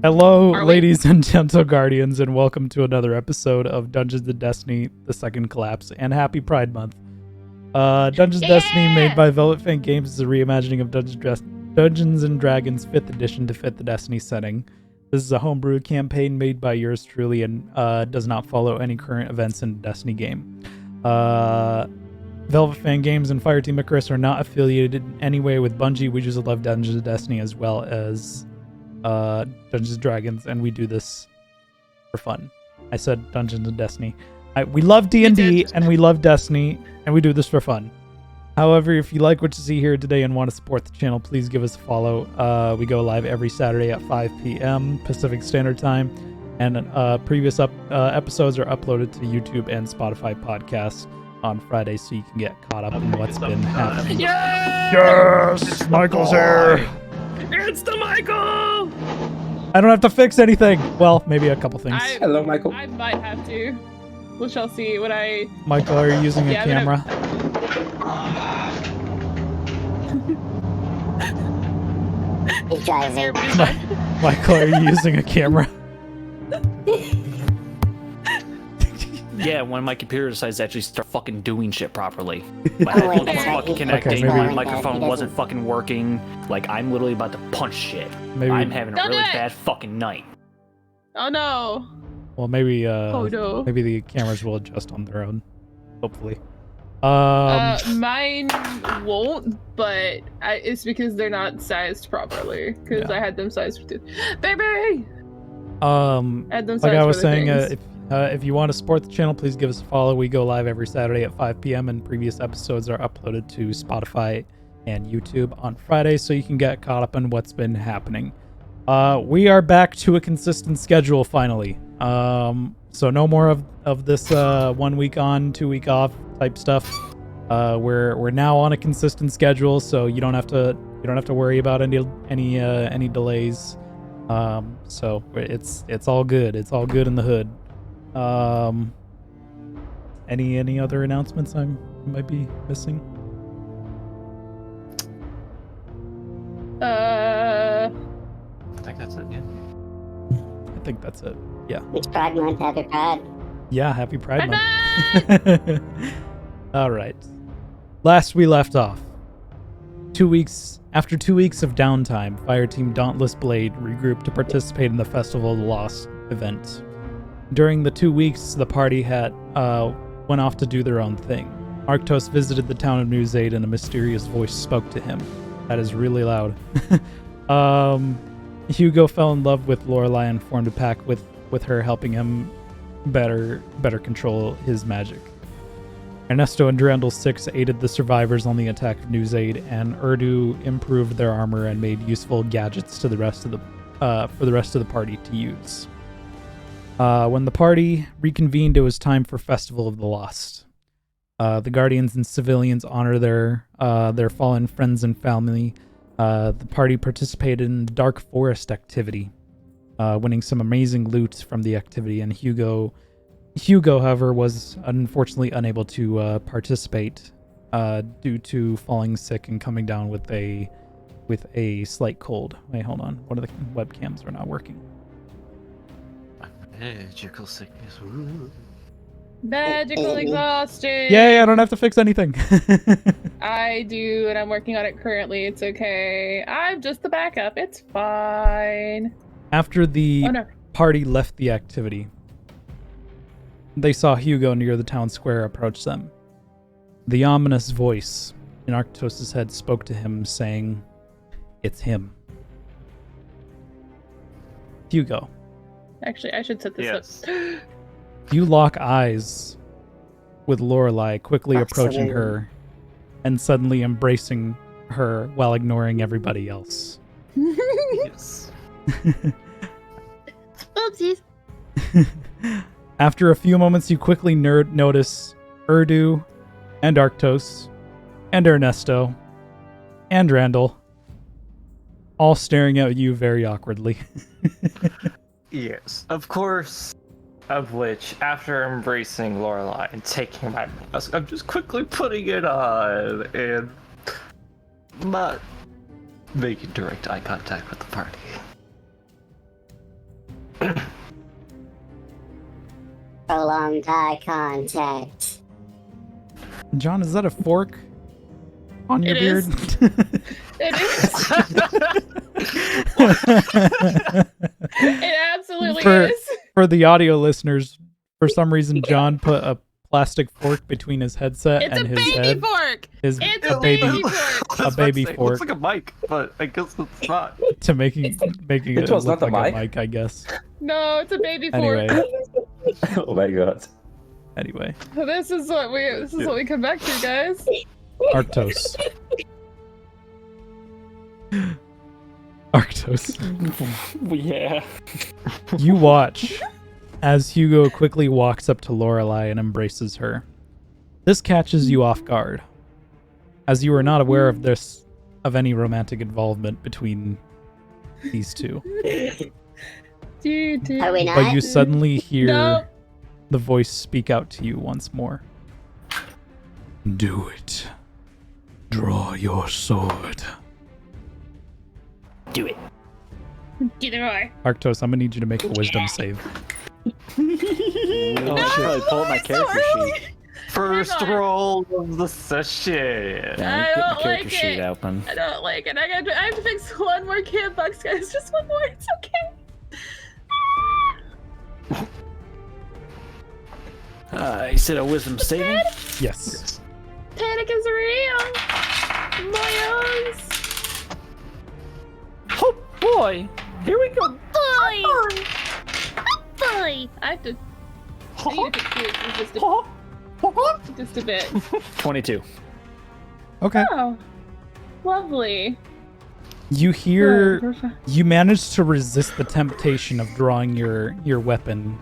Hello, ladies and gentle guardians, and welcome to another episode of Dungeons & Destiny, The Second Collapse, and Happy Pride Month. Dungeons & Destiny, made by Velvet Fan Games, is a reimagining of Dungeons & Dragons 5th edition to fit the Destiny setting. This is a homebrew campaign made by yours truly and does not follow any current events in the Destiny game. Velvet Fan Games and Fireteam Icarus are not affiliated in any way with Bungie. We just love Dungeons & Destiny as well as Dungeons & Dragons, and we do this for fun. I said Dungeons & Destiny. We love D&D and we love Destiny, and we do this for fun. However, if you like what you see here today and want to support the channel, please give us a follow. We go live every Saturday at 5 p.m. Pacific Standard Time, and previous episodes are uploaded to YouTube and Spotify podcasts on Friday, so you can get caught up in what's been happening. Yes! Michael's here! It's the Michael! I don't have to fix anything. Well, maybe a couple things. Hello, Michael. I might have to. We shall see what I... Michael, are you using a camera? He's driving. Michael, are you using a camera? Yeah, when my computer decides to actually start fucking doing shit properly. My headphones was fucking connecting, Okay, my microphone wasn't fucking working. Like, I'm literally about to punch shit. I'm having a really bad fucking night. Oh no! Well, maybe no. maybe the cameras will adjust on their own. Hopefully. Mine won't, but it's because they're not sized properly. Because I had them sized for baby. I had them sized like I was for saying, things. if you want to support the channel, please give us a follow. We go live every Saturday at 5 p.m. and previous episodes are uploaded to Spotify and YouTube on Friday, so you can get caught up on what's been happening. We are back to a consistent schedule finally. So no more of this 1 week on, 2 week off type stuff. We're now on a consistent schedule, so you don't have to worry about any delays. So it's all good. It's all good in the hood. Any other announcements I might be missing? I think that's it, yeah. I think that's it. Yeah. It's Pride Month. Happy Pride. Yeah, happy Pride Month. All right. Last we left off. After 2 weeks of downtime, Fireteam Dauntless Blade regrouped to participate in the Festival of the Lost event. During the 2 weeks, the party had went off to do their own thing. Arctos visited the town of Newzade and a mysterious voice spoke to him. That is really loud. Hugo fell in love with Lorelei and formed a pact with her, helping him better control his magic. Ernesto and Durandal 6 aided the survivors on the attack of Newzade, and Urdu improved their armor and made useful gadgets to the rest of for the rest of the party to use. When the party reconvened, it was time for Festival of the Lost. The Guardians and civilians honor their fallen friends and family. The party participated in the Dark Forest activity, winning some amazing loot from the activity, and Hugo, however, was unfortunately unable to participate due to falling sick and coming down with a slight cold. Wait, hold on. What are the webcams are not working? Magical sickness. Magical exhaustion. Yay, I don't have to fix anything. I do, and I'm working on it currently. It's okay. I'm just the backup. It's fine. After the party left the activity, they saw Hugo near the town square approach them. The ominous voice in Arctos' head spoke to him, saying, "It's him." Hugo. Actually, I should set this up. You lock eyes with Lorelei, quickly approaching her and suddenly embracing her while ignoring everybody else. Yes. Oopsies. After a few moments, you quickly notice Urdu and Arctos and Ernesto and Randall all staring at you very awkwardly. Yes, of course. Of which, after embracing Lorelei and taking my mask, I'm just quickly putting it on and not making direct eye contact with the party. prolonged eye contact. John, is that a fork on your It beard? is. It is. It absolutely is. For the audio listeners, for some reason, John put a plastic fork between his headset It's and a his baby head. fork. His It's a a baby baby fork. I was a baby about to say, it fork looks like a mic, but I guess it's not. to making it was look not the like a mic? mic, I guess. No, it's a baby Anyway, fork. Oh my god. anyway, This is what we come back to, guys. Arctos. Arctos. Yeah. You watch as Hugo quickly walks up to Lorelei and embraces her. This catches you off guard, as you are not aware of any romantic involvement between these two. Are we not? But you suddenly hear Nope. the voice speak out to you once more. Do it. Draw your sword. Do it. Get it right. Arctos, I'm gonna need you to make a wisdom save. Oh, I should probably pull up my character sheet. First Hang on. roll of the session. Yeah, I get my don't character like sheet it. open. I don't like it. I have to fix one more camp box, guys. Just one more. It's okay. You said a wisdom saving? Yes. Panic is real. Boyos. Oh boy! Here we go. Boy. Boy. I have to. I need to fix yours just a bit. 22. Okay. Oh, lovely. You manage to resist the temptation of drawing your weapon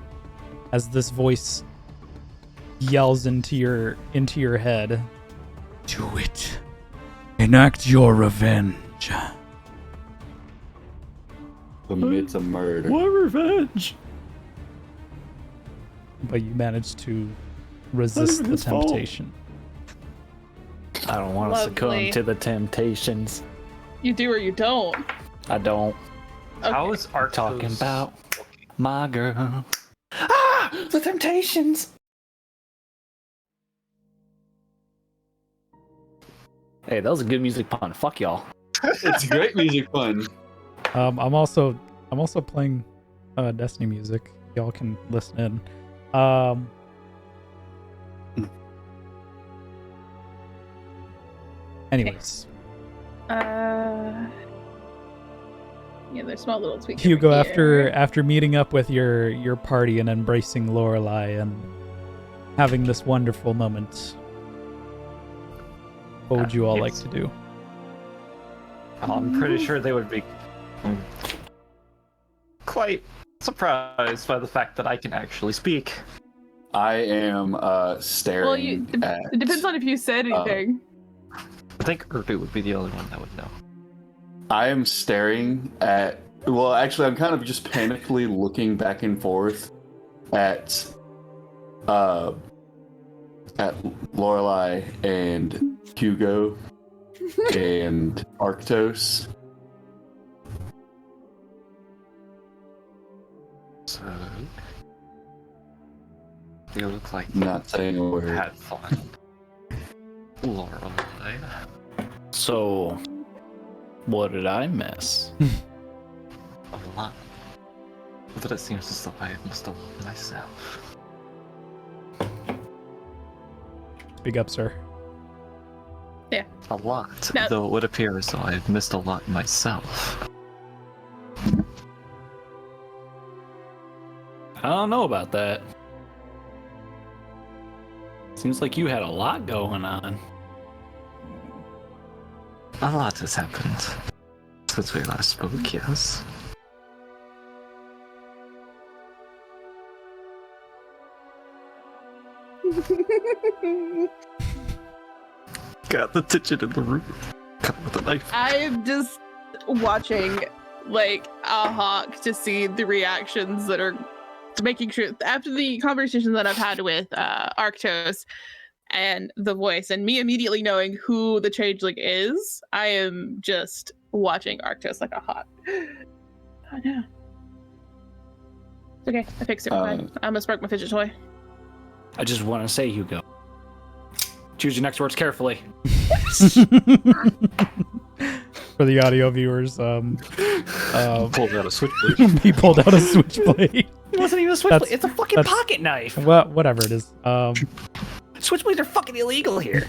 as this voice yells into your head. Do it. Enact your revenge. Commits a murder. What revenge? But you manage to resist the his fault. temptation. I don't want to Lovely. succumb to the temptations. You do or you don't. I don't. Okay. How is Arctos Talking about my girl. Ah! The temptations! Hey, that was a good music pun. Fuck y'all. It's great music fun. I'm also playing Destiny music. Y'all can listen in. Anyways, Yeah, there's small little tweaks. Hugo, over here. after meeting up with your party and embracing Lorelei and having this wonderful moment, what would you all like Yes. to do? I'm pretty sure they would be quite surprised by the fact that I can actually speak. I am staring Well, at. it depends on if you said anything. I think Urdu would be the only one that would know. I am staring at. Well, actually, I'm kind of just panically looking back and forth at Lorelei and Hugo and Arctos. So they look like Not saying a word. had fun. Lorelei. So, what did I miss? A lot. But it seems as though I have missed a lot myself. Speak up, sir. A lot. No. Though it would appear as though I have missed a lot myself. I don't know about that. Seems like you had a lot going on. A lot has happened since we last spoke, yes. Got the tension in the room. Cut with a knife. I'm just watching like a hawk to see the reactions that are making sure after the conversation that I've had with Arctos and the voice and me immediately knowing who the changeling is, I am just watching Arctos like a hawk. Oh no. It's okay, I fixed it. Fine. I almost broke my fidget toy. I just want to say, Hugo. Choose your next words carefully. For the audio viewers, Pulled out a switchblade. he pulled out a switchblade. It wasn't even a switchblade. It's a fucking pocket knife. Well, whatever it is. Switchblades are fucking illegal here.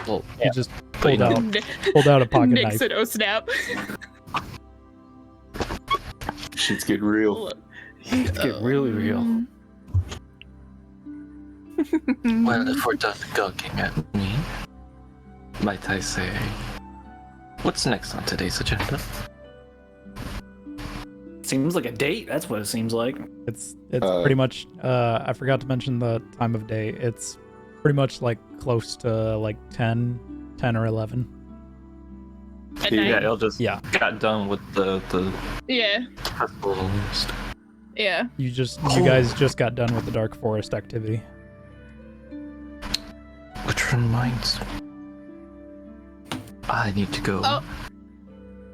Well, He just but you pulled know, out a pocket Nick knife. said, "Oh snap!" Shit's getting real. It's getting really real. well, if we're done gawking at me, might I say, what's next on today's agenda? Seems like a date. That's what it seems like. It's pretty much. I forgot to mention the time of day. It's pretty much like close to like 10 or 11. At Yeah, night. it'll just got done with the Yeah. festival and stuff. Yeah. You guys just got done with the Dark Forest activity. Which reminds me, I need to go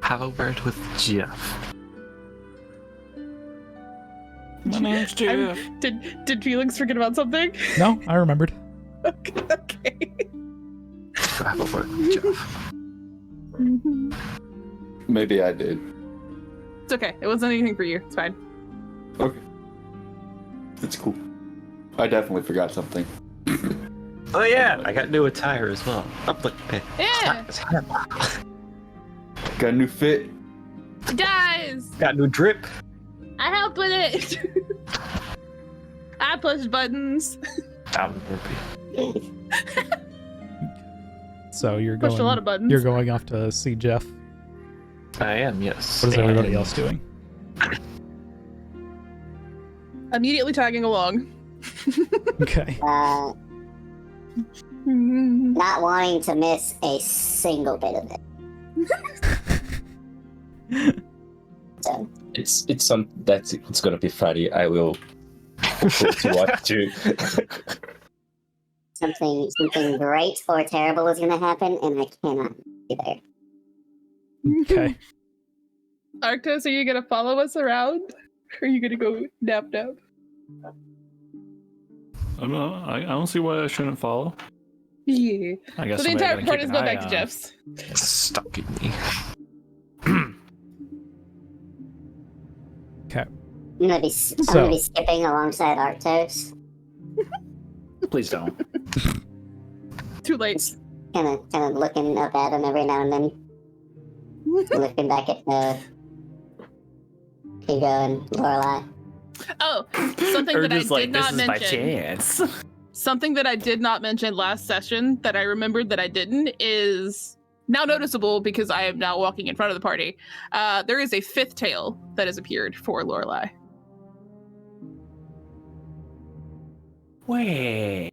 have a word with Jeff. My name's Jeff. Did Felix forget about something? No, I remembered. Okay. Have a word with Jeff. Maybe I did. It's okay. It wasn't anything for you. It's fine. Okay. It's cool. I definitely forgot something. Oh yeah, I got new attire as well. Oh, look, hey. Yeah. Got a new fit. Guys, Got new drip. I helped with it. I pushed buttons. I'm So you're Pushed a lot going. of buttons. You're going off to see Jeff. I am, yes. What is everybody And else doing? Immediately tagging along. Okay. Not wanting to miss a single bit of it. So, It's some that's it's gonna be Friday. I will to watch you. something great or terrible is going to happen, and I cannot be there. Okay. Arctos, are you gonna follow us around? Or are you gonna go nap? I don't see why I shouldn't follow. Yeah. I guess So the somebody entire gotta part keep is an going eye back to on. Jeff's. it's stuck in me. Okay. I'm going to be skipping alongside Arctos. Please don't. Too late. Kind of looking up at him every now and then. Looking back at Hugo and Lorelai. Oh, something Or that I just did like, not this is my mention. chance. Something that I did not mention last session that I remembered that I didn't is now noticeable because I am now walking in front of the party. There is a fifth tail that has appeared for Lorelai. Wait.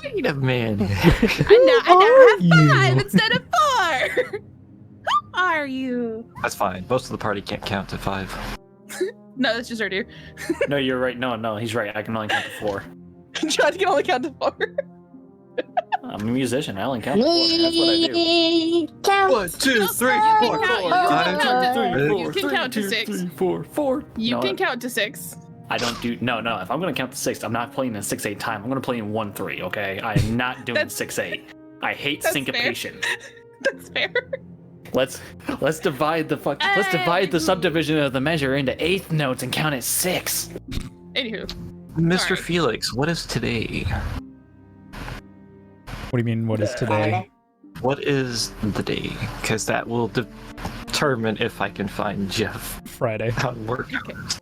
Wait a minute. I now have 5 you? instead of 4. Who are you? That's fine. Most of the party can't count to 5. No, that's just Erdu. No, you're right. No, he's right. I can only count to 4. John can only count to 4. I'm a musician. I only count to 4. That's what I do. Count. 1, 2, 3, You 4, can count- 5. you can count to 6. 4. You No, can count to 6. I don't do. No. If I'm gonna count to 6, I'm not playing in 6/8 time. I'm gonna play in 1/3. Okay. I am not doing That's- 6/8. I hate that's syncopation. That's fair. Let's divide the Let's divide the subdivision of the measure into eighth notes and count at 6. Anywho. Mr. Sorry. Felix, what is today? What do you mean? What is today? What is the day? Because that will determine if I can find Jeff Friday. on work.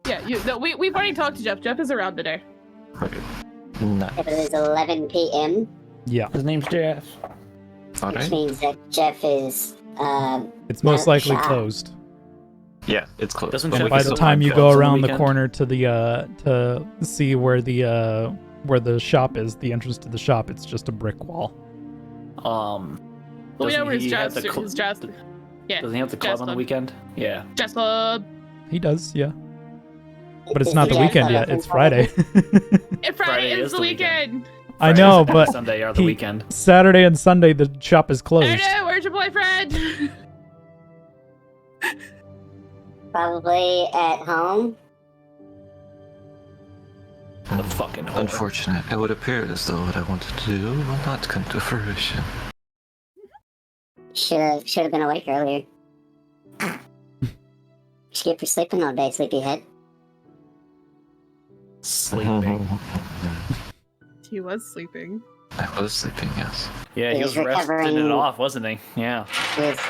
Yeah, we've already talked to Jeff. Jeff is around today. Okay. Nice. If it is 11 p.m., Yeah. His name's Jeff. which Alright. means that Jeff is, It's most likely shop. closed. Yeah, it's close. Doesn't But Jeff we By can the still time find you Jeff. go on the around the weekend? corner to the to see where the shop is, the entrance to the shop, it's just a brick wall. We know where his he have jazz, the cl- his jazz, yeah, Doesn't he have the club jazz on the club. weekend? Yeah. Jazz club. He does, yeah. But it's Is not the the jazz weekend club yet. open It's Friday. And Friday is the weekend. I Friday, know, Saturday, but Sunday are the weekend. Saturday and Sunday the shop is closed. Erdo, where's your boyfriend? probably at home. The fucking whore. Unfortunate. It would appear as though what I wanted to do will not come to fruition. Should have been awake earlier. Skip for sleeping all day, sleepyhead. Sleeping. He was sleeping. I was sleeping, yes. Yeah, he He's was resting recovering. it off, wasn't he? Yeah. With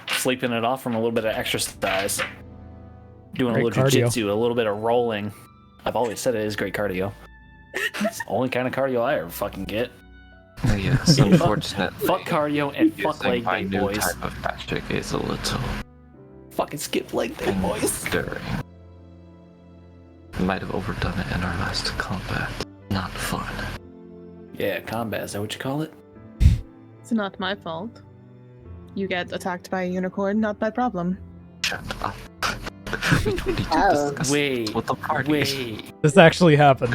Sleeping it off from a little bit of exercise. Doing Great a little cardio. jujitsu, a little bit of rolling. I've always said it is great cardio. It's the only kind of cardio I ever fucking get. Yes, unfortunately. Fuck cardio and fuck leg my day, new boys. type of magic is a little Fucking skip leg day, boys. stirring. Might have overdone it in our last combat. Not fun. Yeah, combat, is that what you call it? It's not my fault. You get attacked by a unicorn, not my problem. Shut up. We don't need to Oh. discuss Wait, what the party is. wait. This actually happened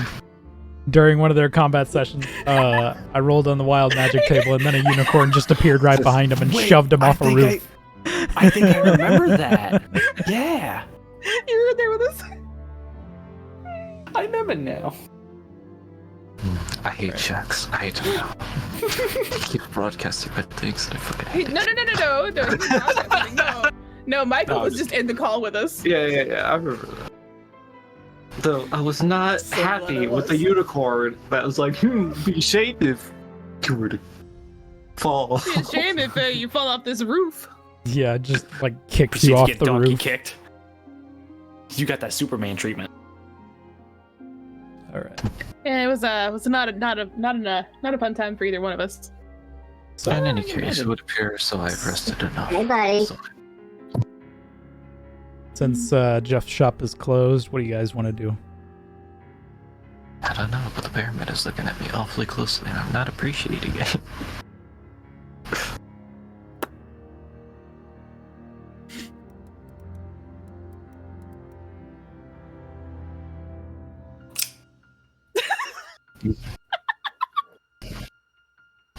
during one of their combat sessions. I rolled on the wild magic table, and then a unicorn just appeared right behind him and Wait, shoved him off a roof. I think I remember that. Yeah, You were there with us? I remember now. I hate checks. I hate them now. Keep broadcasting bad things and I fucking hate No. No, Michael was just in the call with us. Yeah, I remember that. Though I was not So glad happy I with the was. unicorn that was like, be ashamed if you were to fall. Be a shame if you fall off this roof. Yeah, just like kicks Proceeds you to off get the donkey roof. kicked. You got that Superman treatment. All right. Yeah, it was not a fun time for either one of us. So In any case, it would appear so I've rested enough. Hey, buddy. So, since Jeff's shop is closed, what do you guys want to do? I don't know, but the pyramid is looking at me awfully closely and I'm not appreciating it.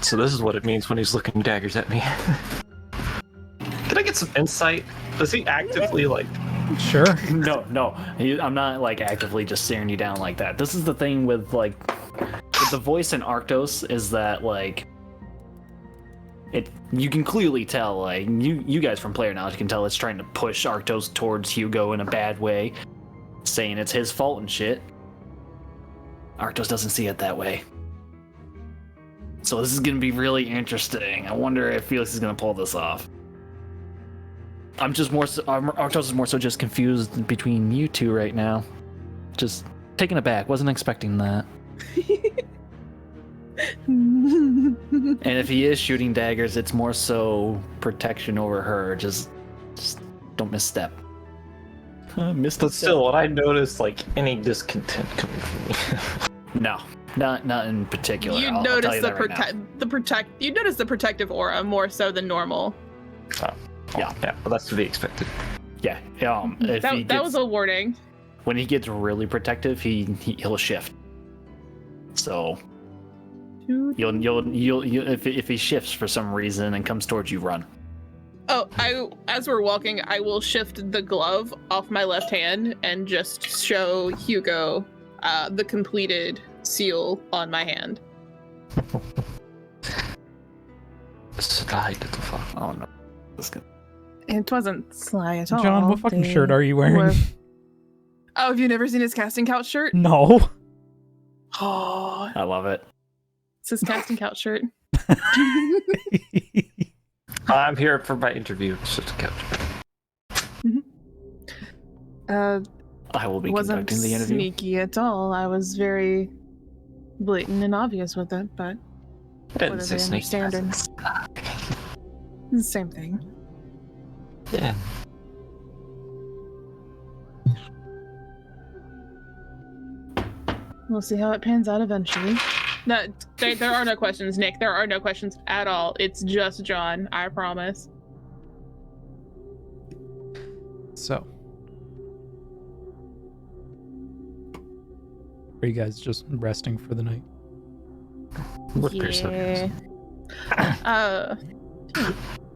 So this is what it means when he's looking daggers at me. Can I get some insight? Does he actively like? Sure. No. I'm not like actively just staring you down like that. This is the thing with like with the voice in Arctos is that like it you can clearly tell like you guys from player knowledge can tell it's trying to push Arctos towards Hugo in a bad way, saying it's his fault and shit. Arctos doesn't see it that way. So this is gonna be really interesting. I wonder if Felix is gonna pull this off. I'm just more so, Arctos is more so just confused between you two right now. Just taken aback. Wasn't expecting that. And if he is shooting daggers, it's more so protection over her. Just don't misstep. But still, when I notice like any discontent coming from me, No, not in particular. You I'll notice tell you that right now. You notice the protective aura more so than normal. Yeah. well, that's to be expected. Yeah. If he That gets, was a warning. when he gets really protective, he'll shift. So you'll if he shifts for some reason and comes towards you, run. Oh, as we're walking, I will shift the glove off my left hand and just show Hugo the completed seal on my hand. Slide the fuck. Oh no, this guy. It wasn't sly at all. John, what fucking They shirt are you wearing? were- Oh, have you never seen his casting couch shirt? No. Oh, I love it. it's his casting couch shirt. I'm here for my interview. It's just a couch. I will be Wasn't conducting the interview. sneaky at all. I was very blatant and obvious with it, but I didn't What say are they sneak. understanding? it's the same thing. Yeah. We'll see how it pans out eventually. No, there are no questions, Nick. There are no questions at all. It's just John. I promise. So, are you guys just resting for the night? What percentage?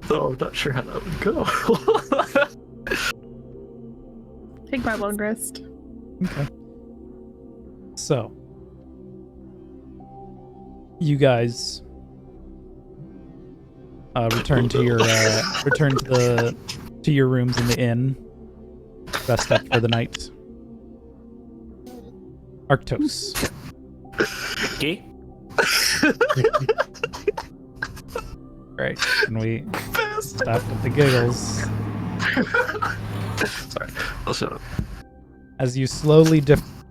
Though I'm not sure how that would go. Take my long rest. Okay. So, You guys return to your to your rooms in the inn. Rest up for the night. Arctos. Okay. Right. Can we stop with the giggles? Sorry, I'll shut up. As you slowly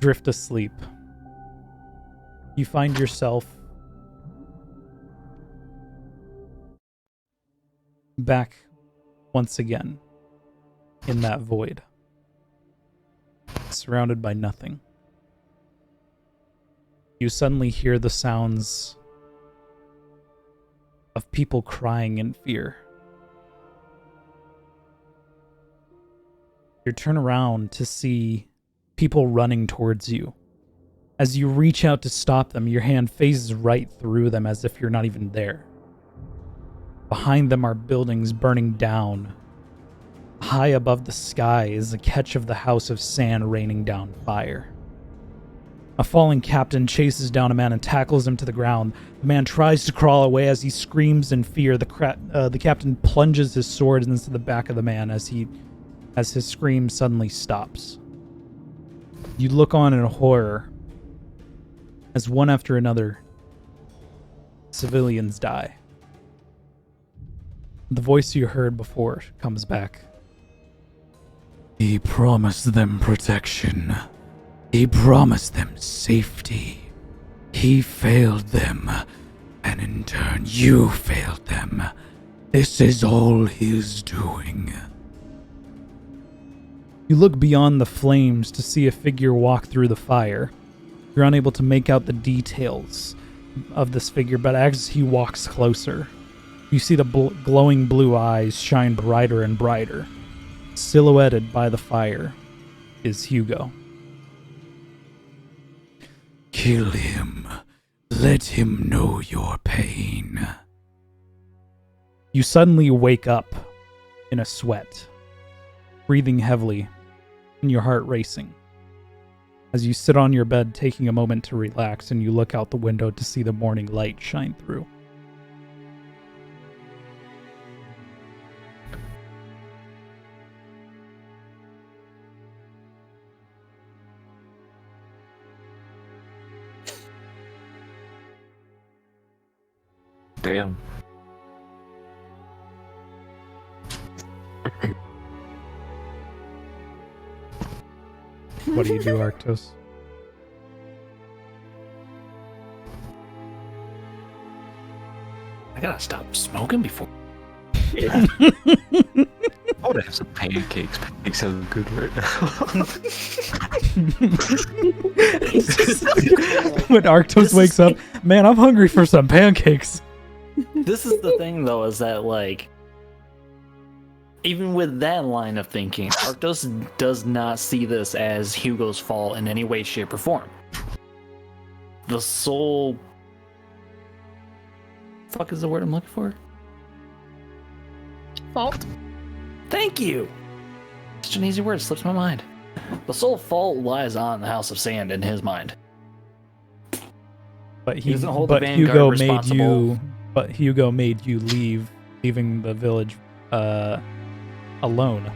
drift asleep, you find yourself back once again in that void, surrounded by nothing. You suddenly hear the sounds of people crying in fear. You turn around to see people running towards you. As you reach out to stop them, your hand phases right through them as if you're not even there. Behind them are buildings burning down. High above the sky is the catch of the House of Sand raining down fire. A falling captain chases down a man and tackles him to the ground. The man tries to crawl away as he screams in fear. The captain plunges his sword into the back of the man as his scream suddenly stops. You look on in horror as one after another civilians die. The voice you heard before comes back. He promised them protection. He promised them safety. He failed them, and in turn you failed them. This is all his doing. You look beyond the flames to see a figure walk through the fire. You're unable to make out the details of this figure, but as he walks closer, you see the glowing blue eyes shine brighter and brighter. Silhouetted by the fire is Hugo. Kill him. Let him know your pain. You suddenly wake up in a sweat, breathing heavily and your heart racing. As you sit on your bed, taking a moment to relax, and you look out the window to see the morning light shine through. Damn. What do you do, Arctos? I gotta stop smoking before. I want to have some pancakes. Pancakes sound good right now. When Arctos wakes up, man, I'm hungry for some pancakes. This is the thing, though, is that, like, even with that line of thinking, Arctos does not see this as Hugo's fault in any way, shape, or form. The sole... fuck is the word I'm looking for? Fault. Thank you! Such an easy word, slips my mind. The sole fault lies on the House of Sand in his mind. But doesn't hold the Vanguard responsible. Hugo made you leaving the village alone.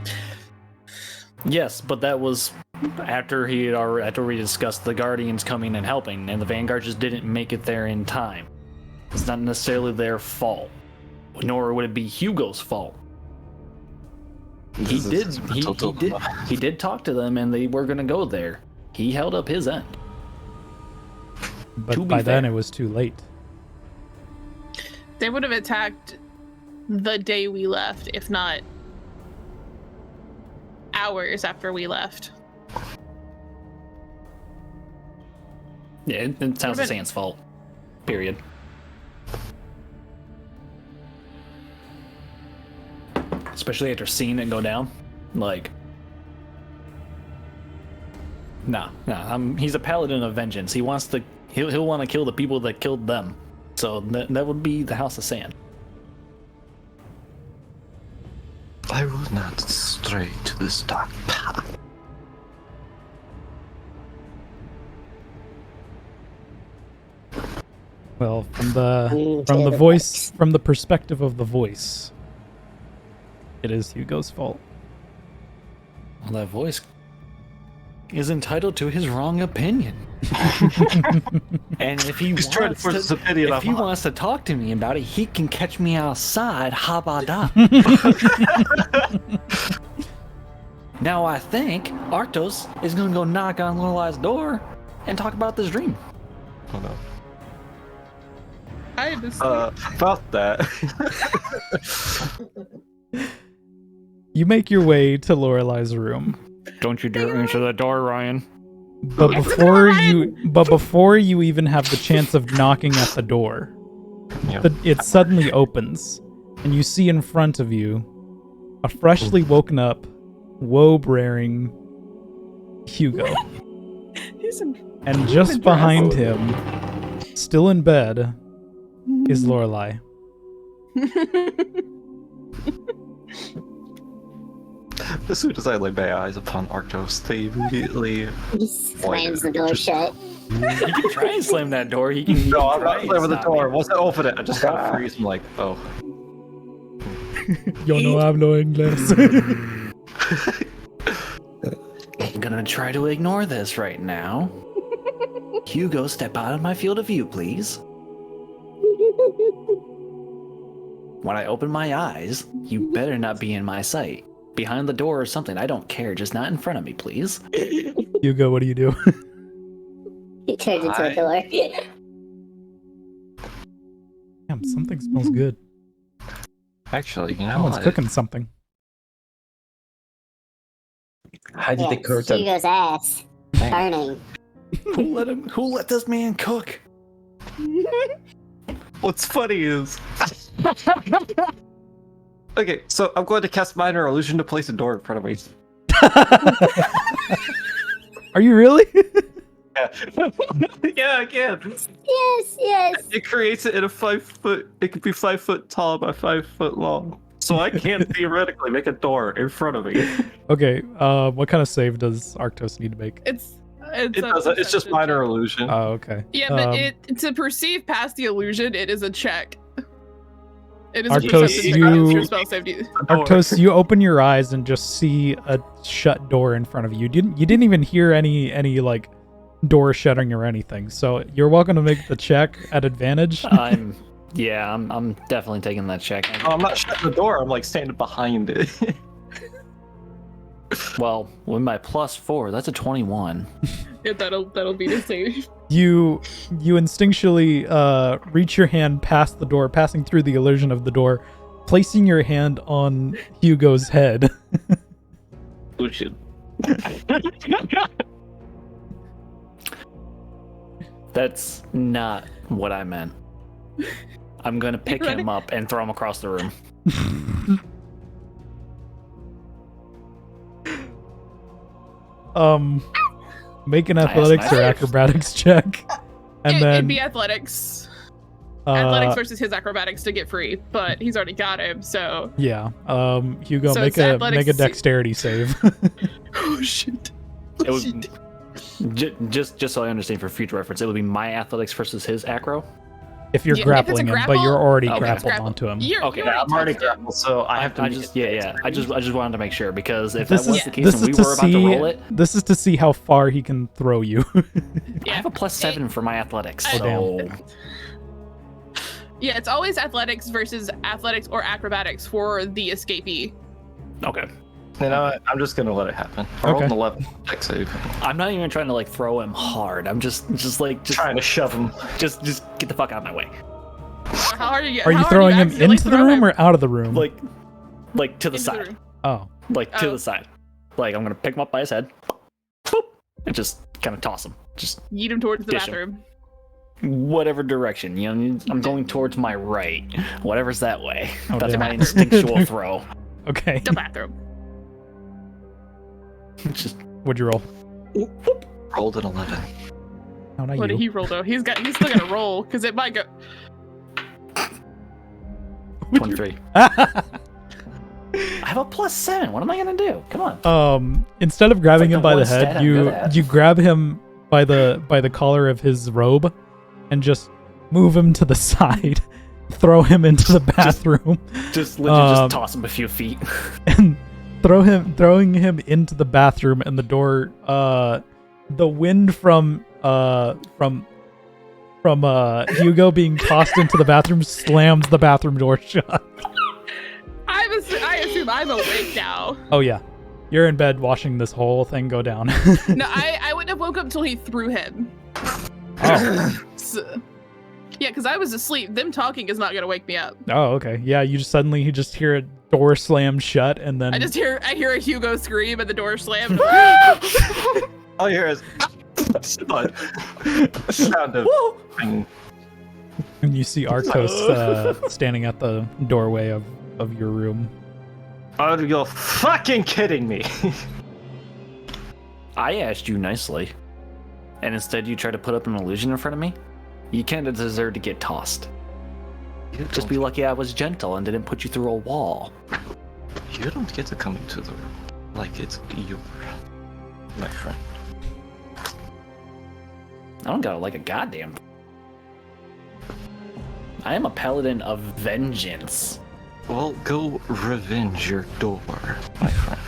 Yes, but that was after we discussed the Guardians coming and helping, and the Vanguard just didn't make it there in time. It's not necessarily their fault, nor would it be Hugo's fault. He did talk to them, and they were gonna go there. He held up his end. But by then it was too late. They would have attacked the day we left, if not hours after we left. Yeah, it sounds like Sand's fault. Period. Especially after seeing it go down. Like... Nah, he's a paladin of vengeance. He'll want to kill the people that killed them. So that would be the House of Sand. I will not stray to this dark path. Well, from the To the voice, from the perspective of the voice, it is Hugo's fault. Well, that voice is entitled to his wrong opinion. And if he He's trying to force his opinion if on he mine. wants to talk to me about it, he can catch me outside. Habada. Now I think Arctos is gonna go knock on Lorelai's door and talk about this dream. Oh no. I just About that. You make your way to Lorelai's room, Don't you dare answer the door, Ryan. but before you even have the chance of knocking at the door, Yep. it suddenly opens, and you see in front of you a freshly woken up, woe-bearing Hugo, he's in and just behind him, still in bed, is Lorelai. As soon as I lay my eyes upon Arctos, they immediately. He slams the door shut. You can try and slam that door. He can. No, I'm try not and slamming the stop door. me. Once I open it, I just kind of freeze. I'm like, oh. Yo no hablo inglés. I'm gonna try to ignore this right now. Hugo, step out of my field of view, please. When I open my eyes, you better not be in my sight. Behind the door or something, I don't care, just not in front of me, please. Hugo, what do you do? He turns into a door. Damn, something smells good. Actually, you know Someone's what? cooking something. Hide Yeah, the curtain. Hugo's ass. Burning. Who let this man cook? What's funny is. Okay, so I'm going to cast Minor Illusion to place a door in front of me. Are you really? Yeah, yeah, I can. Yes, yes. It creates it in a 5 foot. It could be 5 foot tall by 5 foot long. So I can theoretically make a door in front of me. Okay, what kind of save does Arctos need to make? it's It doesn't. It's just perception minor check. illusion. Oh, okay. Yeah, but to perceive past the illusion, it is a check. It is a Arctos, perception check. you- It's your spell safety. Arctos, you open your eyes and just see a shut door in front of you. You didn't even hear any like door shutting or anything. So you're welcome to make the check at advantage. I'm definitely taking that check. Oh, I'm not shutting the door. I'm like standing behind it. Well, with my +4, that's a 21. Yeah, that'll be the save. You instinctually reach your hand past the door, passing through the illusion of the door, placing your hand on Hugo's head. Illusion. That's not what I meant. I'm gonna pick him up and throw him across the room. Make an I asked athletics or my- acrobatics check, and It'd then be athletics. uh, Athletics versus his acrobatics to get free, but he's already got him, so. yeah. Hugo, So make it's a athletics- dexterity save. Oh shit. It would, just so I understand for future reference, it would be my athletics versus his acro. If you're Yeah, if it's a grappling him, but grapple- you're already Okay. grappled Grapple. onto him. Okay. Yeah, I'm already touched him. grappled, so I have to. I make just it. I just wanted to make sure, because if This that was is the case this and is we to were about to see roll it, this is to see how far he can throw you. I have a +7 for my athletics. Oh, So Yeah, it's always athletics versus athletics or acrobatics for the escapee. okay. You know what? I'm just gonna let it happen. I rolled Okay. an 11 dex save. I'm not even trying to like throw him hard. I'm just Trying to shove him. just get the fuck out of my way. How hard are you? Are you throwing him into the room or out of the room? Like to the Into the side. room? Oh, Like to Oh. the side. Like I'm gonna pick him up by his head, boop, and just kind of toss him. Just Yeet him towards the Dish him. bathroom. whatever direction. You know, I'm going towards my right. Whatever's that way. Oh, That's damn. my instinctual throw. okay. The bathroom. Just What'd you roll? Rolled an 11. How not What did you? he roll though? He's still gonna roll because it might go. 23. I have a +7. What am I gonna do? Come on. Instead of grabbing It's him like by the the one stat head, I'm good at. you grab him by the collar of his robe, and just move him to the side, throw him into the bathroom, Just literally just toss him a few feet. and throwing him into the bathroom, and the door. The wind from Hugo being tossed into the bathroom slams the bathroom door shut. I assume I'm awake now. Oh yeah, you're in bed watching this whole thing go down. No, I wouldn't have woke up until he threw him. Oh. So, yeah, because I was asleep. Them talking is not gonna wake me up. Oh, okay. Yeah, you just hear a door slam shut, and then I hear a Hugo scream and the door slammed. All you hear is a sound of bang. and you see Arctos standing at the doorway of your room. Are you fucking kidding me? I asked you nicely, and instead you try to put up an illusion in front of me? You kind of deserve to get tossed. Just be lucky I was gentle and didn't put you through a wall. You don't get to come into the room like it's you, my friend. I don't got it like a goddamn. I am a paladin of vengeance. Well, go revenge your door, my friend.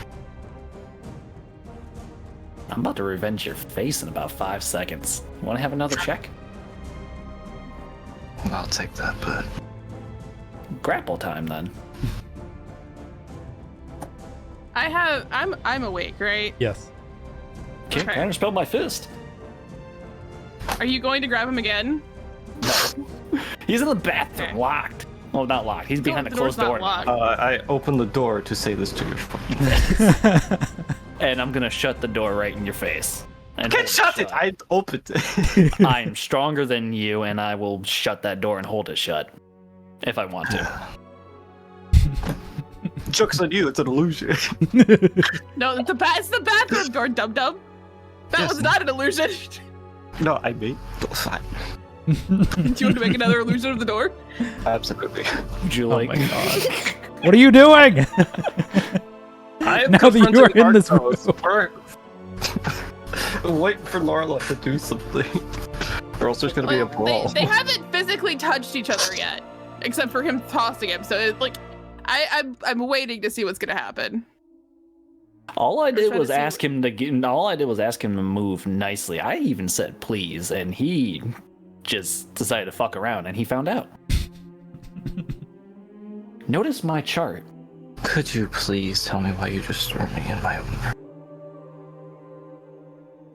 I'm about to revenge your face in about 5 seconds. Want to have another check? I'll take that, but Grapple time then. I'm awake, right? Yes. Okay, Okay. kind of spelled my fist. Are you going to grab him again? He's in the bathroom, Okay. locked. Well, not locked. He's behind the door's closed not door. locked. I open the door to say this to your fucking And I'm gonna shut the door right in your face. And Can't hold shut it! I opened it. I am stronger than you, and I will shut that door and hold it shut. If I want to. Joke's on you, it's an illusion. No, it's the bathroom door, dum dum. That Yes. was not an illusion. No, I made fine. Do you want to make another illusion of the door? Absolutely. Would you Oh like? my god. What are you doing? I am Now that you are confronting in this Arctos. Wait for Lorla to do something. Or else there's gonna be a Like, brawl. they haven't physically touched each other yet, except for him tossing him. So it's like, I'm waiting to see what's gonna happen. All I did trying was to see ask him to get. All I did was ask him to move nicely. I even said please, and he just decided to fuck around, and he found out. Notice my chart. Could you please tell me why you just threw me in my own room?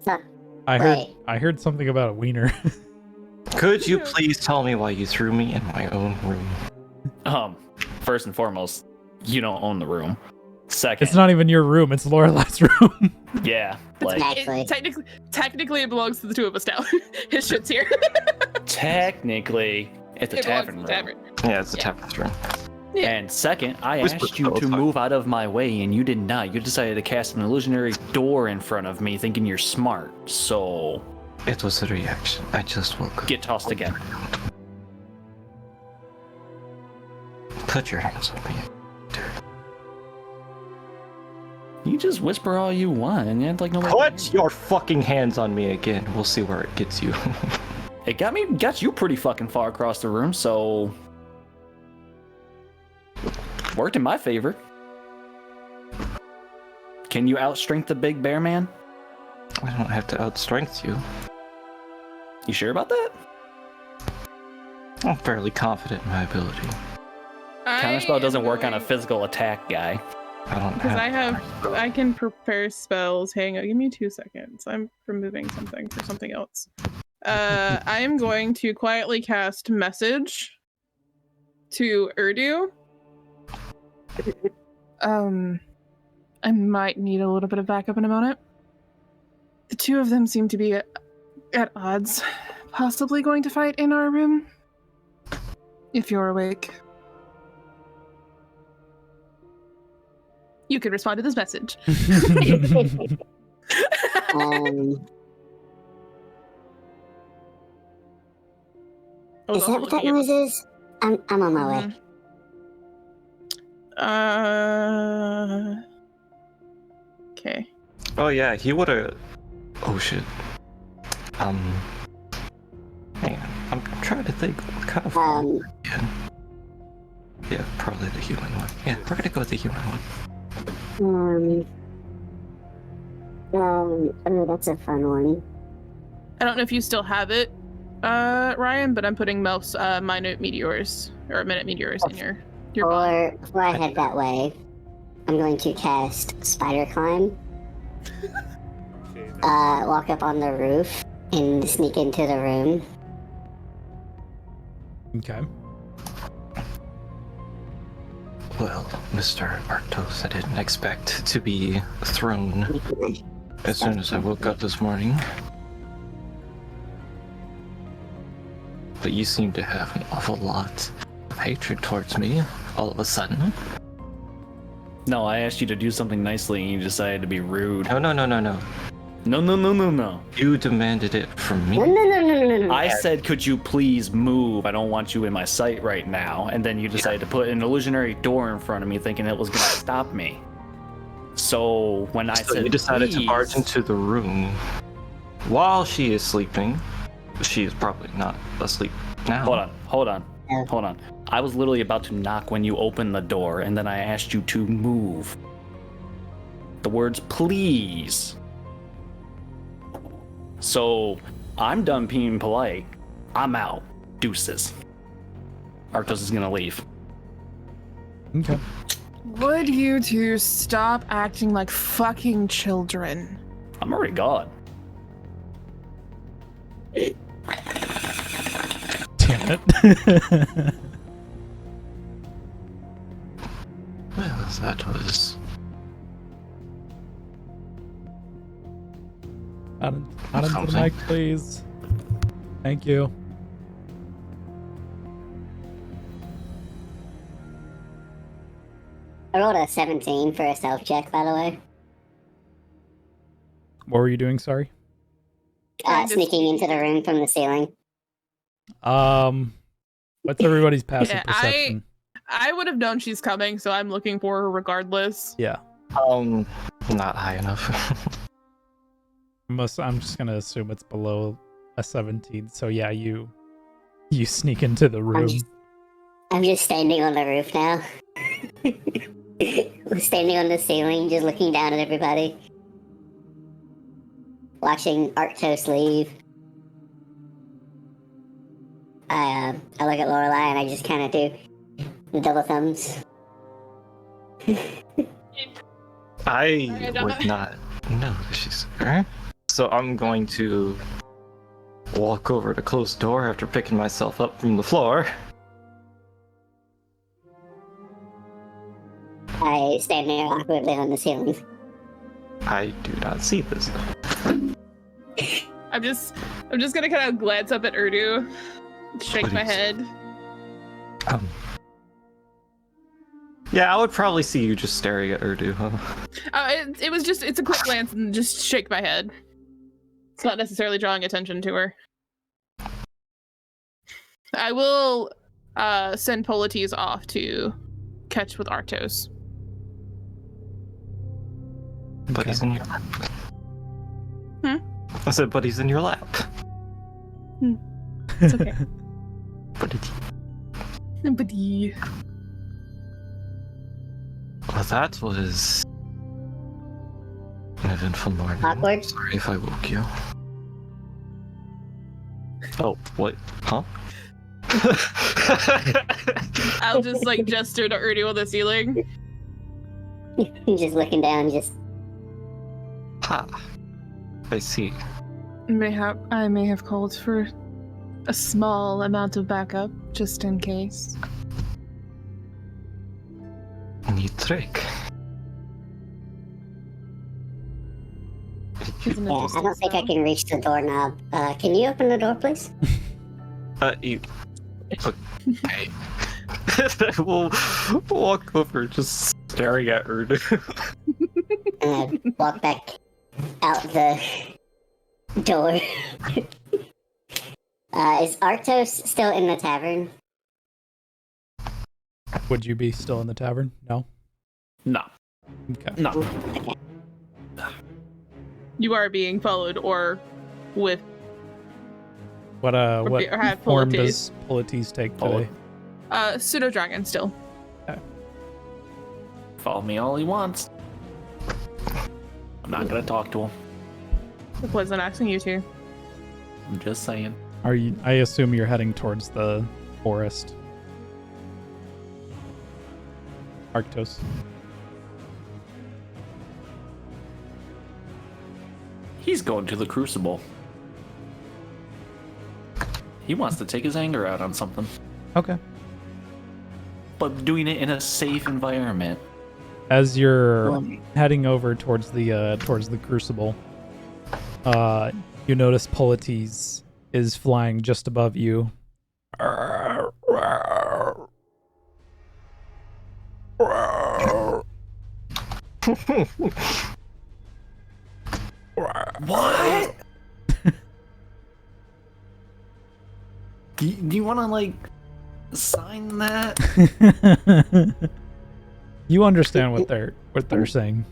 So, I heard something about a wiener. Could you please tell me why you threw me in my own room? First and foremost, you don't own the room. Second, It's not even your room, it's Lorelai's room. yeah, like Actually. Technically, it belongs to the two of us now. His shit's here. technically, it's a It belongs to tavern the room. tavern. Yeah, it's a tavern room. Yeah. And second, I Whisper asked you all the to time. move out of my way, and you did not. You decided to cast an illusionary door in front of me, thinking you're smart. So It was a reaction. I just woke up. get tossed again. Put your hands on me. You just whisper all you want, and you act like nobody. Put your fucking hands on me again. We'll see where it gets you. It got you pretty fucking far across the room, so worked in my favor. Can you outstrength the big bear man? I don't have to outstrength you. You sure about that? I'm fairly confident in my ability. Counterspell doesn't work on a physical attack guy. I don't Because have. I can prepare spells. Hang on, give me 2 seconds. I'm removing something for something else. I am going to quietly cast message to Urdu. I might need a little bit of backup in a moment. The two of them seem to be at odds, possibly going to fight in our room. If you're awake. You can respond to this message. I was Is also that what that looking at- noise is? I'm on my way. Okay. Oh yeah, he would have. Oh shit. Hang on. I'm trying trying to think what kind of yeah, probably the human one. Yeah, we're gonna go with the human one. Oh, that's a fun one. I don't know if you still have it, Ryan, but I'm putting most minute meteors or minute meteors in your bond. Before I head that way, I'm going to cast Spider Climb. Walk up on the roof and sneak into the room. Okay. Well, Mr. Arctos, I didn't expect to be thrown as soon as I woke up this morning. But you seem to have an awful lot of hatred towards me all of a sudden. No, I asked you to do something nicely and you decided to be rude. No. No. You demanded it from me. No. I said, could you please move? I don't want you in my sight right now. And then you decided to put an illusionary door in front of me thinking it was going to stop me. So when I said you decided please, to barge into the room while she is sleeping. She is probably not asleep now. Hold on. I was literally about to knock when you opened the door, and then I asked you to move. The words please. So I'm done being polite. I'm out. Deuces. Arctos is gonna leave. Okay. Would you two stop acting like fucking children? I'm already gone. Damn it. Well, that was... Not into the mic, please. Thank you. I rolled a 17 for a stealth check, by the way. What were you doing? Sorry. Sneaking into the room from the ceiling. What's everybody's passive Yeah, perception? I would have known she's coming, so I'm looking for her regardless. Yeah. Not high enough. I'm just gonna assume it's below a 17. So yeah, you sneak into the room. I'm just standing on the roof now. Standing on the ceiling, just looking down at everybody. Watching Arctos leave. I look at Lorelei and I just kind of do the double thumbs. I would not know that she's her. So I'm going to walk over to close the door after picking myself up from the floor. I stand there awkwardly on the ceiling. I do not see this. I'm just gonna kind of glance up at Urdu, shake my head. Yeah, I would probably see you just staring at Urdu, huh? It's a quick glance and just shake my head. It's not necessarily drawing attention to her. I will send Polites off to catch with Arctos. But he's in your lap. I said, but he's in your lap. It's okay. Buddy. Well, that was an eventful morning. Awkward. Sorry if I woke you. Oh, what? Huh? I'll just gesture to Urdu on the ceiling. Just looking down, just... Ha. I see. I may have called for a small amount of backup, just in case. Neat trick. Isn't it Yeah, just I don't think I so? can reach the doorknob. Can you open the door, please? You... Okay. We'll walk over, just staring at Urdu. And I walk back out the door. Is Arctos still in the tavern? Would you be still in the tavern? No. No. Okay. No. You are being followed or with... What had form Polites. does Polites take today? Pseudo dragon still. Follow me all he wants. I'm not gonna talk to him. Wasn't asking you to. I'm just saying. I assume you're heading towards the forest. Arctos. He's going to the Crucible. He wants to take his anger out on something, Okay. but doing it in a safe environment. As you're heading over towards the crucible, you notice Polites is flying just above you. What? do you want to like sign that? You understand what they're saying.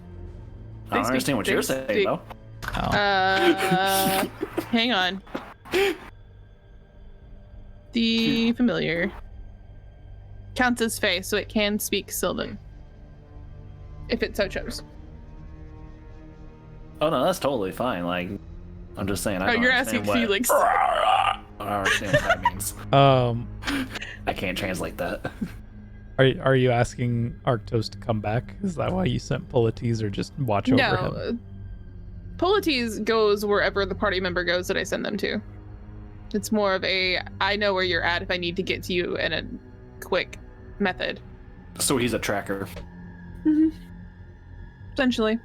I don't understand what you're saying though. Oh. Hang on. The familiar counts as Fae, so it can speak Sylvan. If it so chose. Oh no, that's totally fine. Like, I'm just saying. I don't you're understand asking what, Felix. I don't understand what that means. I can't translate that. Are you asking Arctos to come back? Is that why you sent Polites, or just watch over him? No. Polites goes wherever the party member goes that I send them to. It's more of a, I know where you're at if I need to get to you in a quick method. So he's a tracker. Mm-hmm. Essentially.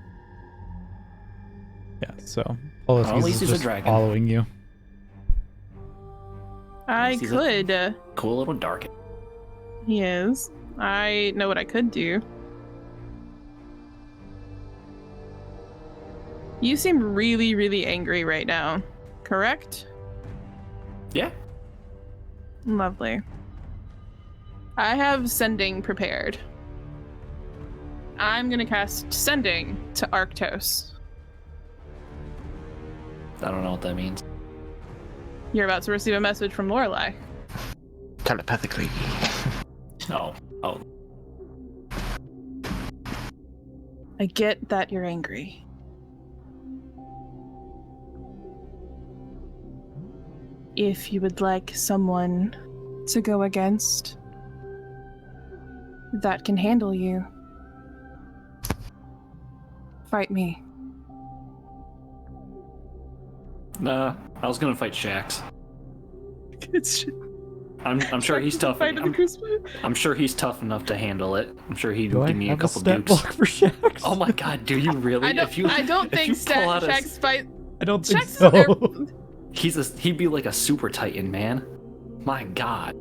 Yeah, so Well, at Polites least is he's a just dragon. following you. I He's a- could. Cool little dark. He is. I know what I could do. You seem really, really angry right now, correct? Yeah. Lovely. I have sending prepared. I'm gonna cast sending to Arctos. I don't know what that means. You're about to receive a message from Lorelei. Telepathically. Oh. Oh. I get that you're angry. If you would like someone to go against that can handle you, fight me. Nah, I was gonna fight Shax. It's I'm sure he's tough. I'm sure he's tough enough to handle it. I'm sure he'd Do I give me a have couple stat dukes. block for Shax? Oh my god, do you really? I don't if think you pull out Shax fight. I don't think Shax so. he'd be like a super titan, man. My god.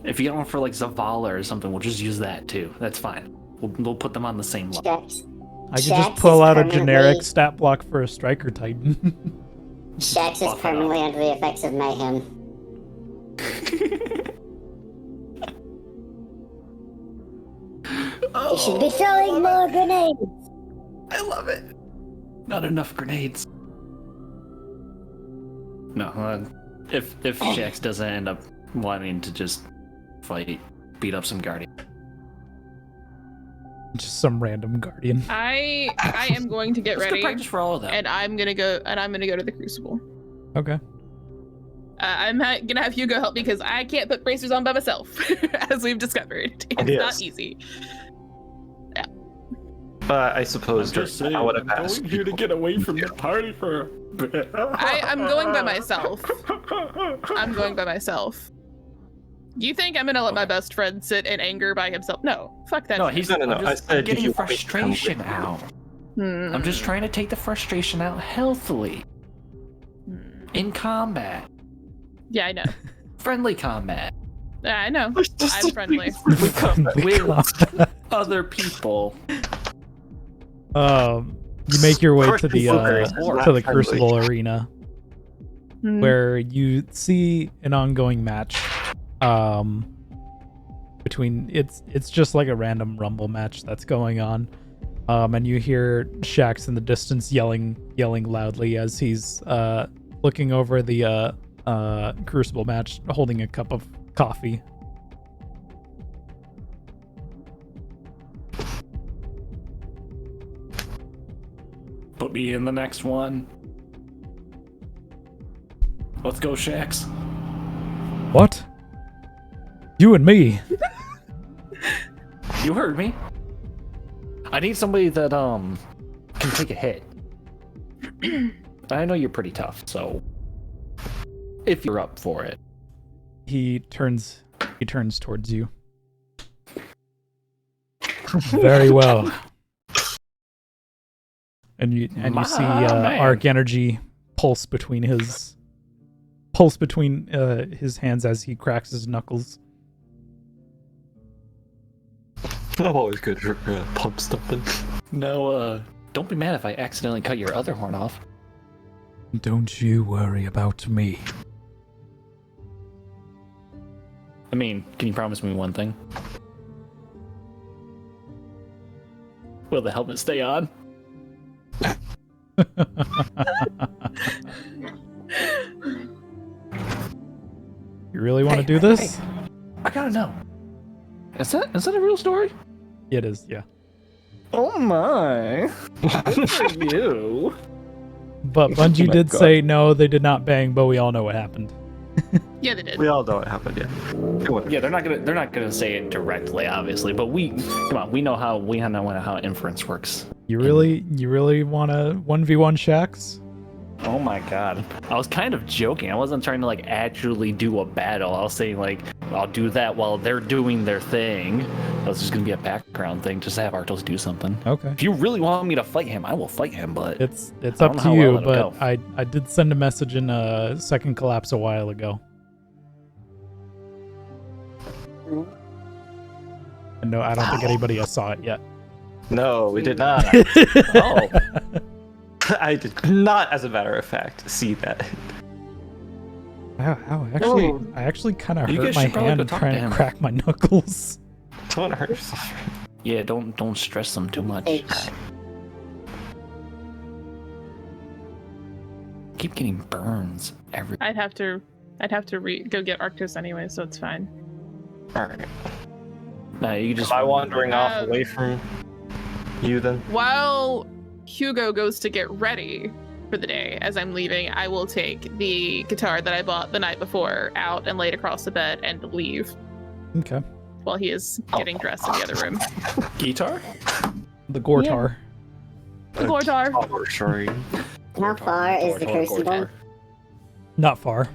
If you got one for like Zavala or something, we'll just use that too. That's fine. We'll put them on the same level. Shax, I could Shax just pull is out a permanently- generic stat block for a striker titan. Shax is Buff it permanently under the effects of mayhem. You should be throwing more grenades. I love it. Not enough grenades. No, if Shax doesn't end up wanting to just fight, beat up some guardian. Just some random guardian. I am going to get Let's go ready, practice for all of them. and I'm gonna go to the Crucible. Okay. I'm gonna have Hugo help me because I can't put bracers on by myself, as we've discovered. It's Yes. not easy. But I suppose I would have asked. here to get away from the party for a bit. I'm going by myself. I'm going by myself. You think I'm gonna let my best friend sit in anger by himself? No, fuck that. No, shit. he's No. I'm I said, getting do you want me to come with frustration you? out. Hmm. I'm just trying to take the frustration out healthily Hmm. in combat, Yeah, I know. friendly combat Yeah, I know. I'm friendly. with other people. You make your way to the Friendly. Crucible arena, Hmm. where you see an ongoing match. Between it's just like a random rumble match that's going on. And you hear Shax in the distance yelling loudly as he's looking over the Crucible match, holding a cup of coffee. Put me in the next one. Let's go, Shax. What? You and me? You heard me. I need somebody that can take a hit. I know you're pretty tough, so if you're up for it. He turns towards you. Very well. And you see man. arc energy pulse between his hands as he cracks his knuckles. I'm always good for pump stuffing. No, don't be mad if I accidentally cut your other horn off. Don't you worry about me. I mean, can you promise me one thing? Will the helmet stay on? You really want to do this? Hey, I gotta know. Is that a real story? It is, yeah. Oh my! Good for you. But Bungie my did God. say no, they did not bang, but we all know what happened. Yeah, they did. We all know what happened, yeah. Yeah, they're not gonna say it directly, obviously, but we know how inference works. You really want to 1v1 Shax? Oh my god. I was kind of joking. I wasn't trying to like actually do a battle. I was saying like I'll do that while they're doing their thing. That was just gonna be a background thing, just to have Artos do something. Okay. If you really want me to fight him, I will fight him, but It's I up don't know to how you, well it'll but go. I did send a message in Second Collapse a while ago. And no, I don't think anybody else saw it yet. No, we did not. Oh. I did not, as a matter of fact, see that. Wow, Oh. I actually kind of You hurt guys my should probably hand go talk trying to to him. crack my knuckles. Don't hurt yourself. Yeah, don't stress them too much. Keep getting burns every. I'd have to go get Arctos anyway, so it's fine. Alright. No, you just. Am I wandering off Um, away from you then? While Hugo goes to get ready for the day, as I'm leaving, I will take the guitar that I bought the night before out and lay it across the bed and leave Okay. while he is getting dressed in the other room. Guitar? The Gortar. The Gortar. Oh, sorry. How far is the Crucible? Not far.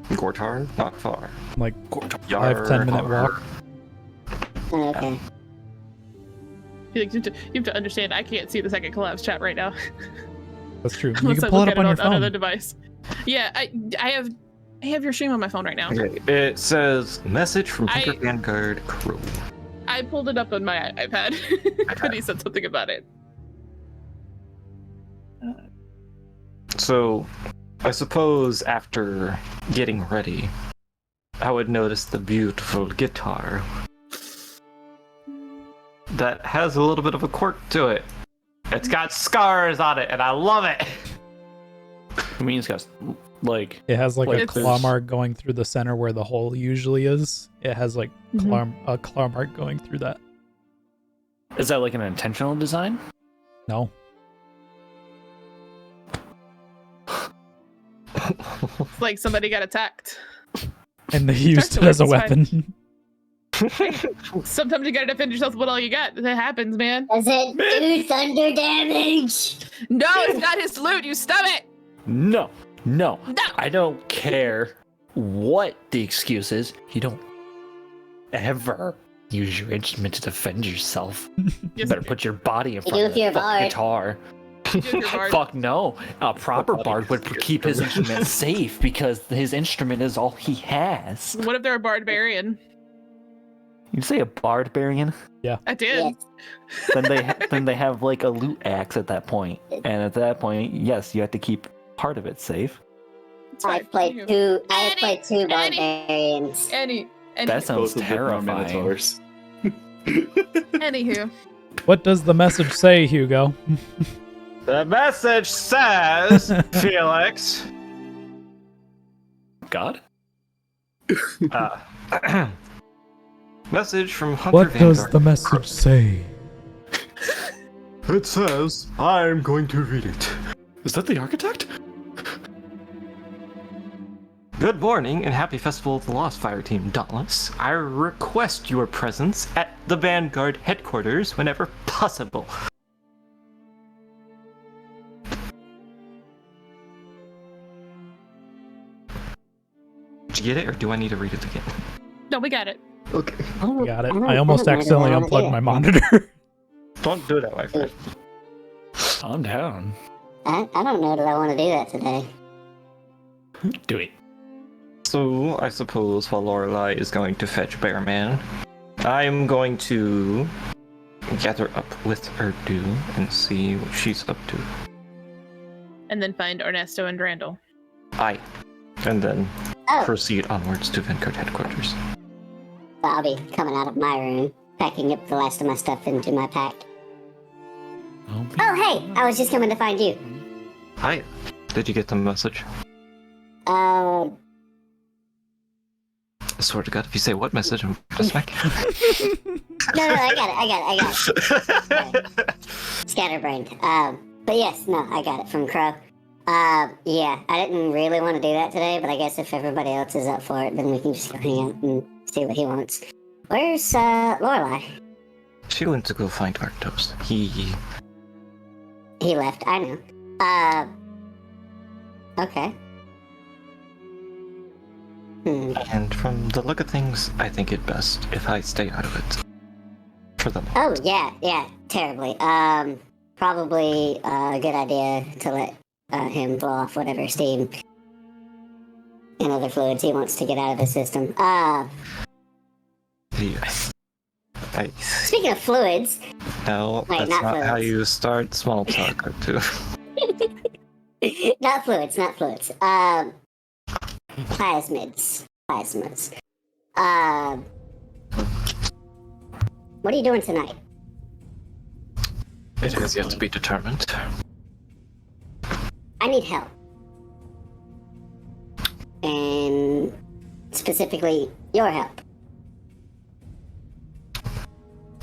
Gortar? Not far. Like Yar, 5-10 minute har. walk. Oh, okay. You have to understand, I can't see the Second Collapse chat right now. That's true. You Unless can I pull look it at up on your on another phone. device. Yeah, I have your stream on my phone right now. Okay. It says message from Tinker Vanguard crew. I pulled it up on my iPad, but he said something about it. So, I suppose after getting ready, I would notice the beautiful guitar that has a little bit of a quirk to it. It's got scars on it, and I love it. I mean, it's got like. It has like a It's- claw mark going through the center where the hole usually is. It has like a claw mark going through that. Is that like an intentional design? No. It's like somebody got attacked. And they used it Actually, as a it's weapon. Sometimes you gotta defend yourself with all you got. That happens, man. Does it do thunder damage? No, it's not his salute. You stub it. No. No. I don't care what the excuse is. You don't ever use your instrument to defend yourself. You Yes, better put your body in front do of if you're the a bard. guitar. you do if you're bard. Fuck no. A proper bard would keep his instrument safe because his instrument is all he has. What if they're a barbarian? You say a barbarian? I did. Yes. Then they have like a loot axe at that point. And at that point, yes, you have to keep part of it safe. It's fine. I've played Anywho. two barbarians. That sounds Both of them are terrifying. Minotaurs. Anywho, What does the message say, Hugo? The message says, Felix, God. Message from Hunter What Vanguard. does the message say? It says, I'm going to read it. Is that the architect? Good morning and happy Festival of the Lost Fire Team, Dauntless. I request your presence at the Vanguard headquarters whenever possible. Did you get it, or do I need to read it again? No, we got it. Okay. Got it. don't- I almost don't know that accidentally I wanna do unplugged it. my monitor. Don't do that, my friend. Calm down. I don't know that I want to do that today. Do it. So, I suppose while Lorelei is going to fetch Bearman, I'm going to gather up with Urdu and see what she's up to. And then find Ernesto and Randall. Aye. And then Oh, proceed onwards to Vanguard headquarters. I'll be coming out of my room, packing up the last of my stuff into my pack. Oh, hey! I was just coming to find you. Hi. Did you get the message? Uh, I swear to God, if you say what message, I'm gonna smack you. no, I got it. Scatterbrained. But yes, no, I got it from Crow. Yeah, I didn't really want to do that today, but I guess if everybody else is up for it, then we can just go hang out and see what he wants. Where's, Lorelei? She went to go find Arctos. He left, I know. Okay. And from the look of things, I think it best if I stay out of it. For the moment. Oh, yeah, terribly. Probably a good idea to let him blow off whatever steam and other fluids he wants to get out of his system. Yes. Speaking of fluids, No, Wait, that's not not how fluids. you start small talk, too. not fluids. Plasmids. What are you doing tonight? It has yet to be determined. I need help. And specifically, your help.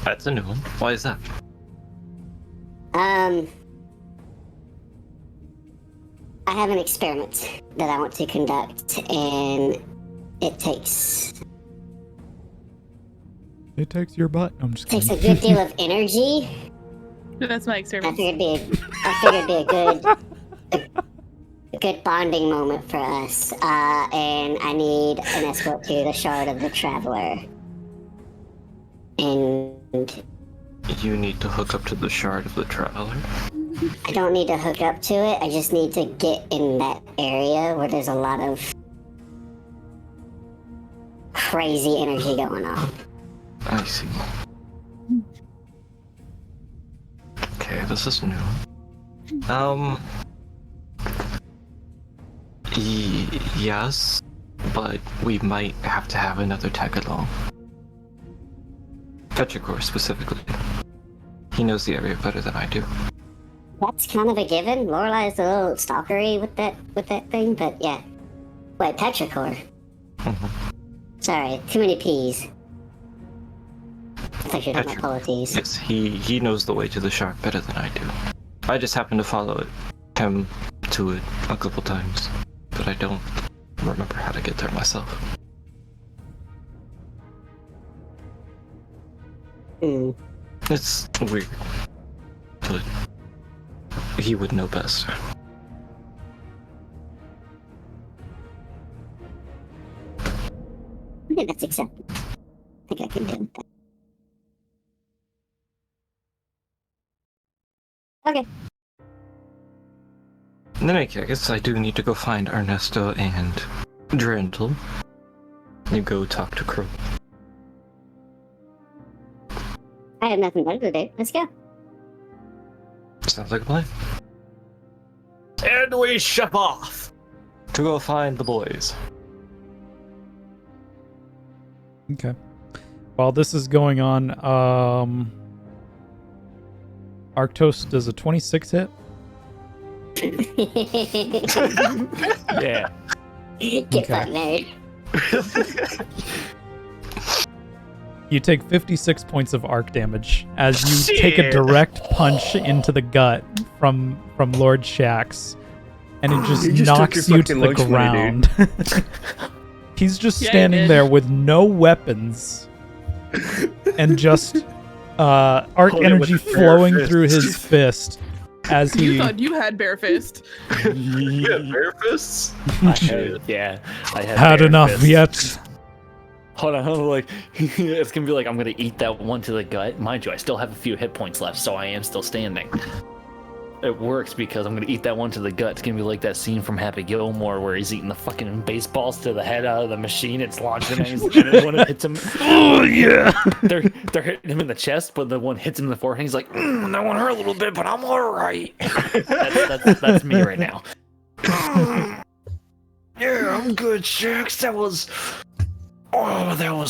That's a new one. Why is that? I have an experiment that I want to conduct, and it takes your butt. I'm just takes kidding. a good deal of energy. That's my I experiment. figured it'd be a good bonding moment for us. And I need an escort to the Shard of the Traveler. And You need to hook up to the Shard of the Traveler. I don't need to hook up to it. I just need to get in that area where there's a lot of crazy energy going on. I see. Okay, this is new. Yes, but we might have to have another tag along. Petrichor specifically. He knows the area better than I do. That's kind of a given. Lorelei is a little stalkery with that thing, but yeah. Wait, Petrichor. Sorry, too many P's. I thought you were talking about polities. Yes, he knows the way to the shard better than I do. I just happen to follow him to it a couple times, but I don't remember how to get there myself. Hmm. It's weird, but he would know best. I think that's acceptable. I think I can deal with that. Okay. In any case, I do need to go find Ernesto and Drendel. You go talk to Crow. I have nothing better to do. Let's go. Sounds like a plan. And we ship off to go find the boys. Okay. While this is going on, Arctos does a 26 hit. Yeah. Get fucked, nerd. You take 56 points of arc damage as you take a direct punch into the gut from Lord Shax, and it just You just took knocks your you to fucking the lunch money, ground. He's just Yeah, he standing did. there with no weapons and just arc Hold it with energy his bare flowing fist. through his fist as You he thought you had bare fist. You have bare fists? I had had bare enough fists. yet. Hold on, like it's gonna be like I'm gonna eat that one to the gut. Mind you, I still have a few hit points left, so I am still standing. It works because I'm gonna eat that one to the gut. It's gonna be like that scene from Happy Gilmore where he's eating the fucking baseballs to the head out of the machine. It's launched him, and then when it hits him, Oh yeah. they're hitting him in the chest, but the one hits him in the forehead. He's like, that one hurt a little bit, but I'm all right. That's me right now. Yeah, I'm good, Shax. That was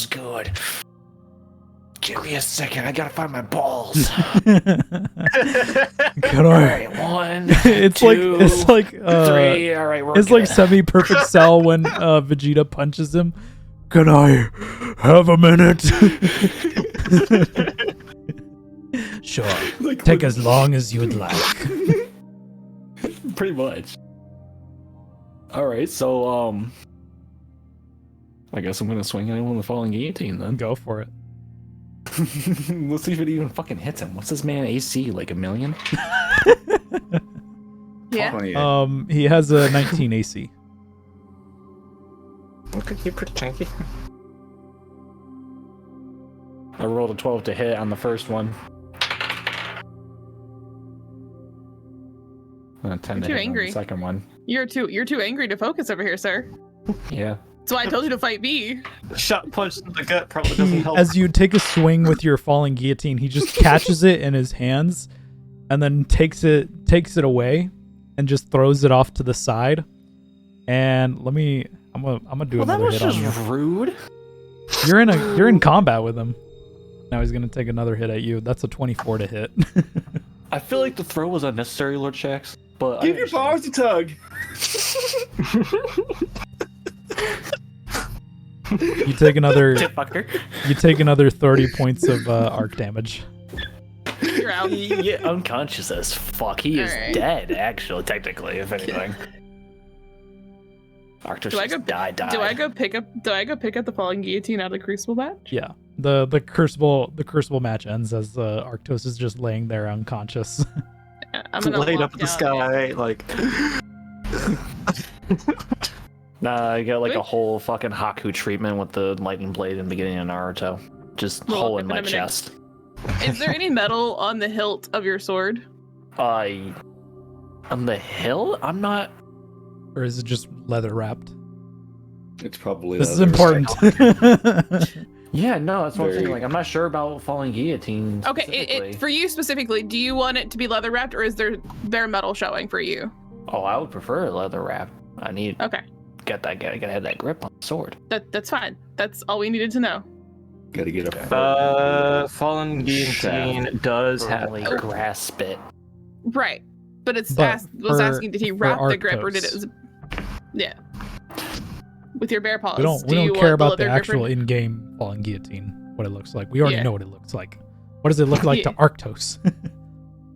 good. Give me a second. I gotta find my balls. Can All I? right, one. It's two, like three. All right, we're it's good. like semi-perfect Cell when Vegeta punches him. Can I have a minute? Sure. Like, Take as long as you'd like. pretty much. All right, so I guess I'm gonna swing at him with the falling guillotine then. Go for it. Let's see if it even fucking hits him. What's this man AC? Like 1 million? Yeah. He has a 19 AC. Okay, you're pretty tanky. I rolled a 12 to hit on the first one. And a 10 You're to too hit on angry. the second one. You're too angry to focus over here, sir. Yeah. That's why I told you to fight me. Shot punch in the gut probably doesn't help. As you take a swing with your falling guillotine, he just catches it in his hands and then takes it away and just throws it off to the side. And I'm gonna do Well, that another was hit on just you. rude. You're in combat with him. Now he's gonna take another hit at you. That's a 24 to hit. I feel like the throw was unnecessary, Lord Shax. But Give your paws a tug. You take another fucker. you take another 30 points of arc damage. You're out. Yeah, unconscious as fuck. He is Alright. dead, actually, technically, if anything. Arctos Do I go? die. Do I go pick up the falling guillotine out of the crucible match? Yeah. The crucible match ends as Arctos is just laying there unconscious. I'm gonna laid walk up in the down. sky, like. Nah, I got like Wait. a whole fucking Haku treatment with the lightning blade in the beginning of Naruto. Just Well, hole in wait my a minute. chest. Is there any metal on the hilt of your sword? On the hill? I'm not. Or is it just leather wrapped? It's probably This is leather. important. Yeah, no, that's what I'm saying. Very- Like, I'm not sure about falling guillotine. Okay, specifically. for you specifically, do you want it to be leather wrapped, or is there metal showing for you? Oh, I would prefer a leather wrap. I need Okay, gotta have that grip on the sword. that's fine. That's all we needed to know. Gotta get a Fallen guillotine does have. Firmly grasp it. Right, but But was for- asking, did he for wrap the grip, or did it? Arctos. Yeah. With your bare paws. we don't do you care want about the leather grip or- actual in-game falling guillotine, what it looks like. We already Yeah. know what it looks like. What does it look like to Yeah. Arctos?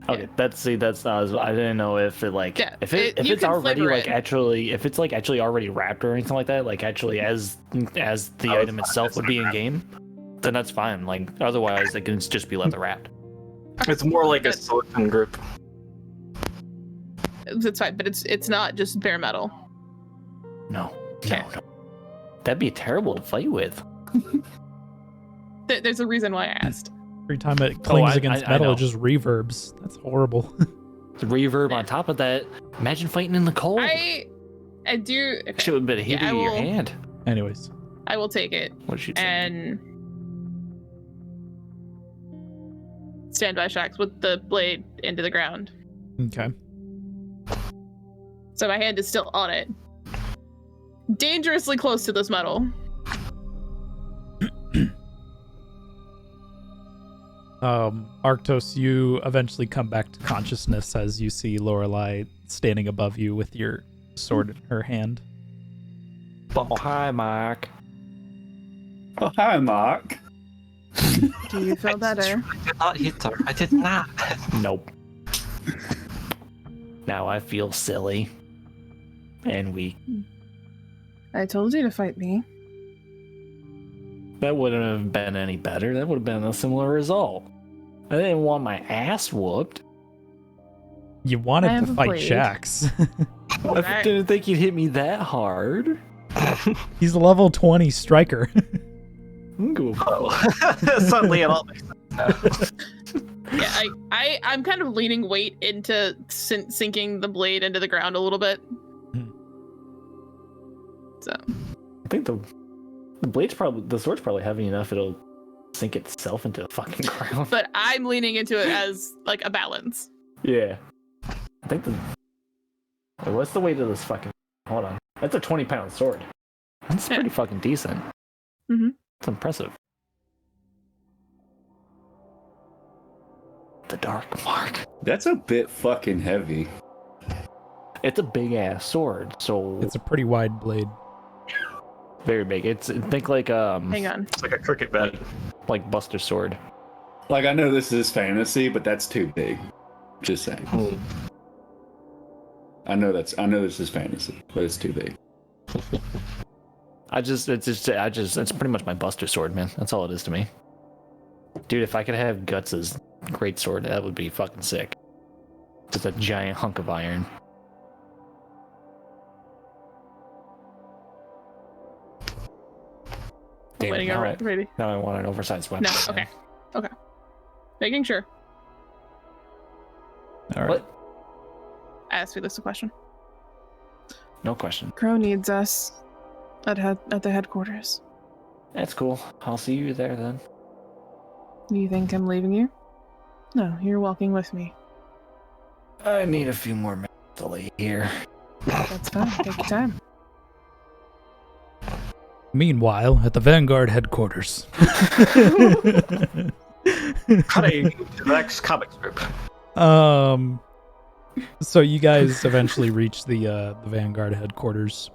Okay, that's not. I didn't know if it like Yeah, if you it's can already flavor like it. actually if it's like actually already wrapped or anything like that, like actually as the I was item itself would be in game, then that's fine. Like otherwise, it can just be leather wrapped. It's more like a Good. silicone grip. That's fine, but it's not just bare metal. No, Okay. no, that'd be terrible to fight with. There's a reason why I asked. Every time it clings I- against I metal, know. it just reverbs. That's horrible. The reverb on top of that. Imagine fighting in the cold. I do. Okay, Should have been a heat Yeah, I in your will- hand. Anyways, I will take it What did you think? and stand by Shax with the blade into the ground. okay. So my hand is still on it. Dangerously close to this metal. Arctos, you eventually come back to consciousness as you see Lorelei standing above you with your sword in her hand. Oh, hi, Mark. Oh, hi, Mark. Do you feel better? I did not hit her. I did not. Nope. Now I feel silly and weak. I told you to fight me. That wouldn't have been any better. That would have been a similar result. I didn't want my ass whooped. You I wanted to haven't fight played. Shax. I didn't think he'd hit me that hard. He's a level 20 striker. Oh. Suddenly it all makes sense now. Yeah, I'm kind of leaning weight into sinking the blade into the ground a little bit. So I think the sword's probably heavy enough it'll sink itself into the fucking ground. but I'm leaning into it as like a balance. Yeah. I think Wait, what's the weight of this fucking... Hold on. That's a 20-pound sword. That's pretty fucking decent. Mm-hmm. It's impressive. The Dark Mark. That's a bit fucking heavy. It's a big-ass sword, so... It's a pretty wide blade. very big. Think like, Hang on. It's like a cricket bat. like Buster Sword. Like, I know this is fantasy, but that's too big. Just saying. I know this is fantasy, but it's too big. It's pretty much my Buster Sword, man. That's all it is to me. Dude, if I could have Guts' great sword, that would be fucking sick. Just a giant hunk of iron. Damn, Waiting now, on ready. now I want an oversized weapon. No, okay. Okay. Making sure. All right. What? I asked Felix a question. No question. Crow needs us at the headquarters. That's cool. I'll see you there then. You think I'm leaving you? No, you're walking with me. I need a few more minutes to lay here. That's fine. Take your time. Meanwhile, at the Vanguard headquarters. Cutting to the next comic strip. So you guys eventually reach the Vanguard headquarters.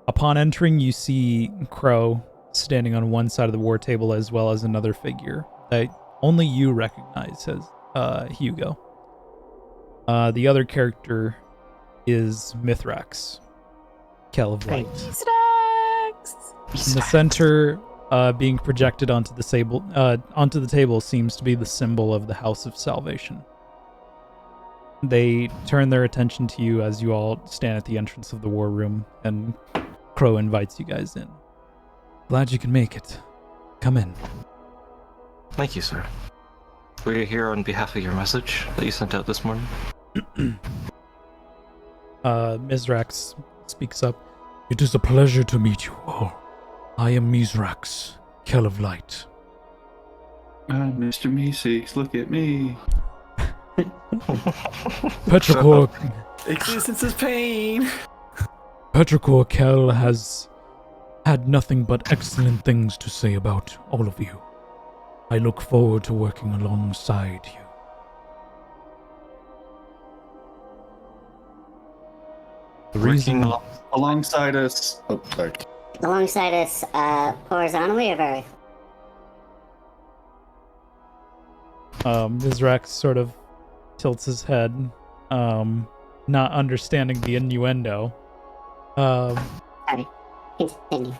Upon entering, you see Crow standing on one side of the war table, as well as another figure that only you recognize as Hugo. The other character is Mithrax, Kell of Light. In the center, being projected onto the table, seems to be the symbol of the House of Salvation. They turn their attention to you as you all stand at the entrance of the war room, and Crow invites you guys in. Glad you can make it. Come in. Thank you, sir. We're here on behalf of your message that you sent out this morning. Mithrax speaks up. It is a pleasure to meet you all. I am Mithrax, Kell of Light. Mr. Meeseeks, look at me. Petrichor Existence is pain. Petrichor Kell has had nothing but excellent things to say about all of you. I look forward to working alongside you. The reason Alongside us. Oh, sorry. Alongside us, horizontally or vertically? Mithrax sort of tilts his head, not understanding the innuendo. Sorry. Continue.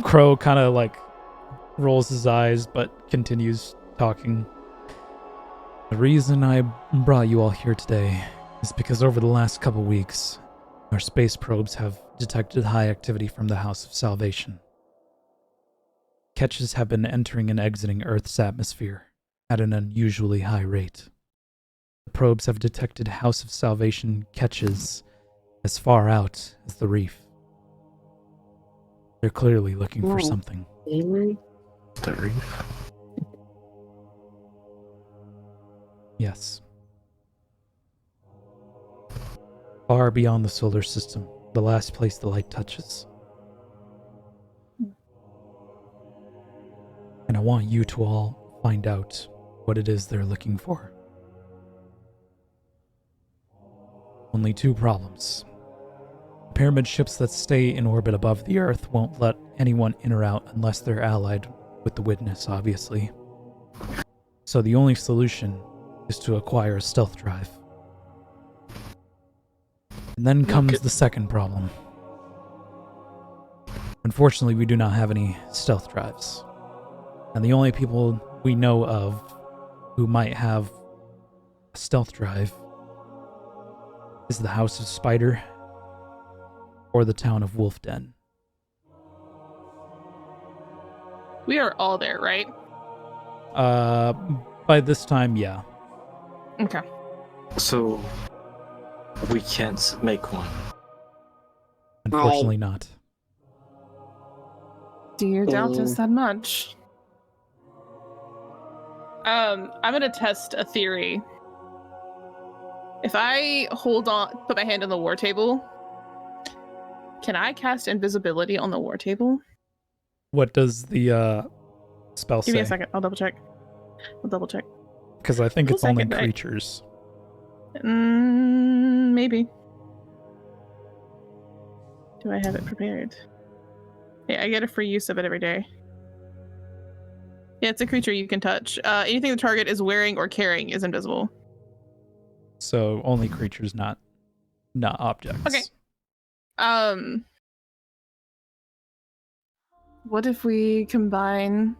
Crow kind of like rolls his eyes but continues talking. The reason I brought you all here today is because over the last couple weeks, our space probes have detected high activity from the House of Salvation. Ketches have been entering and exiting Earth's atmosphere at an unusually high rate. The probes have detected House of Salvation ketches as far out as the reef. They're clearly looking for something. The reef. Yes. Far beyond the solar system, the last place the light touches. And I want you to all find out what it is they're looking for. Only two problems. pyramid ships that stay in orbit above the Earth won't let anyone in or out unless they're allied with the Witness, obviously. So the only solution is to acquire a stealth drive. And then comes the second problem. Unfortunately, we do not have any stealth drives. And the only people we know of who might have a stealth drive is the House of Spider or the town of Wolf Den. We are all there, right? By this time, yeah. Okay. So we can't make one. Unfortunately not. Do you doubt us that much? I'm gonna test a theory. If I put my hand on the war table, can I cast invisibility on the war table? What does the spell say? Give me a second. I'll double check. Because I think it's only Second, right? creatures. Maybe. Do I have it prepared? Yeah, I get a free use of it every day. Yeah, it's a creature you can touch. Anything the target is wearing or carrying is invisible. So only creatures, not objects. Okay. What if we combine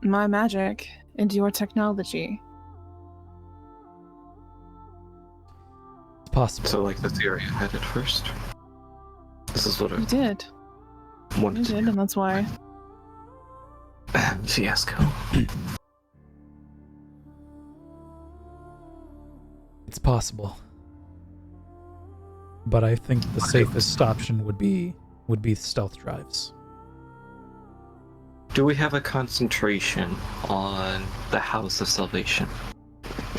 my magic into your technology? It's possible. So like the theory I had at first. This is what I You did. wanted You to did, and that's why. Fiasco. It's possible. But I think the safest option would be stealth drives. Do we have a concentration on the House of Salvation,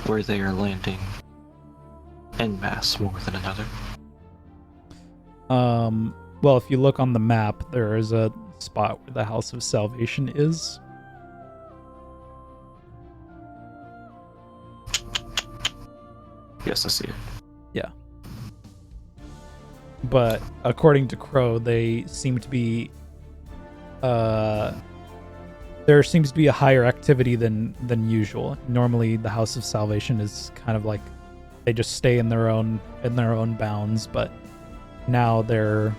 where they are landing en masse more than another? Well, if you look on the map, there is a spot where the House of Salvation is. Yes, I see it. Yeah. But according to Crow, they seem to be there seems to be a higher activity than usual. Normally the House of Salvation is kind of like they just stay in their own bounds, but now they're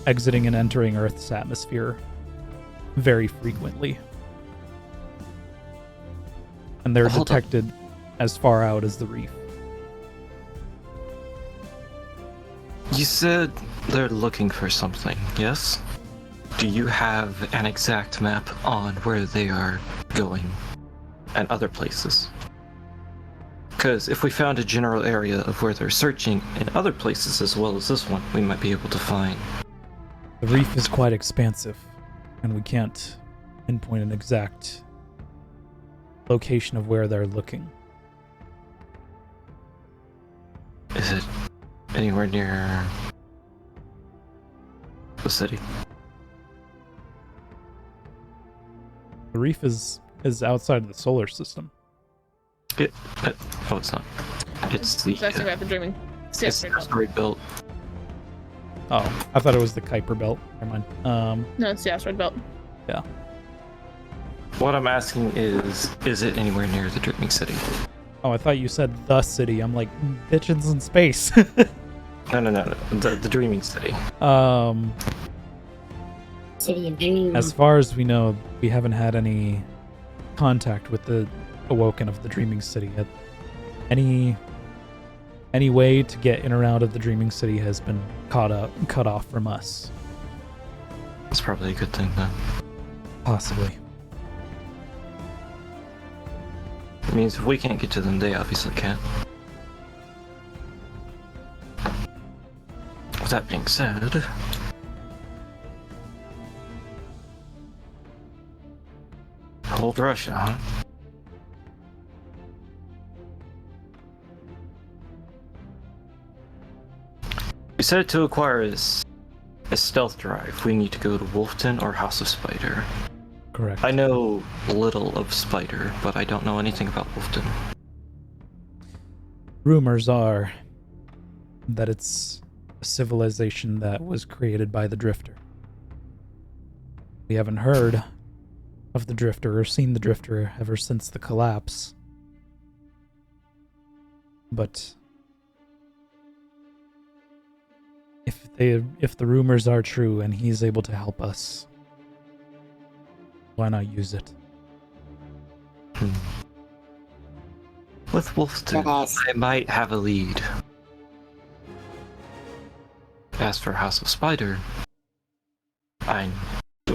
exiting and entering Earth's atmosphere very frequently. And they're detected as far out as the reef. You said they're looking for something, yes? Do you have an exact map on where they are going and other places? Because if we found a general area of where they're searching in other places as well as this one, we might be able to find. The reef is quite expansive, and we can't pinpoint an exact location of where they're looking. Is it anywhere near the city? The reef is outside of the solar system. Oh, it's not. It's the. It's actually about the dreaming. It's the asteroid belt. Oh, I thought it was the Kuiper Belt. Never mind. No, it's the asteroid belt. Yeah. What I'm asking is it anywhere near the Dreaming City? Oh, I thought you said the city. I'm like, bitch, it's in space. No. The Dreaming City. City of Dreams. As far as we know, we haven't had any contact with the Awoken of the Dreaming City. Any way to get in or out of the Dreaming City has been cut off from us. That's probably a good thing then. Possibly. It means if we can't get to them, they obviously can't. With that being said, hold Russia, huh? We said to acquire a stealth drive, we need to go to Wolfton or House of Spider. Correct. I know little of Spider, but I don't know anything about Wolfton. Rumors are that it's a civilization that was created by the Drifter. We haven't heard of the Drifter or seen the Drifter ever since the collapse. But if the rumors are true and he's able to help us, why not use it? With Wolfton, Yes. I might have a lead. As for House of Spider, I've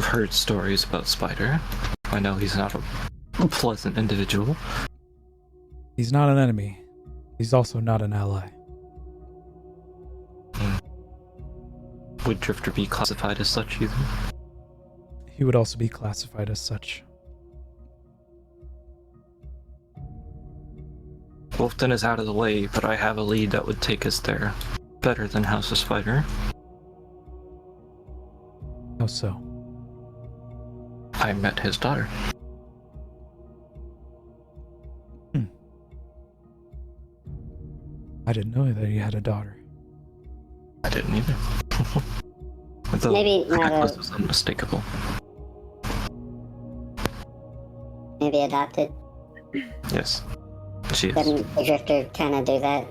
heard stories about Spider. I know he's not a pleasant individual. He's not an enemy. He's also not an ally. Would Drifter be classified as such either? He would also be classified as such. Wolfton is out of the way, but I have a lead that would take us there. Better than House of Spider. How so? I met his daughter. I didn't know that he had a daughter. I didn't either. The Maybe not necklace a- was unmistakable. Maybe adopted. Yes, she is. Didn't the Drifter kind of do that?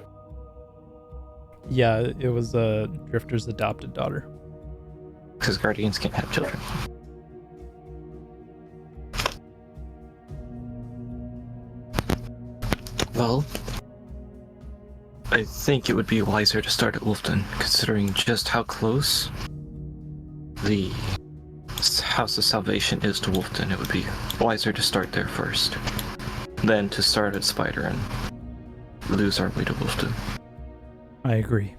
Yeah, it was Drifter's adopted daughter. Because guardians can't have children. Well, I think it would be wiser to start at Wolfton, considering just how close the House of Salvation is to Wolfton. It would be wiser to start there first, than to start at Spider and lose our way to Wolfton. I agree.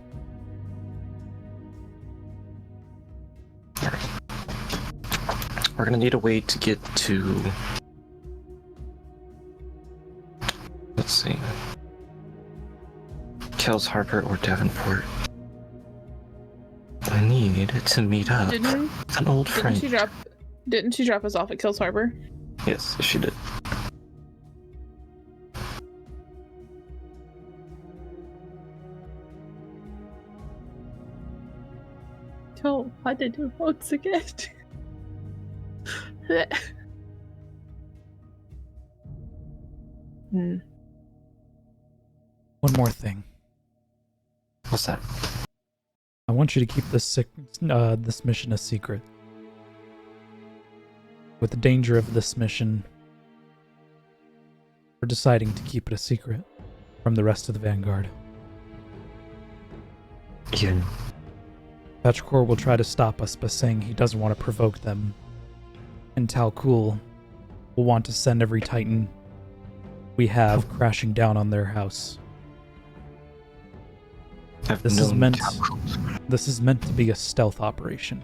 We're gonna need a way to get to... Let's see. Kells Harbor or Davenport. I need to meet up Didn't with an old friend. didn't she drop us off at Kills Harbor? Yes, she did. Oh, I did do once again. Hmm. One more thing. What's that? I want you to keep this mission a secret. With the danger of this mission, we're deciding to keep it a secret from the rest of the Vanguard. Ian. Petrichor will try to stop us by saying he doesn't want to provoke them, and Talcool will want to send every Titan we have crashing down on their house. I've This is known meant Talcool. this is meant to be a stealth operation.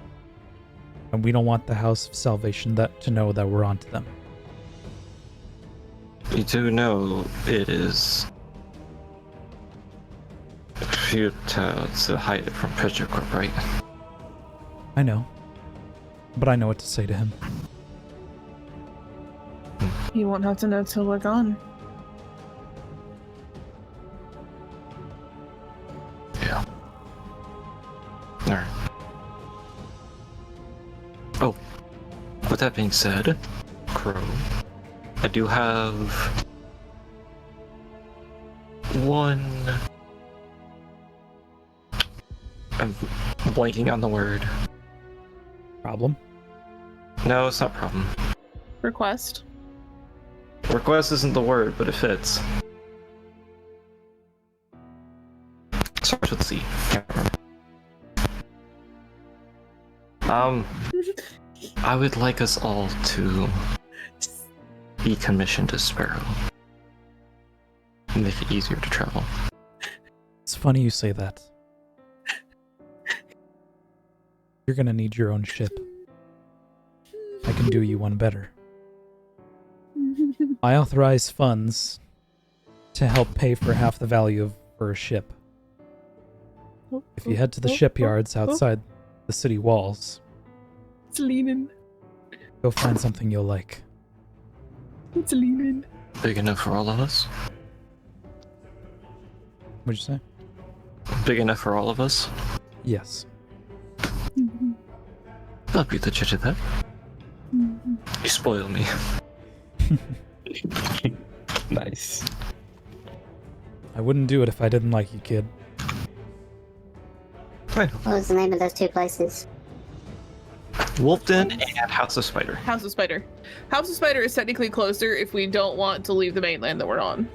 And we don't want the House of Salvation to know that we're onto them. You do know it is futile to hide it from Petrichor, right? I know. But I know what to say to him. He won't have to know till we're gone. Yeah. Alright. Oh, with that being said, Crow, I do have one... I'm blanking on the word. Problem? No, it's not problem. Request. Request isn't the word, but it fits. Starts with C. Can't remember. I would like us all to be commissioned as Sparrow. Make it easier to travel. It's funny you say that. You're gonna need your own ship. I can do you one better. I authorize funds to help pay for half the value for a ship. If you head to the shipyards outside the city walls, It's leaning. go find something you'll like. It's leaning. Big enough for all of us? What'd you say? Big enough for all of us? Yes. I'll be the judge of that. You spoil me. Nice. I wouldn't do it if I didn't like you, kid. Right. What was the name of those two places? Wolfden and House of Spider. House of Spider. House of Spider is technically closer if we don't want to leave the mainland that we're on.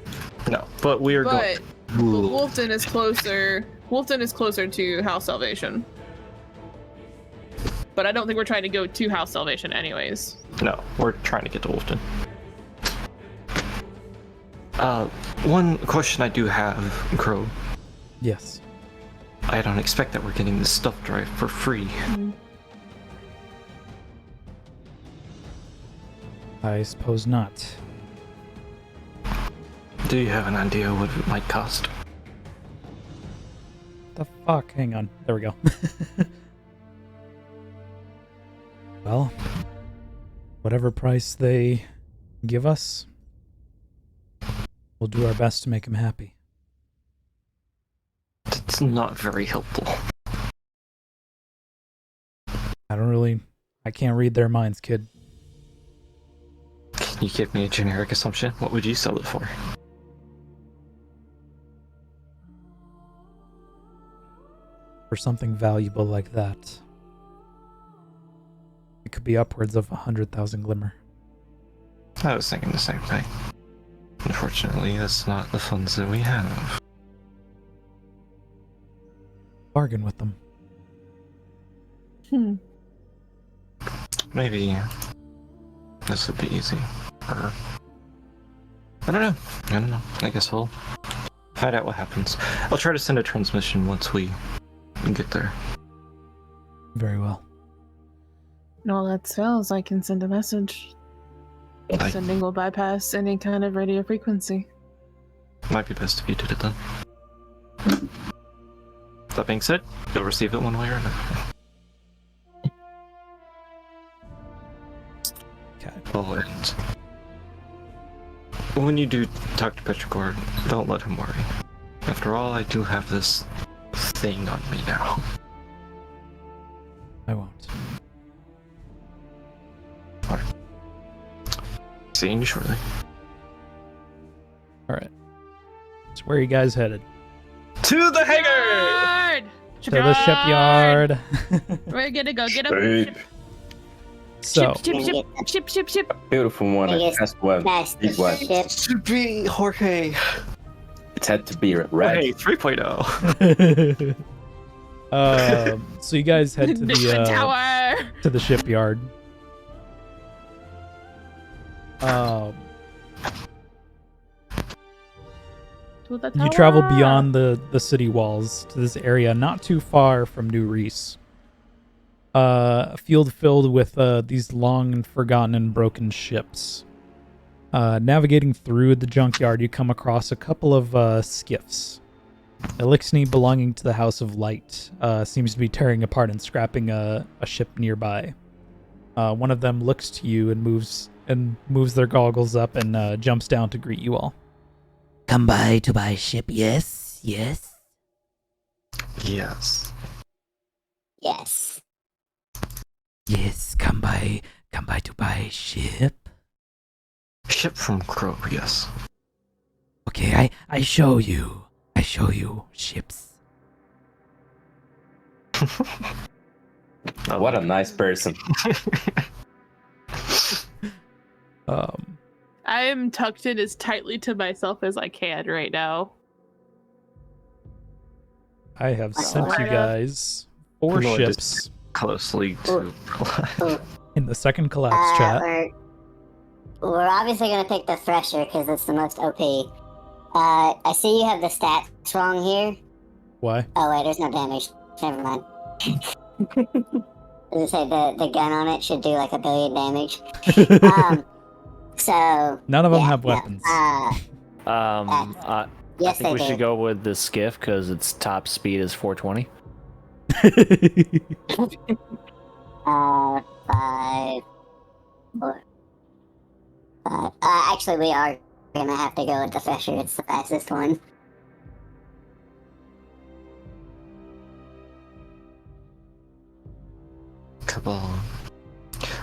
No, but we are But going. Wolfden is closer. Wolfden is closer to House Salvation. But I don't think we're trying to go to House Salvation anyways. No, we're trying to get to Wolfden. One question I do have, Crow. Yes. I don't expect that we're getting this stuff drive for free. I suppose not. Do you have an idea what it might cost? The fuck? Hang on. There we go. Well, whatever price they give us, we'll do our best to make them happy. It's not very helpful. I can't read their minds, kid. Can you give me a generic assumption? What would you sell it for? For something valuable like that, it could be upwards of 100,000 glimmer. I was thinking the same thing. Unfortunately, that's not the funds that we have. Bargain with them. Maybe this would be easy. Or I don't know. I guess we'll find out what happens. I'll try to send a transmission once we get there. Very well. No, that fails. I can send a message. Sending will bypass any kind of radio frequency. Might be best if you did it then. That being said, you'll receive it one way or another. Okay. Oh, and when you do talk to Petrichor, don't let him worry. After all, I do have this thing on me now. I won't. Alright. Seeing you shortly. Alright. So where are you guys headed? To the hangar! Shipyard! To the shipyard. We're gonna go get Sweet. a So, ship. Beautiful one. It Biggest, has to have best big one. ship. Should be Jorge. It had to be red. Jorge 3.0. so you guys head to The the tower. to the shipyard. To the You travel tower. beyond the city walls to this area not too far from New Reese. A field filled with these long and forgotten and broken ships. Navigating through the junkyard, you come across a couple of skiffs. Elixni, belonging to the House of Light, seems to be tearing apart and scrapping a ship nearby. One of them looks to you and moves their goggles up and jumps down to greet you all. Come by to buy ship, yes, yes. Yes. Yes. Yes, come by to buy ship. Ship from Crow, yes. Okay, I show you ships. What a nice person. I am tucked in as tightly to myself as I can right now. I have sent you Alright. guys 4 No, ships Closely to. in the second collapse chat. We're obviously gonna pick the Thresher because it's the most OP. I see you have the stats wrong here. Why? Oh wait, there's no damage. Never mind. As I say, the gun on it should do like 1 billion damage. So None of them yeah, have no, weapons. I yes, think we they should do. go with the skiff because its top speed is 420. 5, 4, 5. Actually, we are gonna have to go with the Thresher. It's the fastest one. Cabal.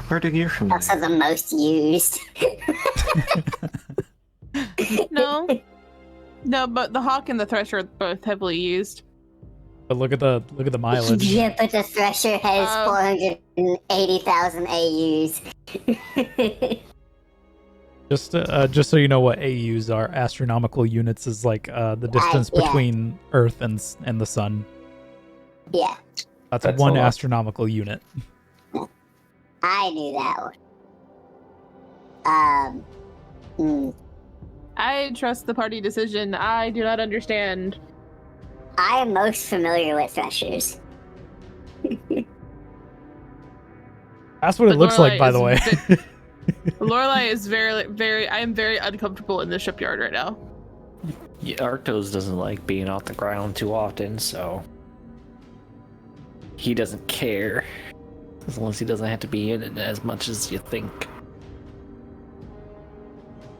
Where do you from? Also the most used. No. No, but the Hawk and the Thresher are both heavily used. But look at the mileage. Yeah, but the Thresher has 480,000 AUs. Just so you know what AUs are, astronomical units is like the distance yeah. between Earth and the Sun. Yeah, That's That's one a lot. astronomical unit. I knew that one. I trust the party decision. I do not understand. I am most familiar with Threshers. That's what it But looks like, Lorelei by the way. Lorelei is very. I am very uncomfortable in the shipyard right now. Yeah, Arctos doesn't like being off the ground too often, so he doesn't care as long as he doesn't have to be in it as much as you think.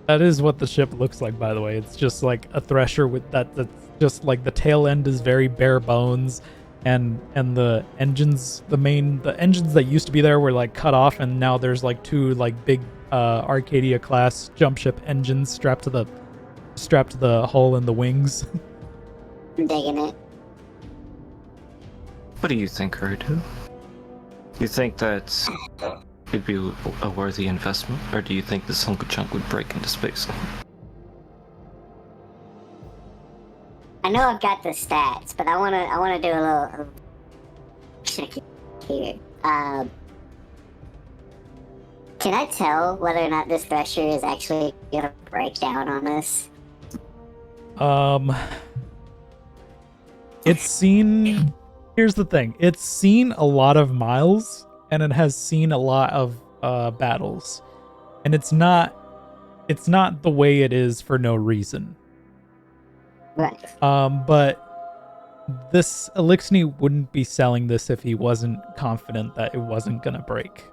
That is what the ship looks like, by the way. It's just like a Thresher with that's just like the tail end is very bare bones, and the engines, the engines that used to be there were like cut off, and now there's like two like big Arcadia class jump ship engines strapped to the hull and the wings. I'm digging it. What do you think, Urdu? You think that it'd be a worthy investment, or do you think this hunk of junk would break into space? I know I've got the stats, but I wanna do a little check here. Can I tell whether or not this Thresher is actually gonna break down on us? It's seen. Here's the thing. It's seen a lot of miles, and it has seen a lot of battles, and it's not the way it is for no reason. Right. But this Elixni wouldn't be selling this if he wasn't confident that it wasn't gonna break.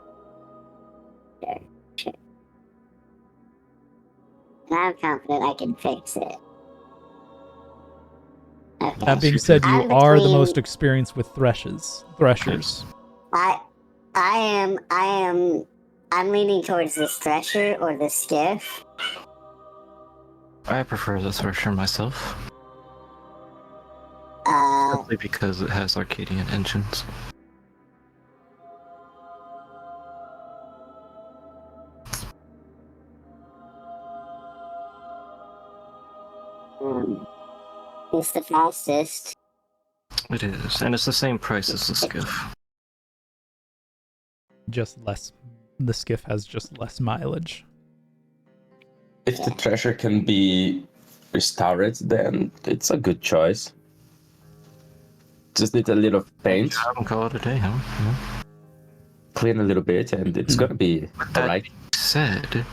Sure. And I'm confident I can fix it. Okay. That being said, you I'm are the between- most experienced with threshers. I'm leaning towards this Thresher or the Skiff. I prefer the Thresher myself, simply because it has Arcadian engines. It's the fastest. It is, and it's the same price as the Skiff. Just less. The skiff has just less mileage. If the treasure can be restored, then it's a good choice. Just need a little paint, I haven't called it a day, huh? Yeah. clean a little bit, and it's gonna be That alright. said,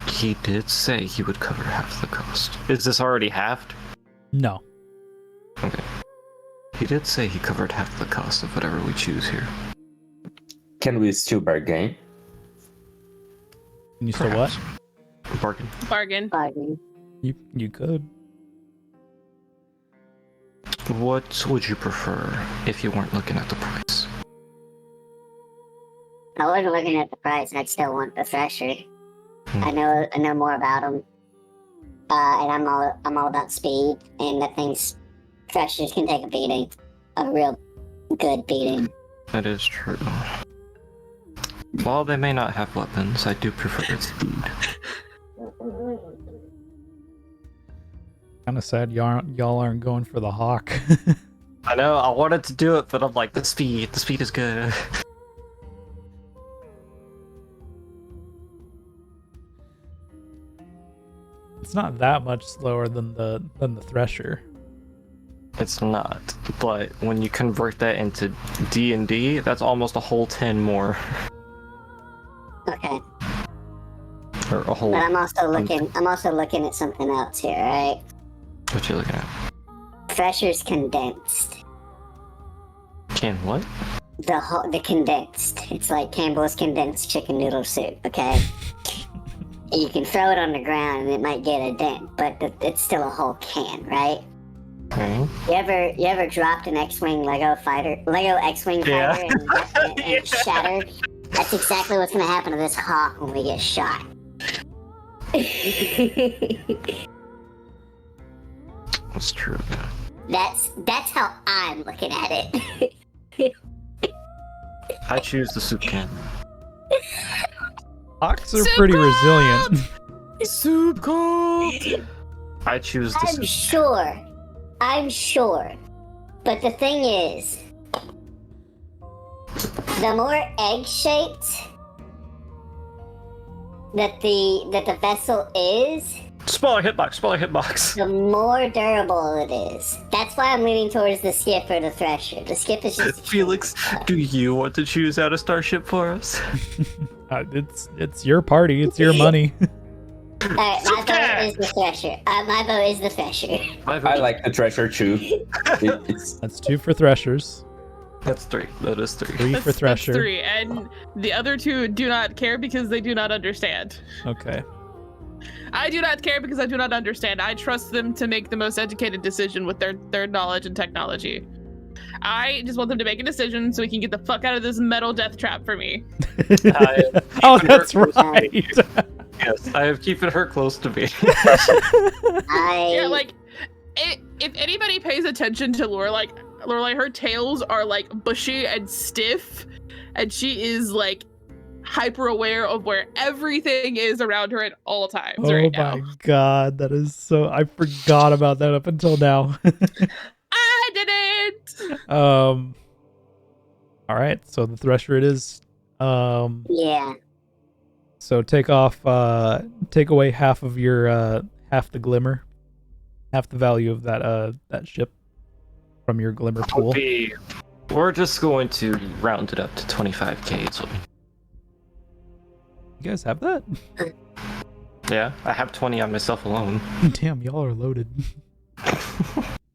he did say he would cover half the cost. Is this already halved? No. Okay. He did say he covered half the cost of whatever we choose here. Can we still bargain? Can you still what? Bargain. Bargain. You could. What would you prefer if you weren't looking at the price? I wasn't looking at the price. I'd still want the Thresher. I know more about him, and I'm all about speed. And that thing's Threshers can take a beating, a real good beating. That is true. While they may not have weapons, I do prefer its speed. Kind of sad y'all aren't going for the Hawk. I know, I wanted to do it, but I'm like, the speed is good. It's not that much slower than the Thresher. It's not, but when you convert that into D&D, that's almost a whole 10 more. Okay, Or a whole... but I'm also looking at something else here, right? What you looking at? Thresher's condensed. Can what? The condensed. It's like Campbell's condensed chicken noodle soup. Okay. You can throw it on the ground and it might get a dent, but it's still a whole can, right? Okay. You ever dropped an X-wing Lego X-wing Yeah. fighter and it shattered? That's exactly what's gonna happen to this hawk when we get shot. That's true. That's how I'm looking at it. I choose the soup can. Hawks are Soup pretty Cult! resilient. Soup cold. I choose the soup. I'm sure. But the thing is, the more egg-shaped that the vessel is, Smaller hitbox. the more durable it is. That's why I'm leaning towards the skip or the thresher. The skip is just Felix, do you want to choose out a starship for us? It's your party. It's your money. Alright, my vote is the thresher. My vote is the thresher. I like the treasure too. It's That's 2 for threshers, That's 3. That is 3. 3 for That's thresher. 3, and the other 2 do not care because they do not understand. Okay. I do not care because I do not understand. I trust them to make the most educated decision with their knowledge and technology. I just want them to make a decision so we can get the fuck out of this metal death trap for me. Oh, that's right. Yes, I have keeping her close to me. Yeah, like, if anybody pays attention to Lorelai, her tails are like bushy and stiff, and she is like hyper aware of where everything is around her at all times Oh right my now. god, that is so. I forgot about that up until now. I didn't. All right, so the thresher it is. Yeah. So take away half of your half the glimmer, half the value of that ship from your glimmer pool. We're just going to round it up to 25k. So. You guys have that? Yeah, I have 20 on myself alone. Damn, y'all are loaded.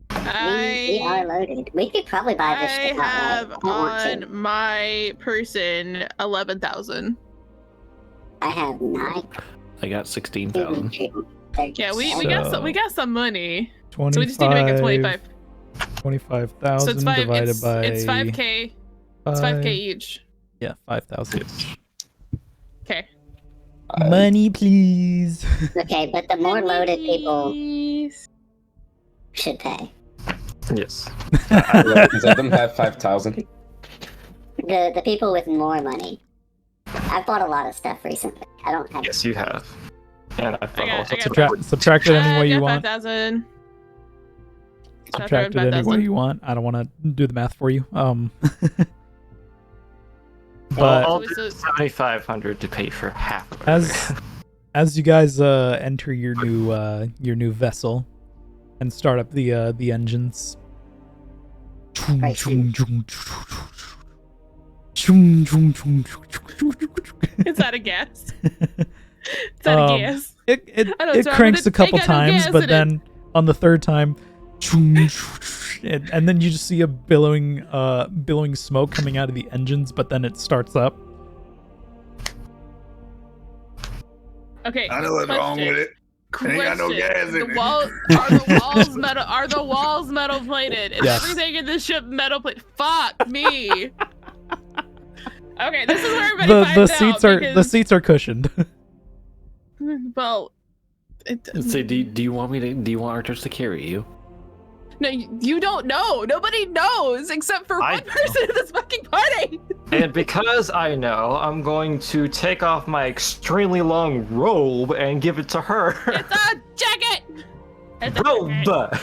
We are loaded. We could probably buy this I shit outright. have I don't want to. on my person 11,000. I have 9. I got 16,000. Yeah, we So- got some money. 25, So we just need to make it 25. 25,000 So it's divided by it's 5k. It's 5k each. Yeah, 5,000. Okay. Money, please. Okay, but the more loaded people Please. should pay. Yes. because I don't have 5,000. The people with more money. I've bought a lot of stuff recently. I don't have. Yes, you have. And I've I got Subtract it any way you got want. 5,000. Subtract it any way you want. I don't want to do the math for you. Well, But I'll do 7,500 to pay for half of it. as you guys enter your new vessel and start up the engines. Is that a gas? Is that a gas? It I don't it know, cranks but a couple ain't got no times, gas but in then on the third time, and then you just see a billowing smoke coming out of the engines, but then it starts up. Okay. I know what's wrong with it. It ain't got no gas in The it. are the walls metal plated? Is Yes. everything in this ship metal plated? Fuck me. Okay, this is where everybody The finds seats out are because, cushioned. well, So do you want Arctos to carry you? no, you don't know. Nobody knows except for I one person in this fucking party. And because I know, I'm going to take off my extremely long robe and give it to her. It's a jacket. It's a Robe! jacket.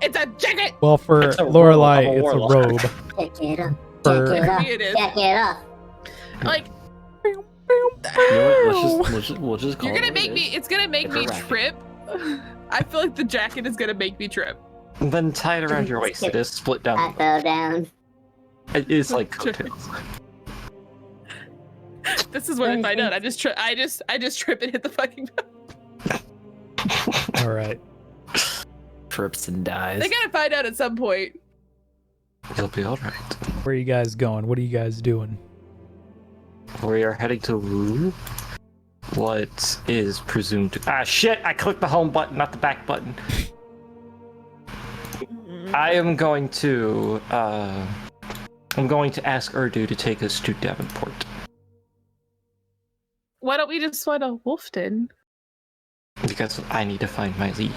It's a jacket. Well, for It's a robe. Lorelai, I'm a it's a warlock. robe. Check it up. For- Check it up. It is. Check it up. Like, You know what? We'll just call you're gonna it make what me. it is. It's gonna make It's me a racket. trip. I feel like the jacket is gonna make me trip. Then tie it around your waist. It is split I down. fell down. It is like coattails. This is what I find out. I just trip and hit the fucking. All right. Trips and dies. They gotta find out at some point. You'll be alright. Where are you guys going? What are you guys doing? We are heading to Wu. What is presumed to... Ah, shit! I clicked the home button, not the back button. I am going to ask Urdu to take us to Davenport. Why don't we just find a Wolfton? Because I need to find my lead.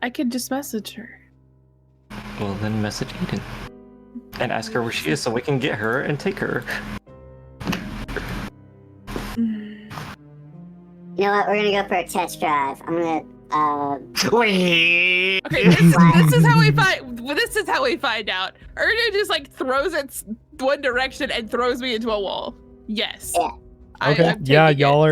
I could just message her. Well, then message Eden. And ask her where she is so we can get her and take her. You know what? We're gonna go for a test drive. I'm gonna. Wait. Okay, this is how we find. This is how we find out. Urdu just like throws it one direction and throws me into a wall. Yes. Yeah. Okay. I'm Yeah, taking it. y'all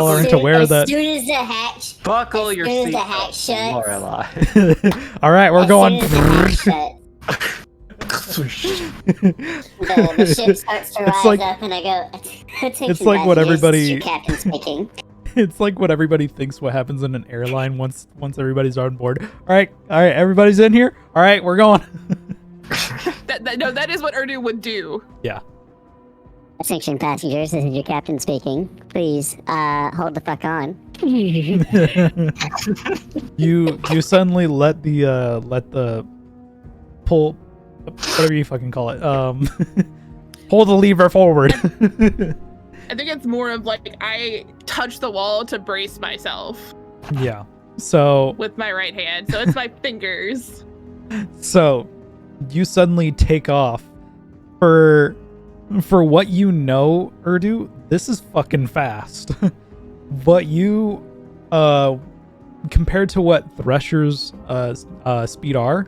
are As into where as that. soon as the hatch. Buckle As your soon as the seatbelt, hatch shuts. Lorelai. All right, we're as going. Soon as the hatch shuts, the ship starts to rise like- up, and I go. It's like what everybody- Captain speaking. It's like what everybody thinks what happens in an airline once everybody's on board. All right, everybody's in here. All right, we're going. No, that is what Urdu would do. Yeah. Attention passengers, this is your captain speaking. Please, hold the fuck on. You suddenly let the pull, whatever you fucking call it, pull the lever forward. I think it's more of like I touch the wall to brace myself Yeah. So with my right hand, so it's my fingers. You suddenly take off. For what you know, Urdu, this is fucking fast. But you compared to what Thresher's speed are,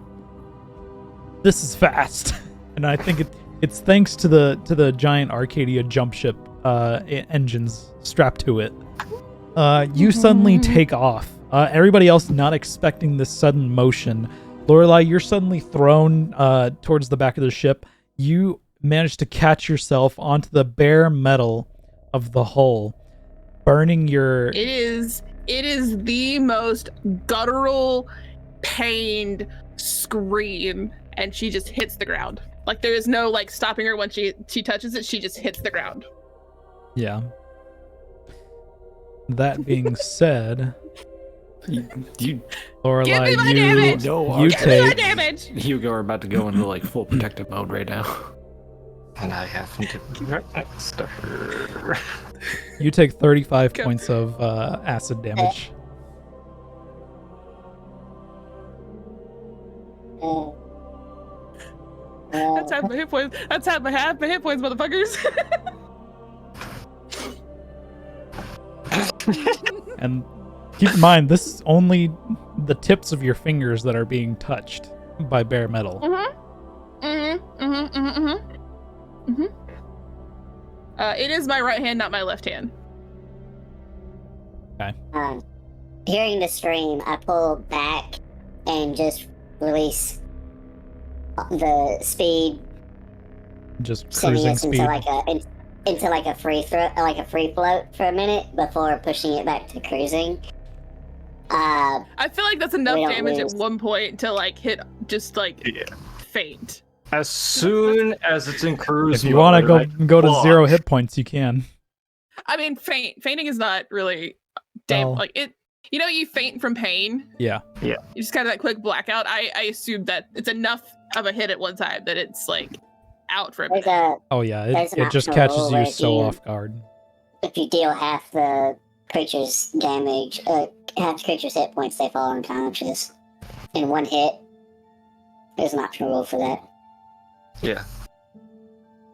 this is fast. And I think it's thanks to the giant Arcadia jump ship engines strapped to it. You suddenly take off. Everybody else not expecting this sudden motion. Lorelai, you're suddenly thrown towards the back of the ship. You manage to catch yourself onto the bare metal of the hull, burning your... It is the most guttural, pained scream, and she just hits the ground. Like there is no like stopping her when she touches it. She just hits the ground. Yeah. That being said, You Lorelai, Give me my damage! know you Give me my take damage! Hugo are about to go into like full protective mode right now. And I happen to be right next to her. you take 35 Go. points of acid damage. That's half my hit points. That's half my hit points, motherfuckers. And keep in mind, this is only the tips of your fingers that are being touched by bare metal. It is my right hand, not my left hand. Hearing the scream, I pull back and just release the speed, Just sending cruising us speed. into like a free float for a minute before pushing it back to cruising. I feel like that's enough We don't damage lose. at one point to like hit just like Yeah. faint. As soon as it's in cruise If you want to mode, go to fuck. 0 hit points, you can. I mean, fainting is not really Well- like it. You know, you faint from pain. Yeah. You just kind of that quick blackout. I assume that it's enough of a hit at one time that it's like out for a There's minute. Oh yeah, There's an it just optional catches rule you where if so you- off guard. if you deal half the creature's damage, half the creature's hit points, they fall unconscious in one hit. There's an optional rule for that. Yeah.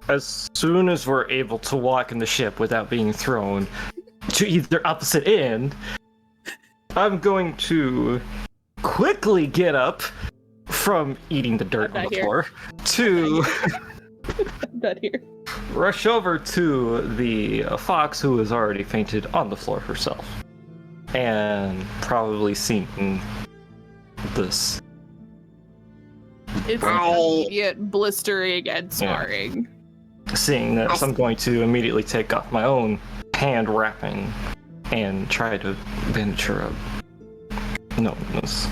As soon as we're able to walk in the ship without being thrown to either opposite end, I'm going to quickly get up from eating the dirt I'm on not the here. floor to I'm not here. rush over to the fox who has already fainted on the floor herself. And probably seen this. It's I- immediate blistering and scarring. Seeing this, I'm going to immediately take off my own hand wrapping and try to bandage her up. No, this.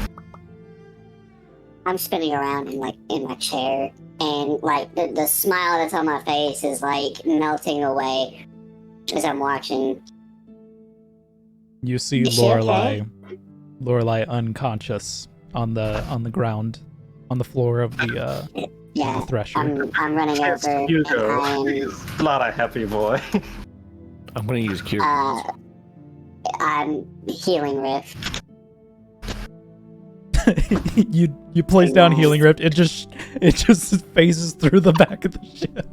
I'm spinning around in my chair, and like the smile that's on my face is like melting away as I'm watching. You see Is she okay? Lorelai unconscious on the ground, on the floor of the Yeah, thresher. I'm running over. Hugo. And He's not a happy boy. I'm gonna use cure. Wounds. I'm healing rift. you place down healing rift. It just phases through the back of the ship.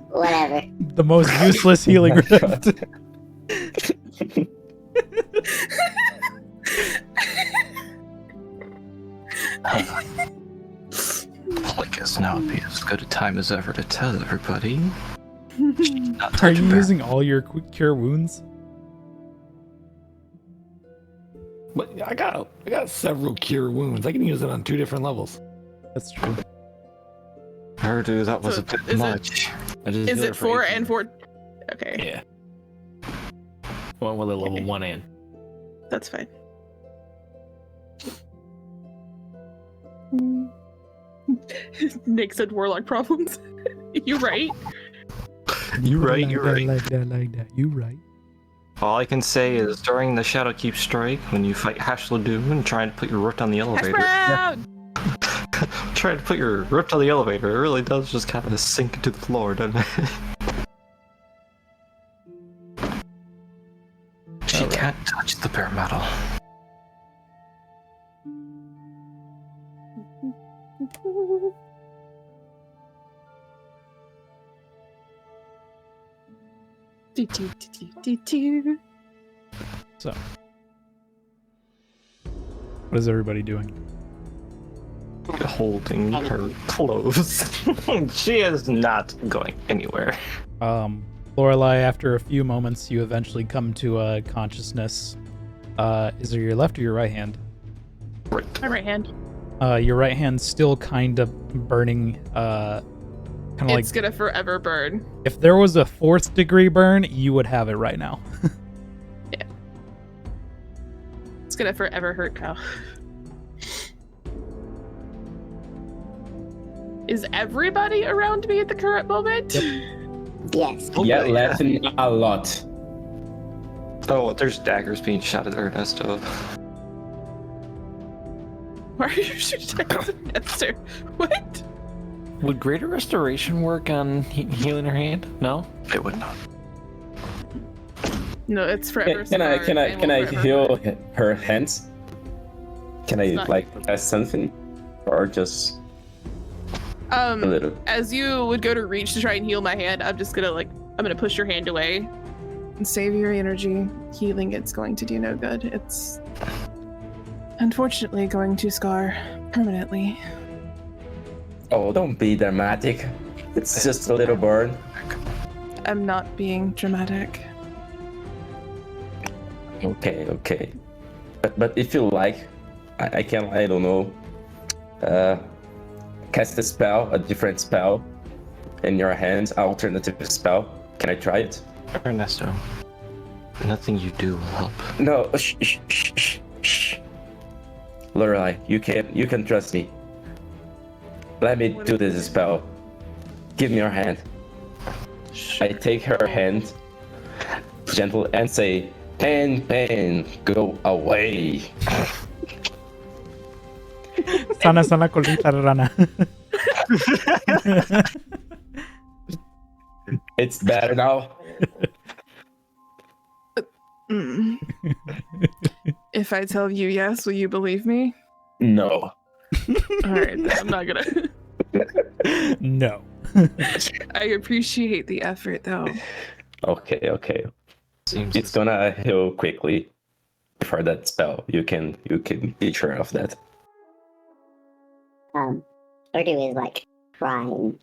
Whatever. The most useless healing rift. Well, I guess now would be as good a time as ever to tell everybody. Are you using all your cure wounds? But I got several cure wounds. I can use it on 2 different levels. That's true. Herdu, that was So a bit is it- much. Is it 4 and 4? Okay, Yeah. One with a level 1 in. that's fine. Nick said warlock problems. You right? You're right, you're right. Like that. You right. All I can say is during the Shadowkeep strike, when you fight Hashladun and trying to put your root on the Hash elevator, brown! trying to put your root on the elevator, it really does just kind of sink into the floor, doesn't it? She can't touch the bare metal. So, what is everybody doing? Holding her close. She is not going anywhere. Lorelei, after a few moments, you eventually come to consciousness. Is it your left or your right hand? Right. My right hand. Your right hand's still kind of burning. Kind of like It's gonna forever burn. if there was a 4th degree burn, you would have it right now. It's gonna forever hurt Kyle. Is everybody around me at the current moment? Yes. Yeah, laughing a lot. Oh, there's daggers being shot at Ernesto. Why are you shooting at Nestor? What? Would Greater Restoration work on healing her hand? No? It would not. No, it's forever. Can I scarred and can will I forever heal burn. her hands? Can I not- like cast something, or just a little? As you would go to reach to try and heal my hand, I'm gonna push your hand away and save your energy. Healing it's going to do no good. It's unfortunately going to scar permanently. Oh, don't be dramatic. It's just a little burn. I'm not being dramatic. Okay. But if you like, I can, I don't know, cast a spell, a different spell in your hands, alternative spell. Can I try it? Ernesto, nothing you do will help. No, shh. Lorelei, you can trust me. Let me do this spell. Give me your hand. I take her hand, gentle, and say, pain, go away. Sana colita rana. It's better now. If I tell you yes, will you believe me? No. All right, then I'm not gonna. No. I appreciate the effort, though. Okay. Seems It's gonna heal quickly. For that spell, you can be sure of that. Urdu is like crying.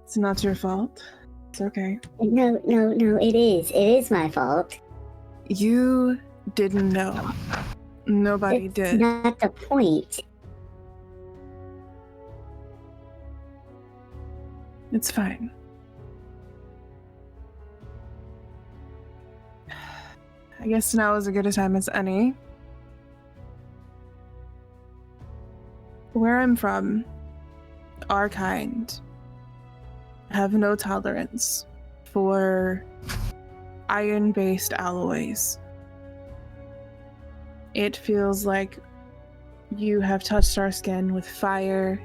It's not your fault. It's okay. No, it is. It is my fault. You didn't know. Nobody It's did. not the point. It's fine. I guess now is as good a time as any. Where I'm from, our kind have no tolerance for iron-based alloys. It feels like you have touched our skin with fire,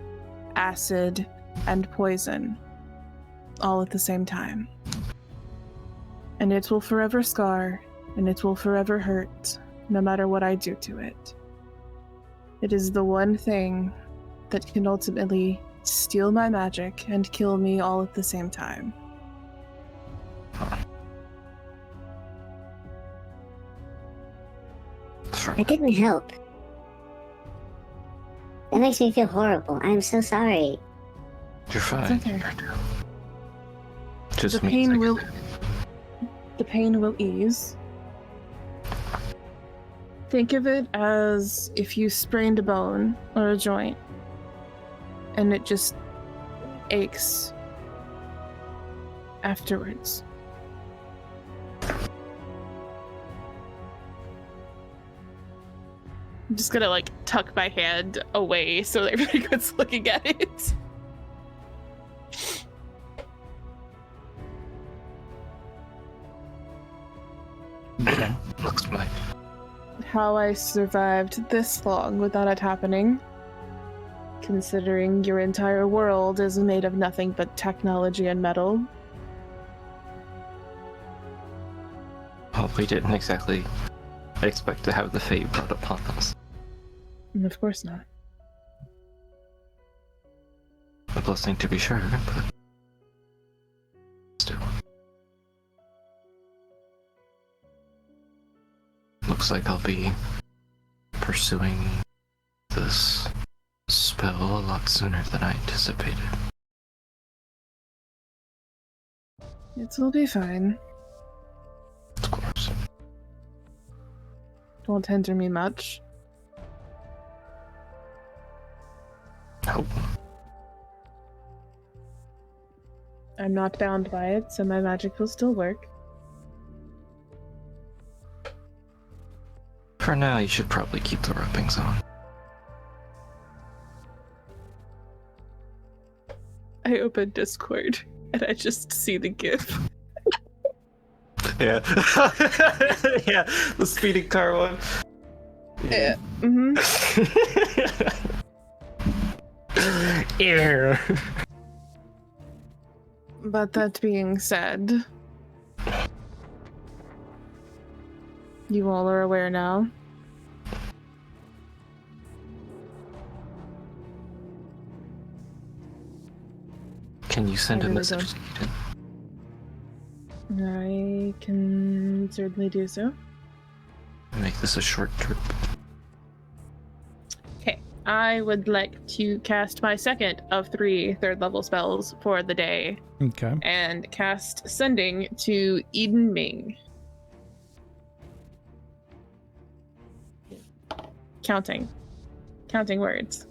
acid, and poison, all at the same time. And it will forever scar, and it will forever hurt, no matter what I do to it. It is the one thing that can ultimately steal my magic and kill me all at the same time. I didn't help. That makes me feel horrible. I'm so sorry. You're fine. okay. Just The means pain will ease. Think of it as if you sprained a bone or a joint and it just aches afterwards. I'm just gonna tuck my hand away so that everyone's looking at it. looks like How I survived this long without it happening, considering your entire world is made of nothing but technology and metal. well, we didn't exactly expect to have the fate brought upon us. And of course not. A blessing to be sure, but still. Looks like I'll be pursuing this spell a lot sooner than I anticipated. It will be fine. Of course. Won't hinder me much. Hope. I'm not bound by it, so my magic will still work. For now, you should probably keep the rubbings on. I open Discord and I just see the GIF. Yeah. Yeah, the speeding car one. Yeah. Mm-hmm. Yeah. But that being said, you all are aware now. Can you send I a really message to Eden? I can certainly do so. Make this a short trip. Okay, I would like to cast my second of 3 third-level spells for the day, Okay. and cast Sending to Eden Ming. Counting words.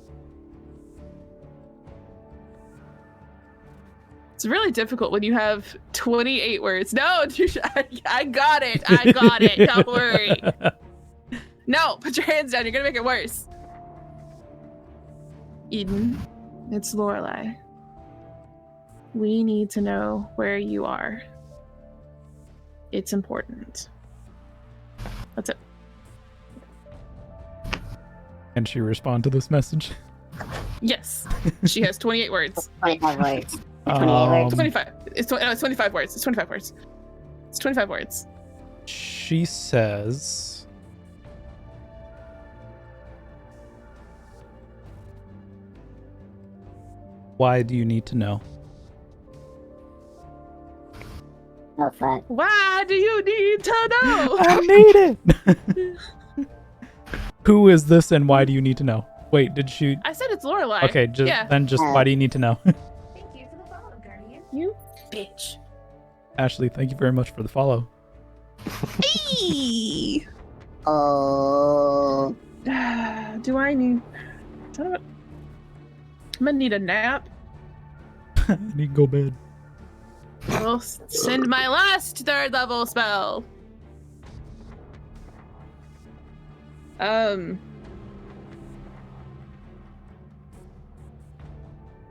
It's really difficult when you have 28 words. No, I got it. Don't worry. No, put your hands down. You're gonna make it worse. Eden, it's Lorelei. We need to know where you are. It's important. That's it. Can she respond to this message? Yes. She has 28 words. 25 words. 28 words. 25. It's 25 words. It's 25 words. It's 25 words. She says, why do you need to know? Oh, fuck. Why do you need to know? I need it! Who is this and why do you need to know? Wait, did she... I said it's Lorelei. Okay, Yeah. why do you need to know? Thank you for the follow, Guardian. You bitch. Ashley, thank you very much for the follow. Hey! Oh. Do I need... I'm gonna need a nap. I need to go bed. I'll send my last third level spell.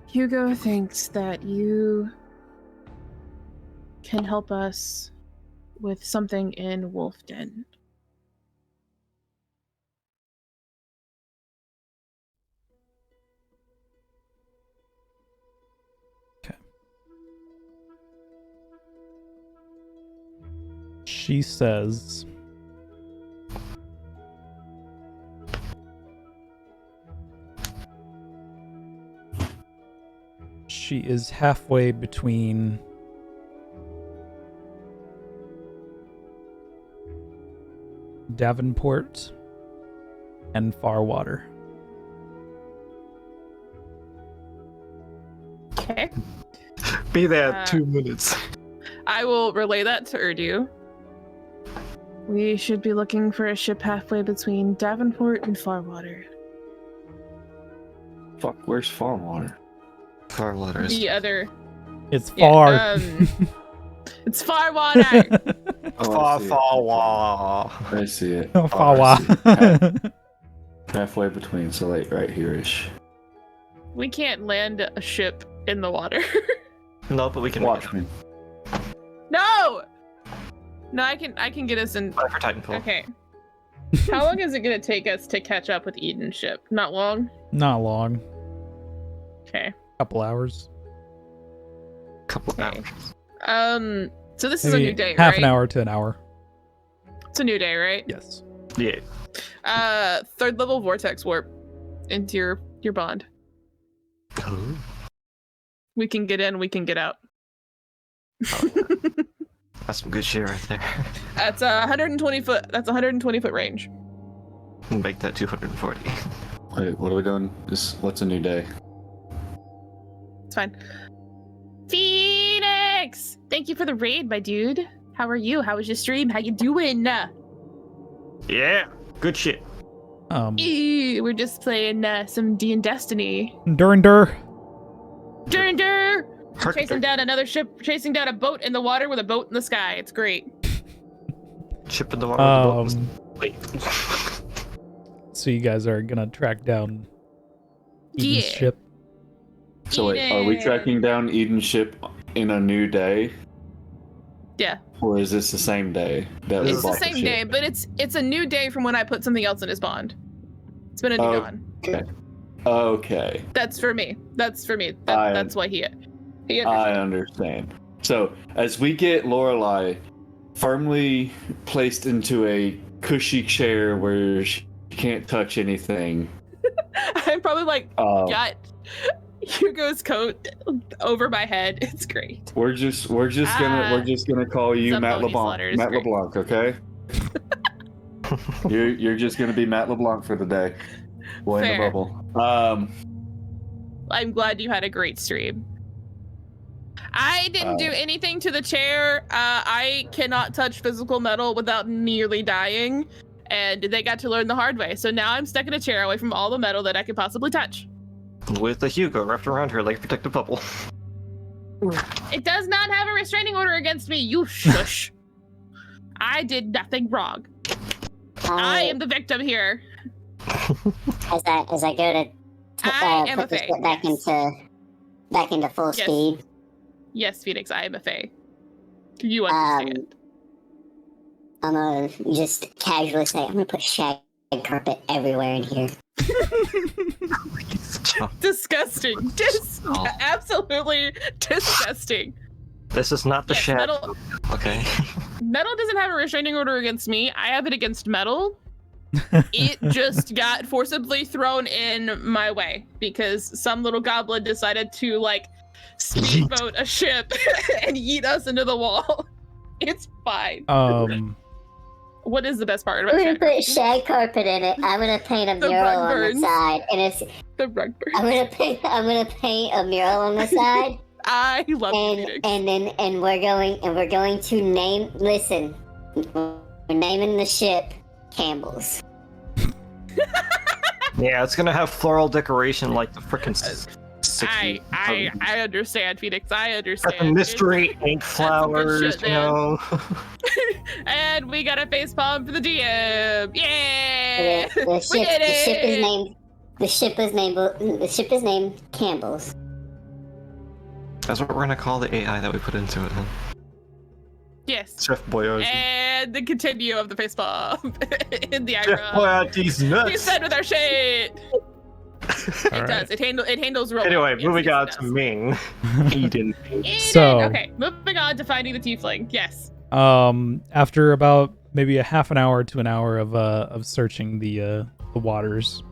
Hugo thinks that you can help us with something in Wolf Den. She says, she is halfway between Davenport and Farwater. Okay. Be there 2 minutes. I will relay that to Urdu. We should be looking for a ship halfway between Davenport and Farwater. Fuck, where's Farwater? Farwater is. The other. It's far. It's Farwater! I see it. Oh, Oh, I see it. Farwa. Halfway between, so like right here-ish. We can't land a ship in the water. No, but we can Watch me. No! No, I can get us in. Fly for Titanfall. Okay. How long is it gonna take us to catch up with Eden's ship? Not long? Not long. Okay. Couple hours. Couple Okay. hours. So this is Maybe a new day, half right? an hour to an hour. It's a new day, right? Yes. Yeah. Third level vortex warp into your bond. Ooh. We can get in, we can get out. That's some good shit right there. That's 120 foot. That's 120 foot range. Make that 240. Wait, what are we doing? What's a new day? It's fine. Phoenix, thank you for the raid, my dude. How are you? How was your stream? How you doing? Yeah. Good shit. We're just playing some D and Destiny. Dur. Chasing down another ship, chasing down a boat in the water with a boat in the sky. It's great. Ship in the water with the boat. Wait. So you guys are gonna track down Eden's Yeah. ship? So wait, are we tracking down Eden's ship in a new day? Yeah. Or is this the same day that we It's the bought same ship? day, but it's a new day from when I put something else in his bond. It's been a new dawn. Okay. That's for me. That's why he I understand. So as we get Lorelai firmly placed into a cushy chair where she can't touch anything, I'm probably got Hugo's coat over my head. It's great. we're just gonna call you Some Matt pony LeBlanc. slaughter is Matt great. LeBlanc, okay? you're just gonna be Matt LeBlanc for the day. Boy in the Fair. bubble. I'm glad you had a great stream. I didn't do anything to the chair. I cannot touch physical metal without nearly dying, and they got to learn the hard way. So now I'm stuck in a chair away from all the metal that I could possibly touch. With the Hugo wrapped around her like a protective bubble. It does not have a restraining order against me. You shush. I did nothing wrong. I am the victim here. As I go to I am put a this fae, ship back into full Yes. speed. Yes, Phoenix, I am a fae. You understand. I'm gonna just casually say, I'm gonna put shag carpet everywhere in here. Disgusting. Absolutely disgusting. This is not the Yes, shadow. metal, Okay. metal doesn't have a restraining order against me. I have it against metal. It just got forcibly thrown in my way because some little goblin decided to speedboat a ship and yeet us into the wall. It's fine. What is the best part about We're gonna shag put shag carpet in it. I'm gonna paint a The mural rug on the burns. side, and it's the rug burn? I'm gonna paint a mural on the side. I love Phoenix. and we're going to name. Listen, we're naming the ship Campbell's. Yeah, it's gonna have floral decoration like the frickin' I understand, Phoenix. I understand. mystery ink flowers, shit, you know. And we got a face palm for the DM. Yeah! The ship is named Campbell's. That's what we're gonna call the AI that we put into it. Huh? Yes. Chef Boyardee. And the continue of the face palm in the Chef eyebrow. Boyardee's You nuts. said with our shit. It All does. It handles real Anyway, well. Yes, moving yes, on it to does. Ming. Eden. Eden! So- Okay, moving on to finding the tiefling. Yes. After about maybe a half an hour to an hour of searching the waters,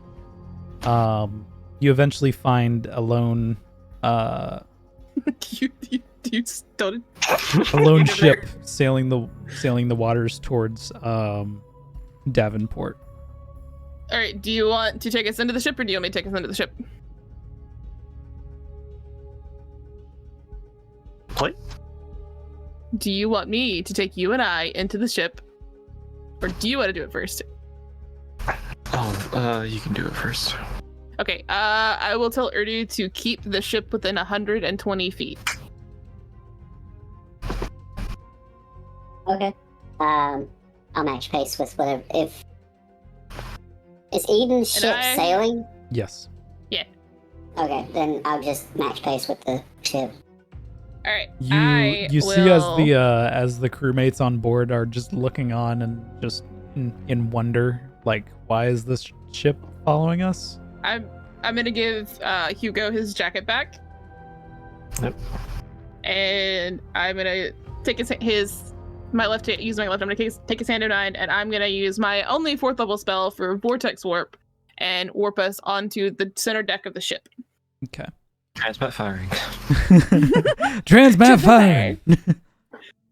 you eventually find a lone you started. a lone ship sailing the waters towards Davenport. All right. Do you want to take us into the ship, or do you want me to take us into the ship? Play? Do you want me to take you and I into the ship, or do you want to do it first? Oh, you can do it first. Okay. I will tell Urdu to keep the ship within 120 feet. Okay. I'll match pace with whatever. If is Eden's ship sailing? Yes. Okay, then I'll just match pace with the ship. All right. You see as the crewmates on board are just looking on and just in wonder, like, why is this ship following us? I'm gonna give Hugo his jacket back. Yep. And I'm gonna take my left hand. Use my left. I'm gonna take his hand of 9, and I'm gonna use my only 4th level spell for vortex warp, and warp us onto the center deck of the ship. Okay. Transmat firing. Transmat fire.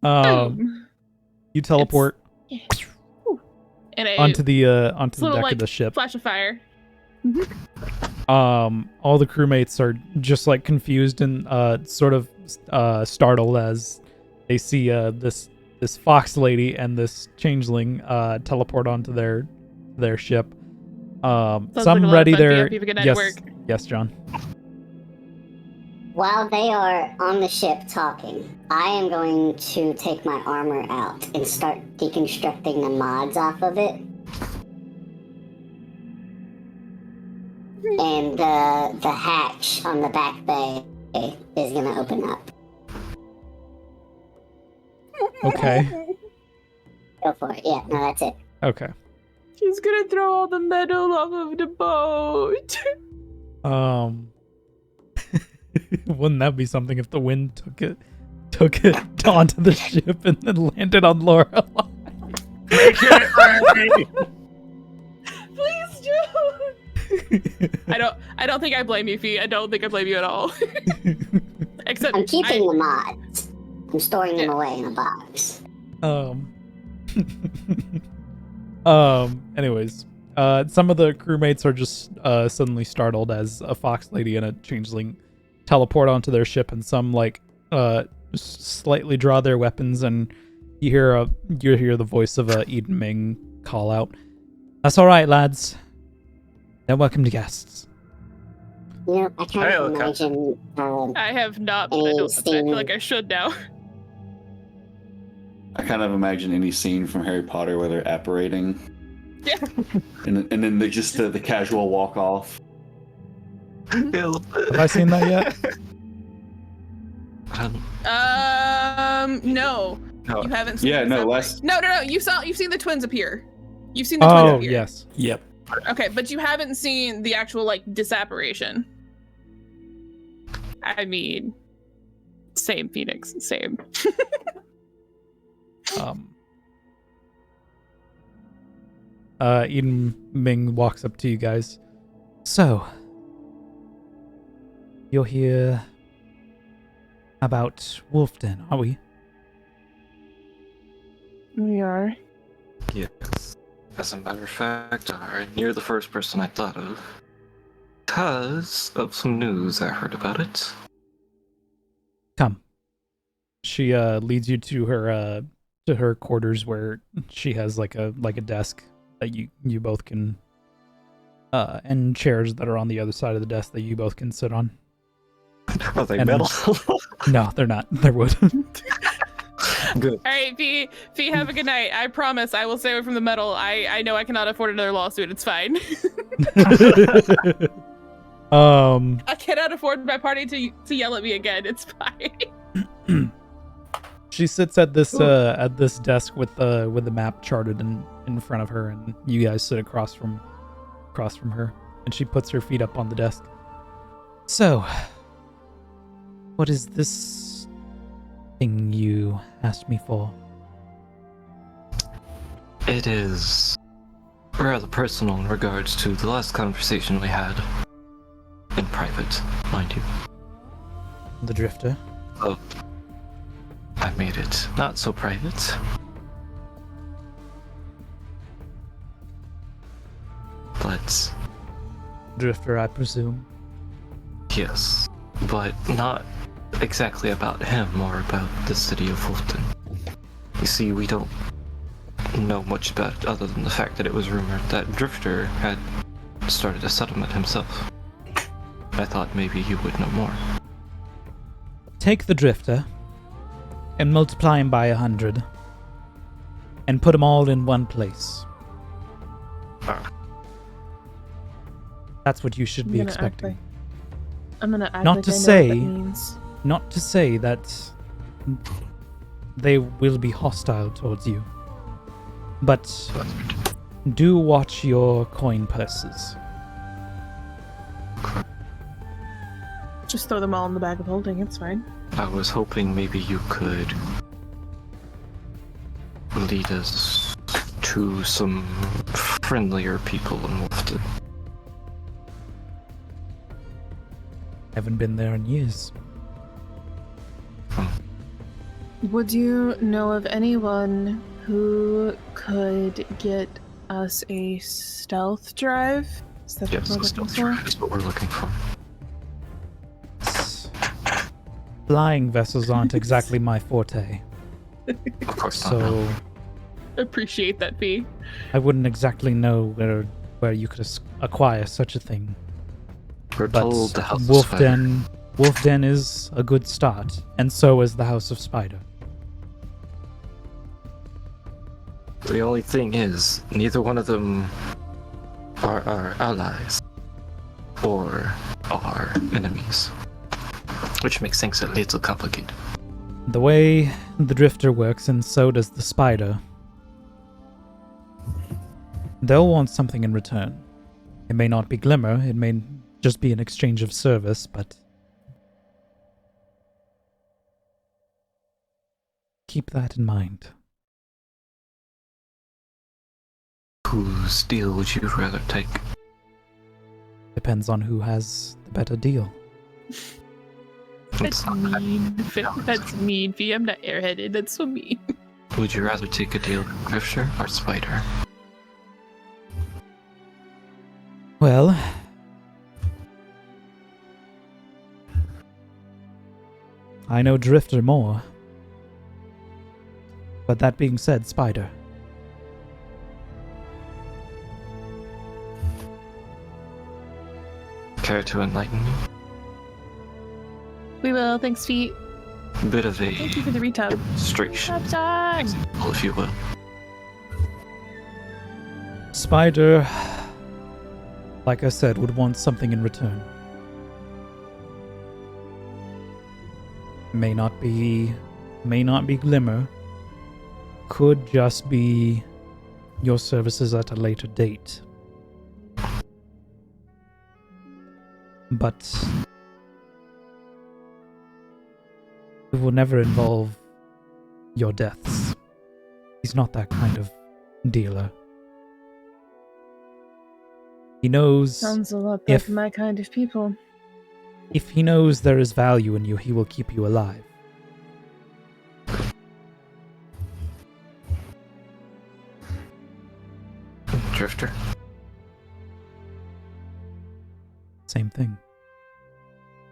Boom. You teleport And onto the little, deck like, of the ship. flash of fire. All the crewmates are just like confused and sort of startled as they see this fox lady and this changeling teleport onto their ship. Sounds like Some a lot of ready fun. there. Have a good night at Yes, work. yes, John. While they are on the ship talking, I am going to take my armor out and start deconstructing the mods off of it. And the hatch on the back bay is gonna open up. Okay. Go for it. Yeah, no, that's it. Okay. She's gonna throw all the metal off of the boat. Wouldn't that be something if the wind took it onto the ship and then landed on Laura? Please don't. I don't think I blame you, Fee. I don't think I blame you at all. Except I'm keeping the mods. I'm storing them away in a box. Anyways, some of the crewmates are just suddenly startled as a fox lady and a changeling teleport onto their ship, and some just slightly draw their weapons, and you hear the voice of Eden Ming call out, "That's all right, lads. They're welcome to guests." You know, I kind of imagine. I have not, but I feel like I should now. I kind of imagine any scene from Harry Potter where they're apparating. Yeah. And then they just the casual walk off. Have I seen that yet? No. No. You haven't seen. Yeah, the no, separate- last. No. You've seen the twins appear. You've seen the twins Oh, appear. yes. Yep. Okay, but you haven't seen the actual disapparation. I mean, same Phoenix, same. Eden Ming walks up to you guys. So, you're here about Wolfden, are we? We are. Yes. As a matter of fact, you're the first person I thought of. Because of some news I heard about it. Come. She leads you to her quarters where she has like a desk that you both can and chairs that are on the other side of the desk that you both can sit on. Are they And- metal? No, they're not. They're wood. Good. All right, Fee, have a good night. I promise I will stay away from the metal. I know I cannot afford another lawsuit. It's fine. I cannot afford my party to yell at me again. It's fine. She sits at this desk with the map charted in front of her, and you guys sit across from her, and she puts her feet up on the desk. So, what is this thing you asked me for? It is rather personal in regards to the last conversation we had. In private, mind you. The Drifter? Oh. I made it not so private. But Drifter, I presume. yes. But not exactly about him or about the city of Fulton. You see, we don't know much about it other than the fact that it was rumored that Drifter had started a settlement himself. I thought maybe you would know more. Take the Drifter and multiply him by 100 and put them all in one place. That's what you should be expecting. I'm gonna act Not like to I know say- what that means. Not to say that they will be hostile towards you, but do watch your coin purses. Just throw them all in the bag of holding, it's fine. I was hoping maybe you could lead us to some friendlier people in Wolfton. Haven't been there in years. Would you know of anyone who could get us a stealth drive? Is that Yes, what we're stealth looking drive is what we're looking for. Flying vessels aren't exactly my forte, Of course not. no. so for? Appreciate that, B. I wouldn't exactly know where you could acquire such a thing. We're But told the House of Spider. Wolf Den is a good start, and so is the House of Spider. The only thing is, neither one of them are our allies or our enemies, which makes things a little complicated. The way the Drifter works, and so does the Spider, they'll want something in return. It may not be Glimmer, it may just be an exchange of service, but keep that in mind. Whose deal would you rather take? Depends on who has the better deal. That's It's not- mean. That's mean, V. I'm not airheaded. That's so mean. Would you rather take a deal with Drifter or Spider? Well, I know Drifter more. But that being said, Spider. Care to enlighten me? We will. Thanks, feet. A bit of a Thank you for the retub. demonstration, Top time. example, if you will. Spider, like I said, would want something in return. May not be Glimmer. Could just be your services at a later date. But it will never involve your deaths. He's not that kind of dealer. He knows Sounds a lot If- like my kind of people. if he knows there is value in you, he will keep you alive. Drifter? Same thing.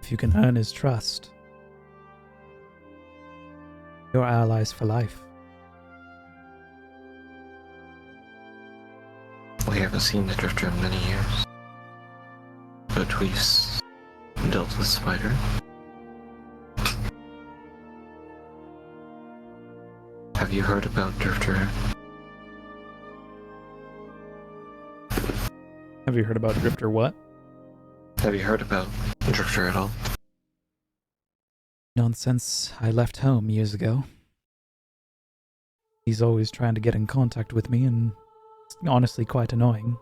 If you can earn his trust, you're allies for life. We haven't seen the Drifter in many years. But we've dealt with Spider. Have you heard about Drifter? Have you heard about Drifter what? Have you heard about Drifter at all? Nonsense. I left home years ago. He's always trying to get in contact with me, and it's honestly quite annoying.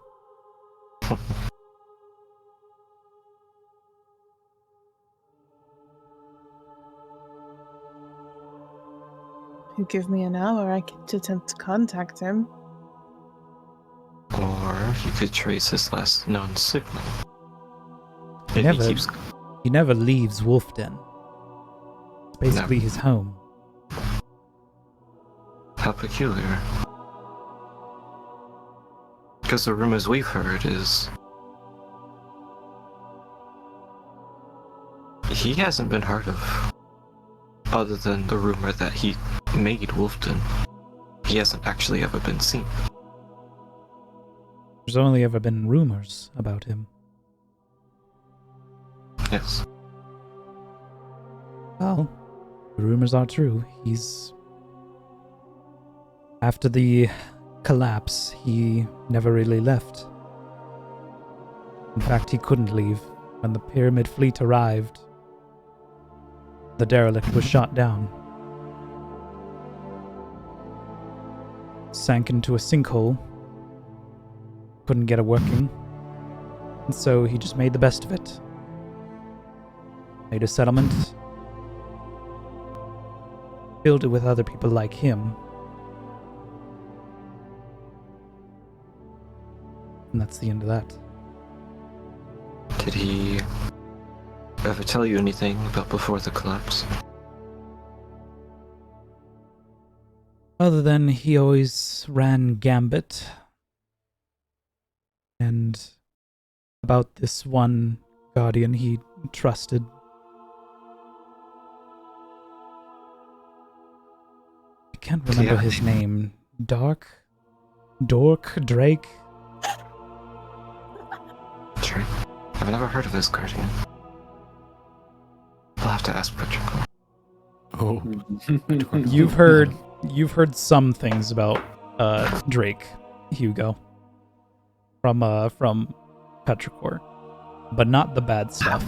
You give me an hour, I could attempt to contact him. Or you could trace his last known signal. He If never, he keeps... he never leaves Wolfden. It's basically his home. How peculiar. Because the rumors we've heard is... he hasn't been heard of. Other than the rumor that he made Wolfden. He hasn't actually ever been seen. There's only ever been rumors about him. Yes. Well, the rumors are true. After the collapse, he never really left. In fact, he couldn't leave. When the Pyramid Fleet arrived, the derelict was shot down. Sank into a sinkhole. Couldn't get it working. And so he just made the best of it. Made a settlement. Filled it with other people like him. And that's the end of that. Did he ever tell you anything about before the collapse? Other than he always ran Gambit. And about this one guardian he trusted. I can't remember his name. Dork? Drake? Drake? I've never heard of this guardian. I'll have to ask Patrick. Oh. You've heard some things about Drake, Hugo. From Petrichor. But not the bad stuff.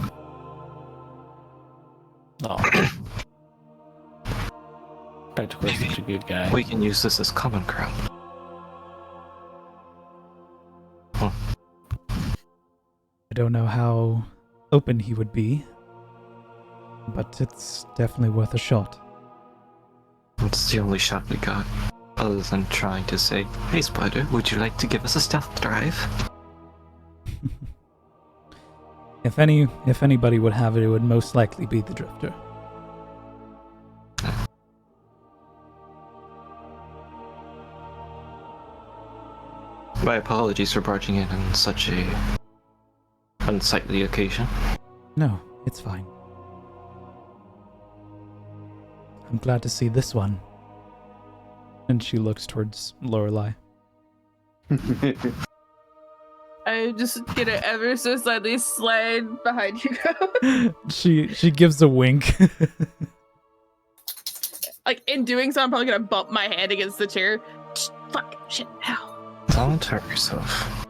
Oh. Petrichor's such a good guy. We can use this as common ground. I don't know how open he would be, but it's definitely worth a shot. It's the only shot we got, other than trying to say, "Hey Spider, would you like to give us a stealth drive?" If anybody would have it, it would most likely be the Drifter. My apologies for barging in on such a unsightly occasion. No, it's fine. I'm glad to see this one. And she looks towards Lorelei. I just get it ever so slightly slide behind you. She gives a wink. Like, in doing so, I'm probably gonna bump my head against the chair. Fuck, shit, ow. Don't hurt yourself.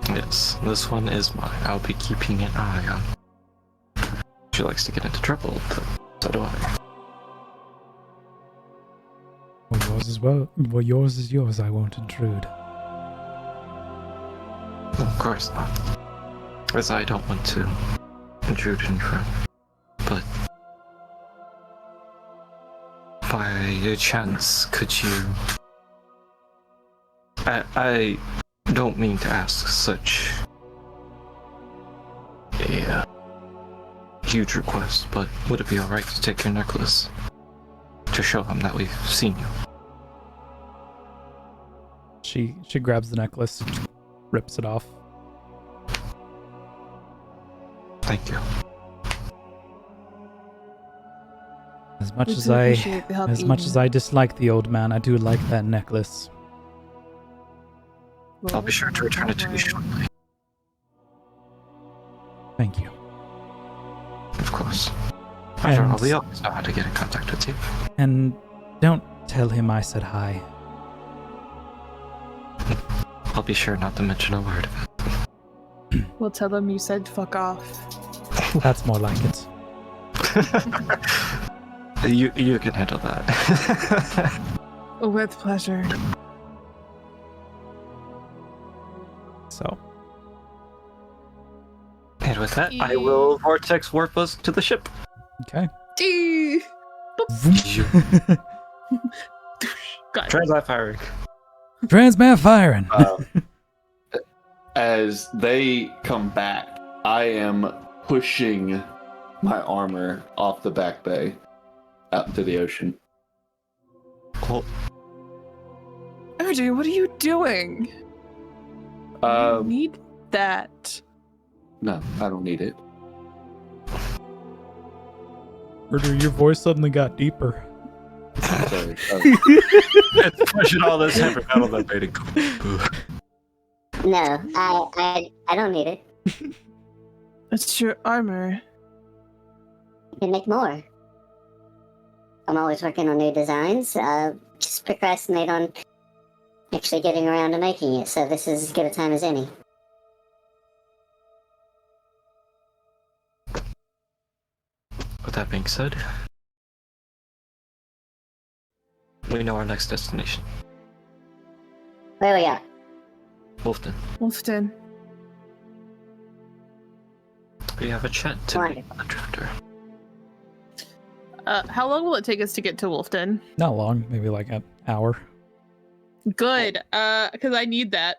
Yes, this one is mine. I'll be keeping an eye on. She likes to get into trouble, but so do I. Well, yours is yours is yours. I won't intrude. Of course not. As I don't want to intrude in front. But by chance, could you... I don't mean to ask such a huge request, but would it be alright to take your necklace to show him that we've seen you? She grabs the necklace, rips it off. Thank you. As much We as do appreciate the help, Eden. I dislike the old man, I do like that necklace. I'll be sure to return it to you shortly. Thank you. Of course. After all, And- we always know how to get in contact with you. And don't tell him I said hi. I'll be sure not to mention a word of it. We'll tell them you said fuck off. That's more like it. You can handle that. With pleasure. So, And with that, I will vortex warp us to the ship. okay. Gee. Got it. Translate firing. Transmat firing. As they come back, I am pushing my armor off the back bay out into the ocean. Cool. RJ, what are you doing? You need that. No, I don't need it. Murder, your voice suddenly got deeper. Sorry. It's pushing all this heavy metal that made it go. No, I don't need it. It's your armor. I can make more. I'm always working on new designs. Just procrastinate on actually getting around to making it, so this is as good a time as any. With that being said, we know our next destination. Where we at? Wolfton. Wolfton. We have a chat to make Wonderful. with the drifter. How long will it take us to get to Wolfton? Not long, maybe like an hour. Good, because I need that.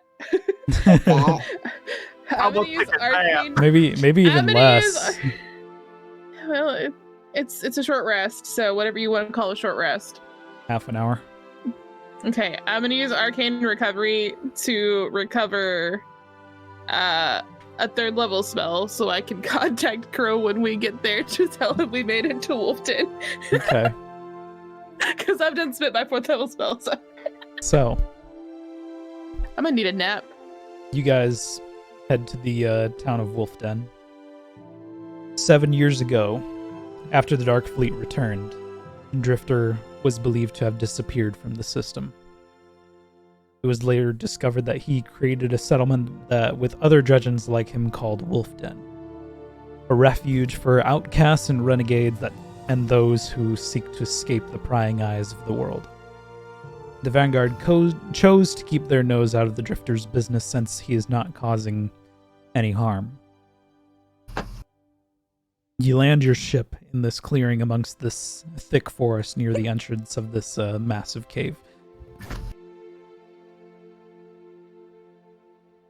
Yeah. I'm gonna use arcane. maybe even I'm gonna less. Well, it's a short rest, so whatever you want to call a short rest. Half an hour. Okay, I'm gonna use arcane recovery to recover a 3rd level spell, so I can contact Crow when we get there to tell him we made it to Wolfton. Okay. Because I've done spit my 4th level spell, so So, I'm gonna need a nap. you guys head to the town of Wolfden. 7 years ago, after the Dark Fleet returned, Drifter was believed to have disappeared from the system. It was later discovered that he created a settlement that, with other Dredgens like him, called Wolfden, a refuge for outcasts and renegades and those who seek to escape the prying eyes of the world. The Vanguard chose to keep their nose out of the Drifter's business since he is not causing any harm. You land your ship in this clearing amongst this thick forest near the entrance of this massive cave.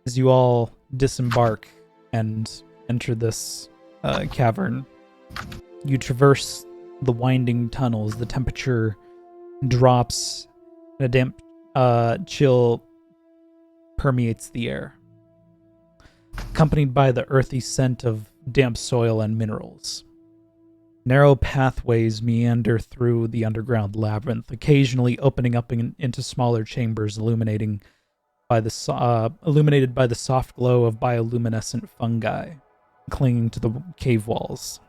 As you all disembark and enter this cavern, you traverse the winding tunnels. The temperature drops, and a damp chill permeates the air, accompanied by the earthy scent of damp soil and minerals. Narrow pathways meander through the underground labyrinth, occasionally opening up into smaller chambers illuminated by the soft glow of bioluminescent fungi clinging to the cave walls.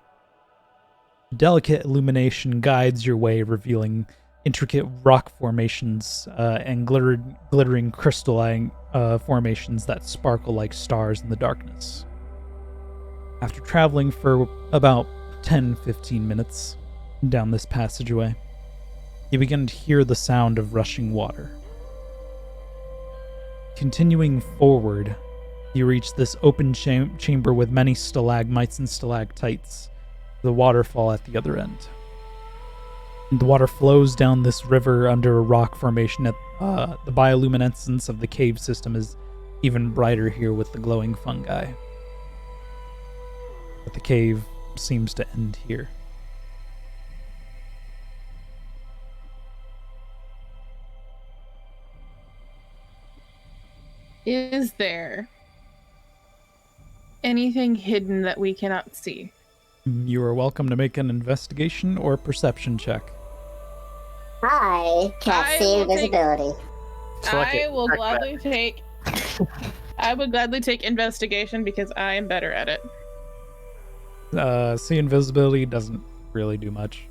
Delicate illumination guides your way, revealing intricate rock formations and glittering crystalline formations that sparkle like stars in the darkness. After traveling for about 10-15 minutes down this passageway, you begin to hear the sound of rushing water. Continuing forward, you reach this open chamber with many stalagmites and stalactites, the waterfall at the other end. The water flows down this river under a rock formation. The bioluminescence of the cave system is even brighter here with the glowing fungi. But the cave seems to end here. Is there anything hidden that we cannot see? You are welcome to make an investigation or perception check. I can't see invisibility. I will gladly take. I would gladly take investigation because I am better at it. See invisibility doesn't really do much.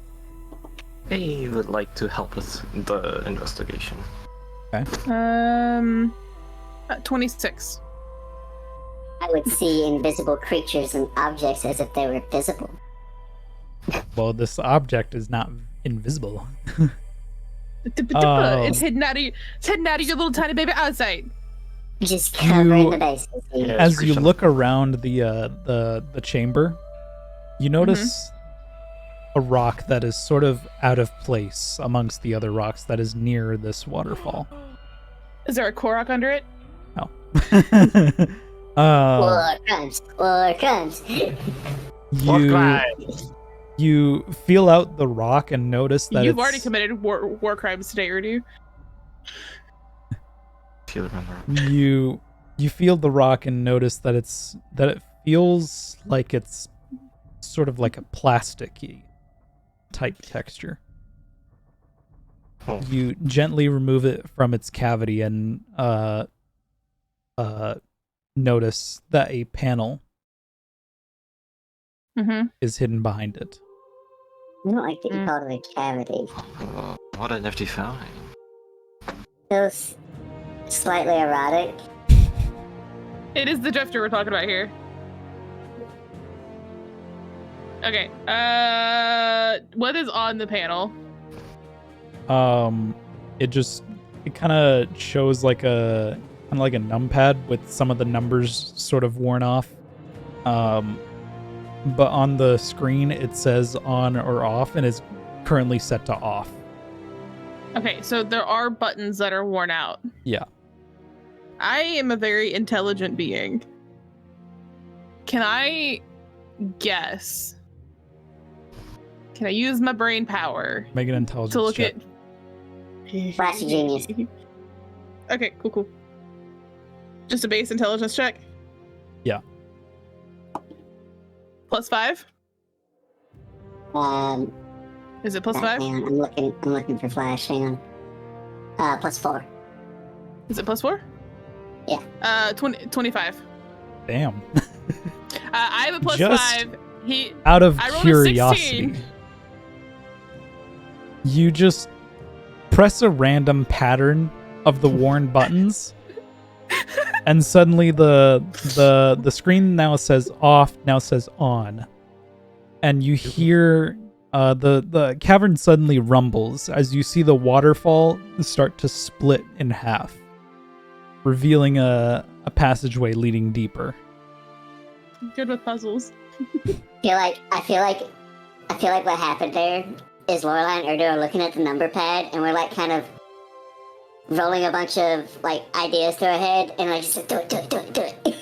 I would like to help with the investigation. Okay. 26. I would see invisible creatures and objects as if they were visible. Well, this object is not invisible. It's hidden out of your little tiny baby eyesight. Just covering You- the bases. Yeah. As you look around the chamber, you notice a rock that is sort of out of place amongst the other rocks that is near this waterfall. Is there a Korok under it? No. War comes. You feel out the rock and notice that You've it's- already committed war crimes today, or do you? Feel it around the- you feel the rock and notice that it feels like it's sort of like a plasticky type texture. Oh. You gently remove it from its cavity and notice that a panel Mm-hmm. is hidden behind it. I don't like that you called it a cavity. What a nifty find. Feels slightly erotic. It is the drifter we're talking about here. Okay. What is on the panel? It kind of shows like a numpad with some of the numbers sort of worn off. But on the screen it says on or off and is currently set to off. Okay, so there are buttons that are worn out. Yeah. I am a very intelligent being. Can I guess? Can I use my brain power Make an intelligence to look check. at? Flash of genius. Okay, cool. Just a base intelligence check. Yeah. +5? Is it +5? Hang on, I'm looking for flash. Hang on. +4. Is it +4? Yeah. 25. Damn. I have a +5. Just He Out of I rolled a curiosity, 16. you just press a random pattern of the worn buttons, and suddenly the screen now says off, now says on, and you hear the cavern suddenly rumbles as you see the waterfall start to split in half, revealing a passageway leading deeper. Good with puzzles. I feel like what happened there is Lorelai and Urdu are looking at the number pad and we're like kind of rolling a bunch of like ideas through our head and like just like, do it.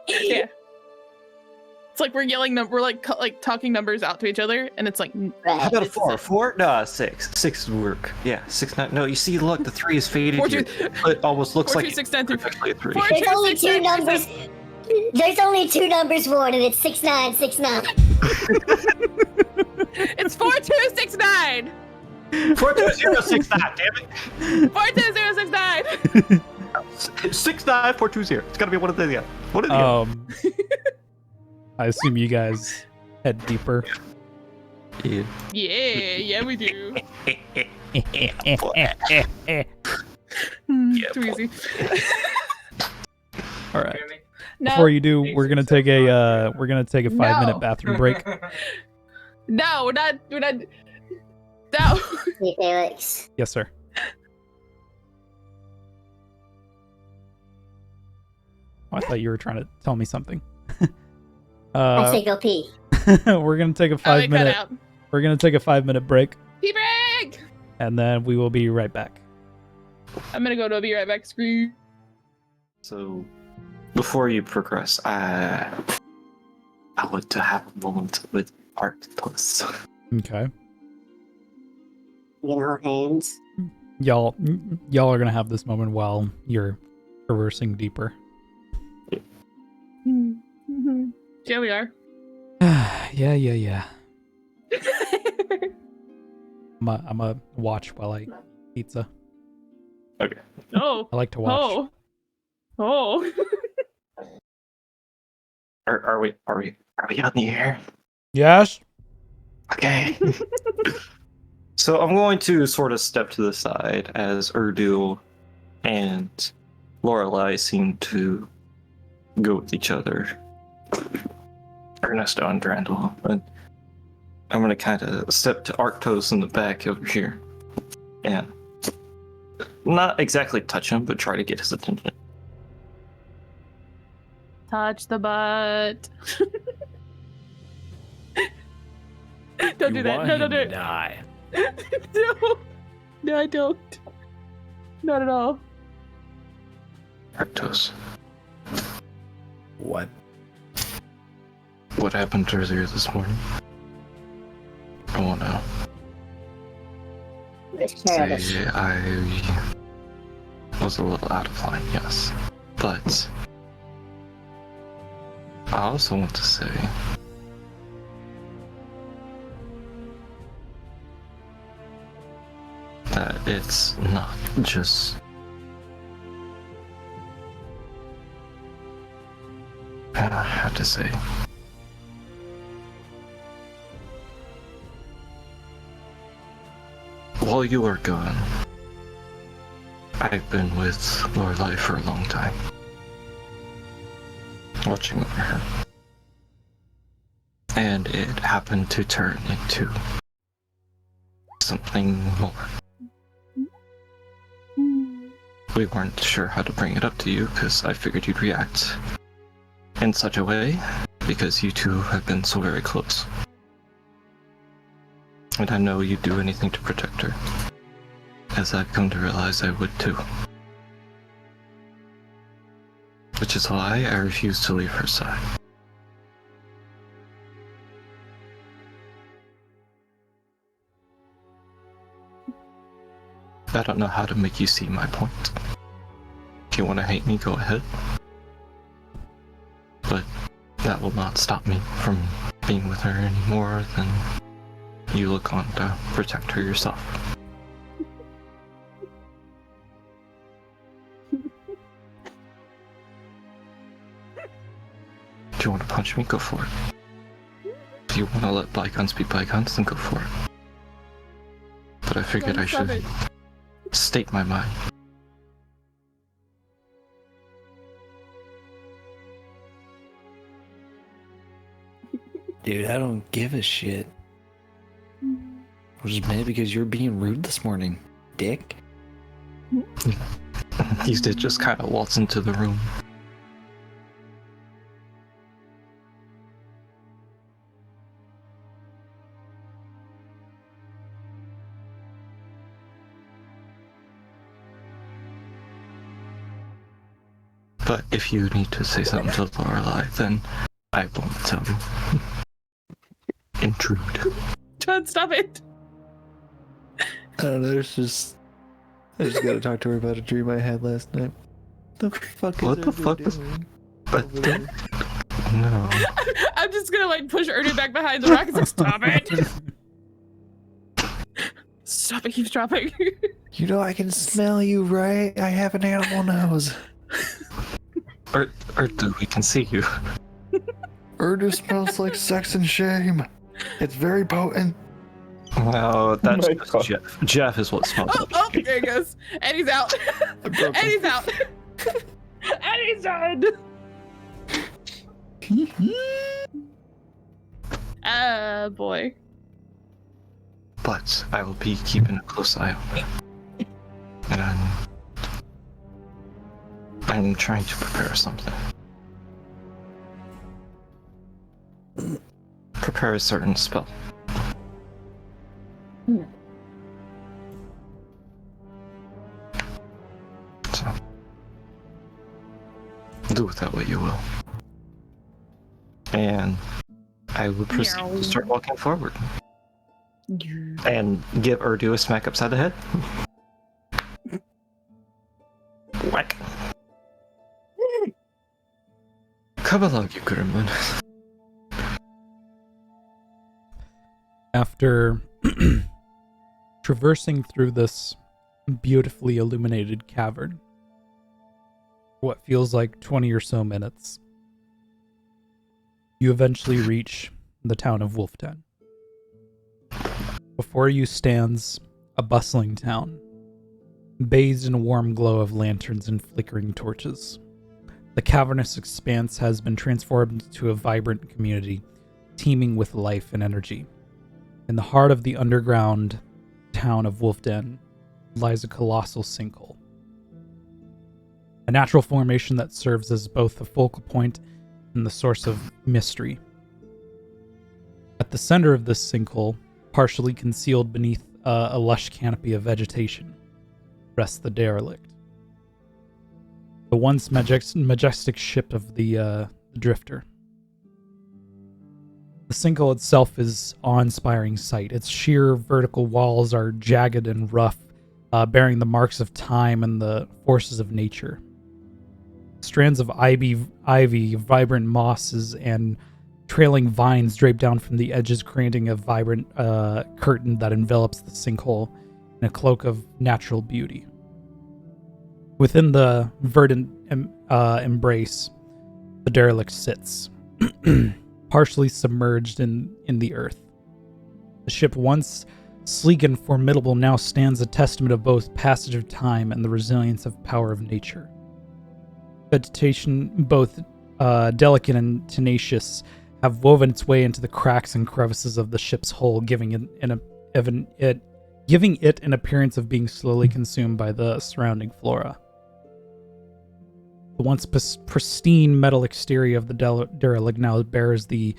Yeah. It's like we're yelling we're like talking numbers out to each other, and it's like How about a It's 4? a- 4? No, 6. 6 would work. Yeah, 6, 9. No, you see, look, the 3 is faded 4, here. 2, It almost looks 4, like 2, 6, 9, 3. it's actually a 3. 4, There's 2, only 6, two 9, numbers. There's only two numbers worn, and it's 6969. It's 4269. 42069, damn it. 42069. 69420. It's gotta be one of the, yeah. One of the, I assume you guys head deeper. yeah. Yeah, we do. Too easy. All right. No. Before you do, we're gonna take a 5-minute No. bathroom break. No, we're not. No. Hey, Felix. Yes, sir. Oh, I thought you were trying to tell me something. I say go pee. We're gonna take a Oh, it cut 5-minute. out. We're gonna take a 5-minute break, Pee break. and then we will be right back. I'm gonna go to a be right back screen. So, before you progress, I want to have a moment with Arctos. Okay. You know, hands. Y'all are gonna have this moment while you're traversing deeper. Mm-hmm. Yeah, we are. Yeah. I'm a watch while I eat pizza. Oh. I like to watch. Oh. Are we on the air? Yes. Okay. So I'm going to sort of step to the side as Urdu and Lorelei seem to go with each other. Ernesto and Durandal. But I'm gonna kind of step to Arctos in the back over here, and not exactly touch him, but try to get his attention. Touch the butt. Don't do that. No, don't do it. Die. No. No, I don't. Not at all. Arctos, What? what happened earlier this morning? I wanna say I was a little out of line, yes. But I also want to say that it's not just I have to say while you were gone, I've been with Lorelei for a long time, watching over her, and it happened to turn into something more. We weren't sure how to bring it up to you because I figured you'd react in such a way because you two have been so very close. And I know you'd do anything to protect her, as I've come to realize I would too. Which is why I refuse to leave her side. I don't know how to make you see my point. If you want to hate me, go ahead. But that will not stop me from being with her any more than you look on to protect her yourself. If you want to punch me, go for it. If you want to let bygones be bygones, then go for it. But I figured I should state my mind. Dude, I don't give a shit. I'm just mad because you're being rude this morning, dick. He did just kind of waltz into the room. But if you need to say something to Lorelei, then I won't intrude. John, stop it. I don't know, I just gotta talk to her about a dream I had last night. The fuck is What the Erdo fuck is- doing? But over there? no. I'm just gonna like push Ernie back behind the rock and say, stop it. Stop it, keeps dropping. You know I can smell you, right? I have an animal nose. Erdo, we can see you. Erdo smells like sex and shame. It's very potent. Well, that's my just God. Jeff. Jeff is what smells Oh, like. there he goes. And he's out. I'm broken. And he's out. And he's done. Boy. But I will be keeping a close eye on it. And I'm trying to prepare something. Prepare a certain spell. So, do with that what you will. And I will proceed to start walking forward. And give Erdu a smack upside the head. Whack. Come along, you gremlin. After traversing through this beautifully illuminated cavern, for what feels like 20 or so minutes, you eventually reach the town of Wolfton. Before you stands a bustling town bathed in a warm glow of lanterns and flickering torches. The cavernous expanse has been transformed into a vibrant community, teeming with life and energy. In the heart of the underground town of Wolfden lies a colossal sinkhole, a natural formation that serves as both the focal point and the source of mystery. At the center of this sinkhole, partially concealed beneath a lush canopy of vegetation, rests the derelict. The once majestic ship of the Drifter. The sinkhole itself is awe-inspiring sight. Its sheer vertical walls are jagged and rough, bearing the marks of time and the forces of nature. Strands of ivy, vibrant mosses, and trailing vines drape down from the edges, creating a vibrant curtain that envelops the sinkhole in a cloak of natural beauty. Within the verdant embrace, the derelict sits, partially submerged in the earth. The ship, once sleek and formidable, now stands a testament of both passage of time and the resilience of power of nature. Vegetation, both delicate and tenacious, have woven its way into the cracks and crevices of the ship's hull, giving it an appearance of being slowly consumed by the surrounding flora. The once pristine metal exterior of the derelict now bears the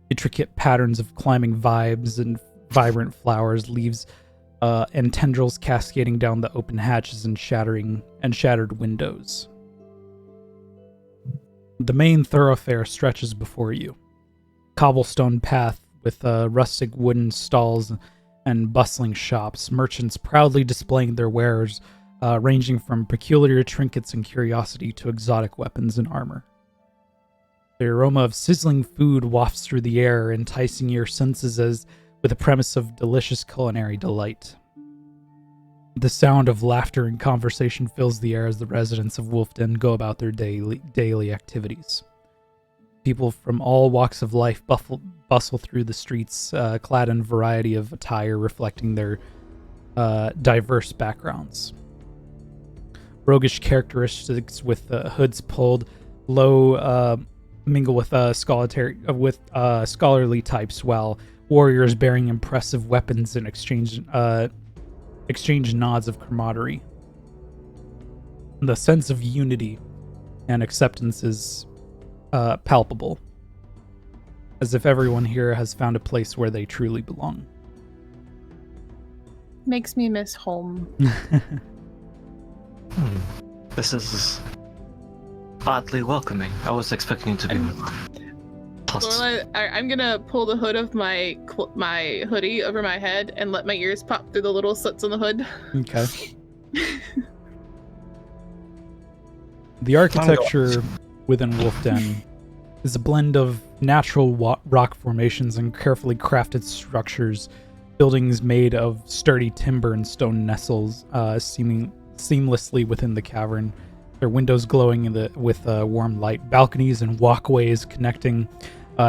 intricate patterns of climbing vibes and vibrant flowers, leaves, and tendrils cascading down the open hatches and shattered windows. The main thoroughfare stretches before you. Cobblestone path with rustic wooden stalls and bustling shops, merchants proudly displaying their wares, ranging from peculiar trinkets and curiosity to exotic weapons and armor. The aroma of sizzling food wafts through the air, enticing your senses as with a premise of delicious culinary delight. The sound of laughter and conversation fills the air as the residents of Wolfden go about their daily activities. People from all walks of life bustle through the streets, clad in a variety of attire reflecting their diverse backgrounds. Roguish characteristics with hoods pulled low mingle with scholarly types, while warriors bearing impressive weapons and exchange nods of camaraderie. The sense of unity and acceptance is palpable, as if everyone here has found a place where they truly belong. Makes me miss home. This is oddly welcoming. I was expecting it to be Lorelai, I'm gonna pull the hood of my hoodie over my head and let my ears pop through the little slits on the hood. Okay. The architecture within Wolfden is a blend of natural rock formations and carefully crafted structures. Buildings made of sturdy timber and stone nestles, seeming seamlessly within the cavern. Their windows glowing with warm light, balconies and walkways connecting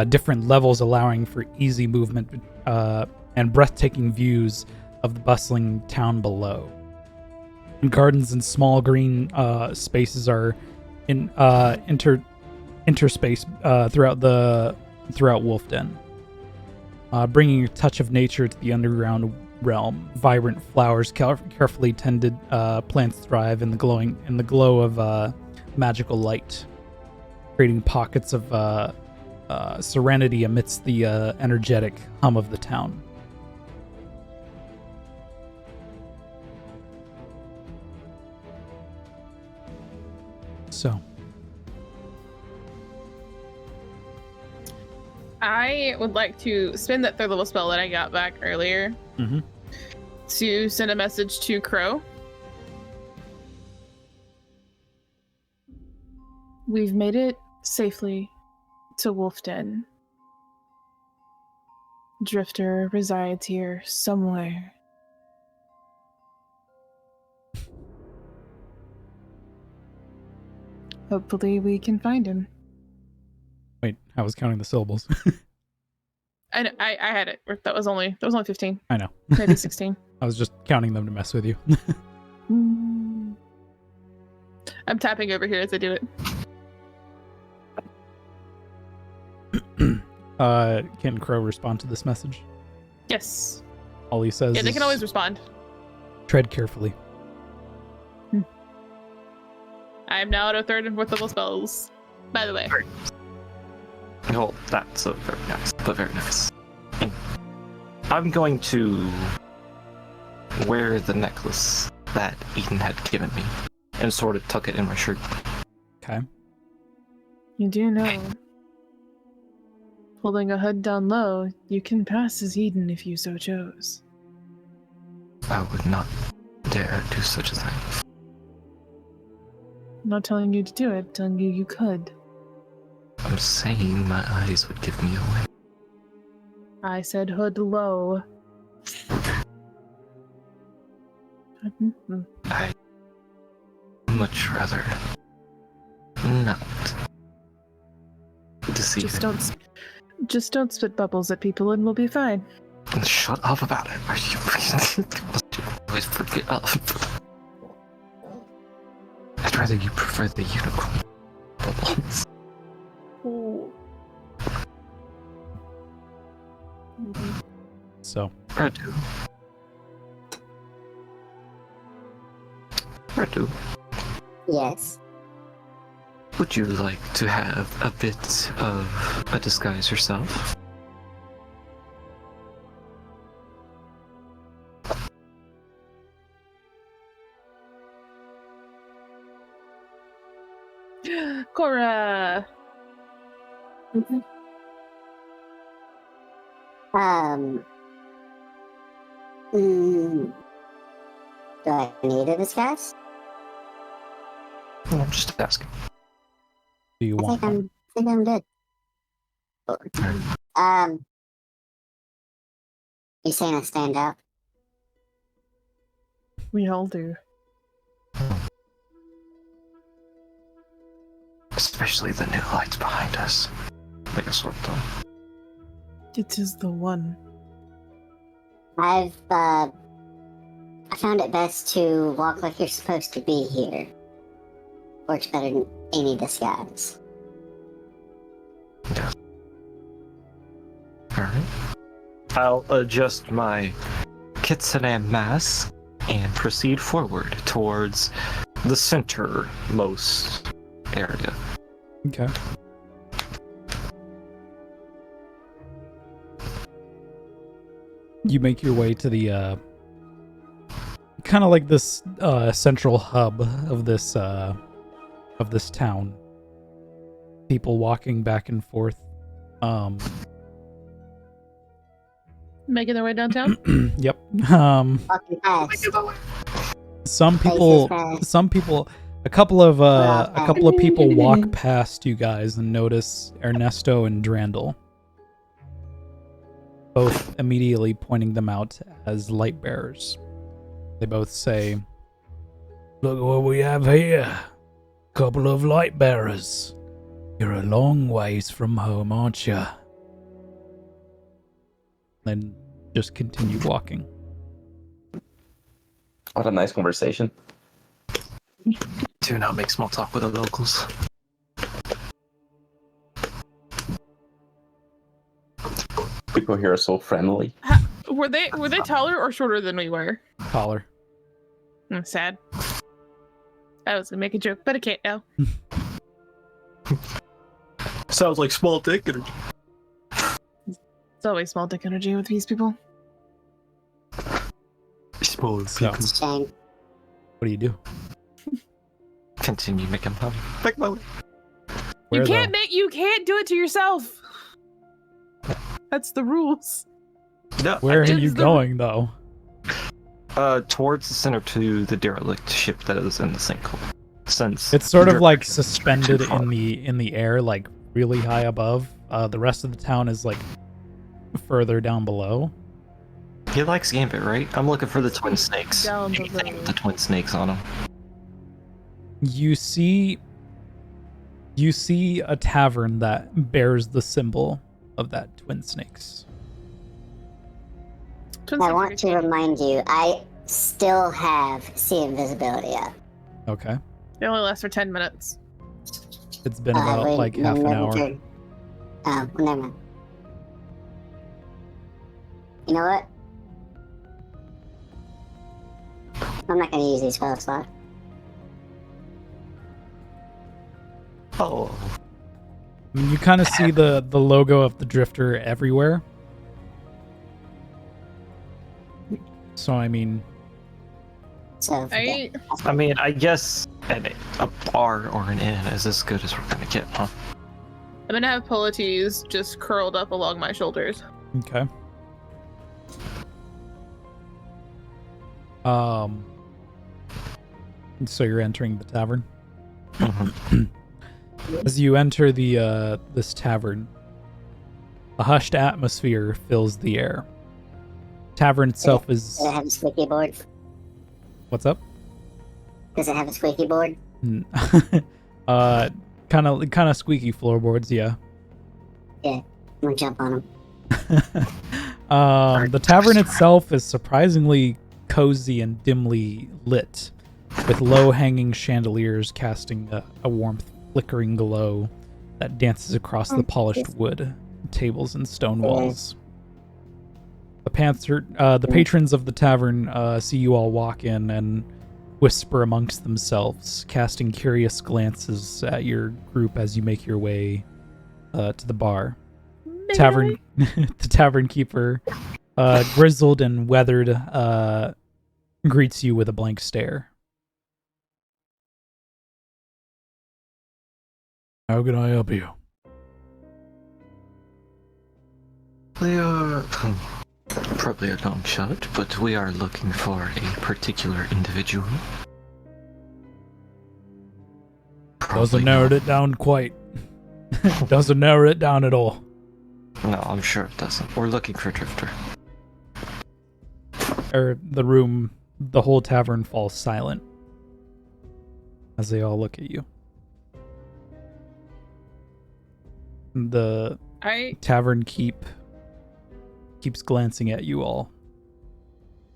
different levels, allowing for easy movement and breathtaking views of the bustling town below. Gardens and small green spaces are interspaced throughout Wolfden, bringing a touch of nature to the underground realm. Vibrant flowers, carefully tended plants thrive in the glow of magical light, creating pockets of serenity amidst the energetic hum of the town. So, I would like to spend that 3rd level spell that I got back earlier to send a message to Crow. We've made it safely to Wolfden. Drifter resides here somewhere. Hopefully we can find him. wait, I was counting the syllables. I had it. That was only 15. I know. Maybe 16. I was just counting them to mess with you. I'm tapping over here as I do it. Can Crow respond to this message? Yes. All he says Yeah, they is, can always respond. tread carefully. I am now out of 3rd and 4th level spells, by the way. Well, that's so very nice, but very nice. I'm going to wear the necklace that Eden had given me and sort of tuck it in my shirt. Okay. You do know, holding a hood down low, you can pass as Eden if you so chose. I would not dare do such a thing. I'm not telling you to do it, I'm telling you you could. I'm saying my eyes would give me away. I said hood low. I much rather not deceive Just don't spit bubbles at people and we'll be fine. Shut up about it. Are you always forget? I'd rather you prefer the unicorn bubbles. Ooh. So. Redu. Yes. Would you like to have a bit of a disguise yourself? Cora. Do I need a disguise? I'm just asking. Do you want one? I think I'm good. You saying I stand out? We all do. Especially the new lights behind us. Like a sort of. It is the one. I found it best to walk like you're supposed to be here. Works better than any disguise. Yeah. Alright. I'll adjust my kitsune mask and proceed forward towards the centermost area. Okay. You make your way to the kind of like this central hub of this town. People walking back and forth. Making their way downtown? Yep. Walking past. Some people, a couple of people walk past you guys and notice Ernesto and Drandel, both immediately pointing them out as light bearers. They both say, "Look what we have here. Couple of light bearers. You're a long ways from home, aren't you?" Then just continue walking. What a nice conversation. Do not make small talk with the locals. People here are so friendly. Were they taller or shorter than we were? Taller. Sad. I was gonna make a joke, but I can't now. Sounds like small dick energy. It's always small dick energy with these people. Small So, people. what do you do? Continue making money. Make money. Where, You can't do it to yourself. That's the rules. No, Where are you going, though? Towards the center to the derelict ship that is in the sinkhole. Since It's sort of you're like not suspended too far. in the air, like really high above. The rest of the town is like further down below. He likes Gambit, right? I'm looking for the twin snakes. Down Anything below. with the twin snakes on them. You see a tavern that bears the symbol of that twin snakes. I want to remind you, I still have see invisibility up. Okay. They only last for 10 minutes. It's been about like half an hour. Oh, well, never mind. You know what? I'm not gonna use these spell slot. Oh. You kind of see the logo of the Drifter everywhere. So, I mean... So, I mean, I guess a bar or an inn is as good as we're gonna get, huh? I'm gonna have Polites just curled up along my shoulders. Okay. So you're entering the tavern? As you enter this tavern, a hushed atmosphere fills the air. Tavern itself is... Does it have a squeaky board? What's up? Does it have a squeaky board? Kind of squeaky floorboards, yeah. Yeah, I'm gonna jump on them. The tavern itself is surprisingly cozy and dimly lit, with low-hanging chandeliers casting a warm, flickering glow that dances across the polished wood, tables, and stone walls. The patrons of the tavern see you all walk in and whisper amongst themselves, casting curious glances at your group as you make your way to the bar. The tavern keeper, grizzled and weathered, greets you with a blank stare. How can I help you? We are probably a long shot, but we are looking for a particular individual. Doesn't narrow it down quite. Doesn't narrow it down at all. No, I'm sure it doesn't. We're looking for Drifter. The whole tavern falls silent as they all look at you. The tavern keeps glancing at you all,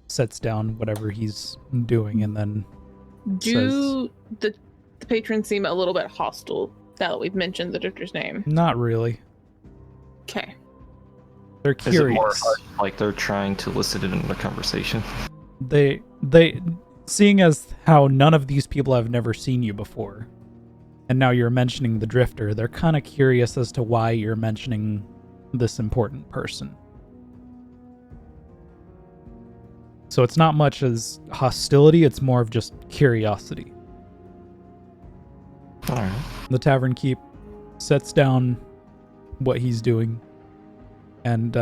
sets down whatever he's doing, and then Do the patrons seem a little bit hostile now that we've mentioned the Drifter's name? Not really. Okay. They're curious. Is it more like they're trying to elicit it in the conversation? They seeing as how none of these people have never seen you before, and now you're mentioning the Drifter, they're kind of curious as to why you're mentioning this important person. So it's not much as hostility, it's more of just curiosity. Alright. The tavern keep sets down what he's doing and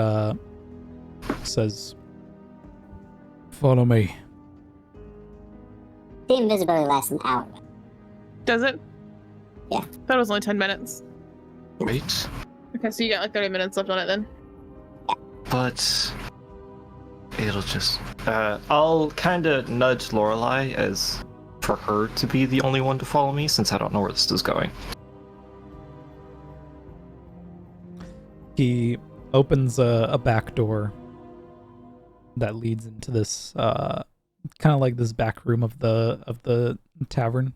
says, "Follow me." The invisibility lasts an hour. Does it? Yeah. That was only 10 minutes. Wait. Okay, so you got like 30 minutes left on it then. But it'll just I'll kind of nudge Lorelai as for her to be the only one to follow me, since I don't know where this is going. He opens a back door that leads into this kind of like this back room of the tavern.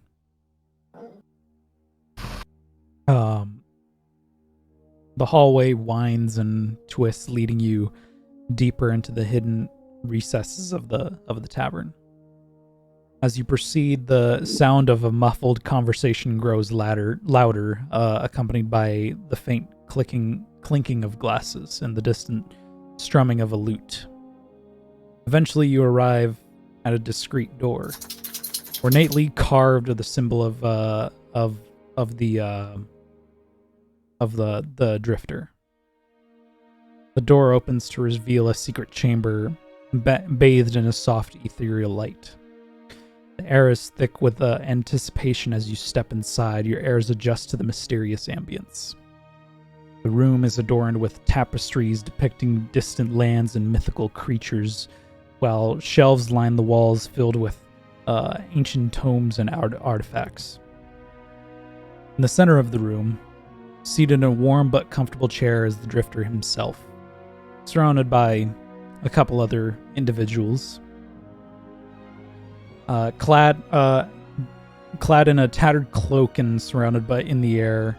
The hallway winds and twists, leading you deeper into the hidden recesses of the tavern. As you proceed, the sound of a muffled conversation grows louder, accompanied by the faint clinking of glasses and the distant strumming of a lute. Eventually, you arrive at a discreet door, ornately carved with the symbol of the Drifter. The door opens to reveal a secret chamber bathed in a soft ethereal light. The air is thick with anticipation as you step inside. Your ears adjust to the mysterious ambience. The room is adorned with tapestries depicting distant lands and mythical creatures, while shelves line the walls filled with ancient tomes and artifacts. In the center of the room, seated in a warm but comfortable chair, is the Drifter himself, surrounded by a couple other individuals. clad in a tattered cloak and surrounded by in the air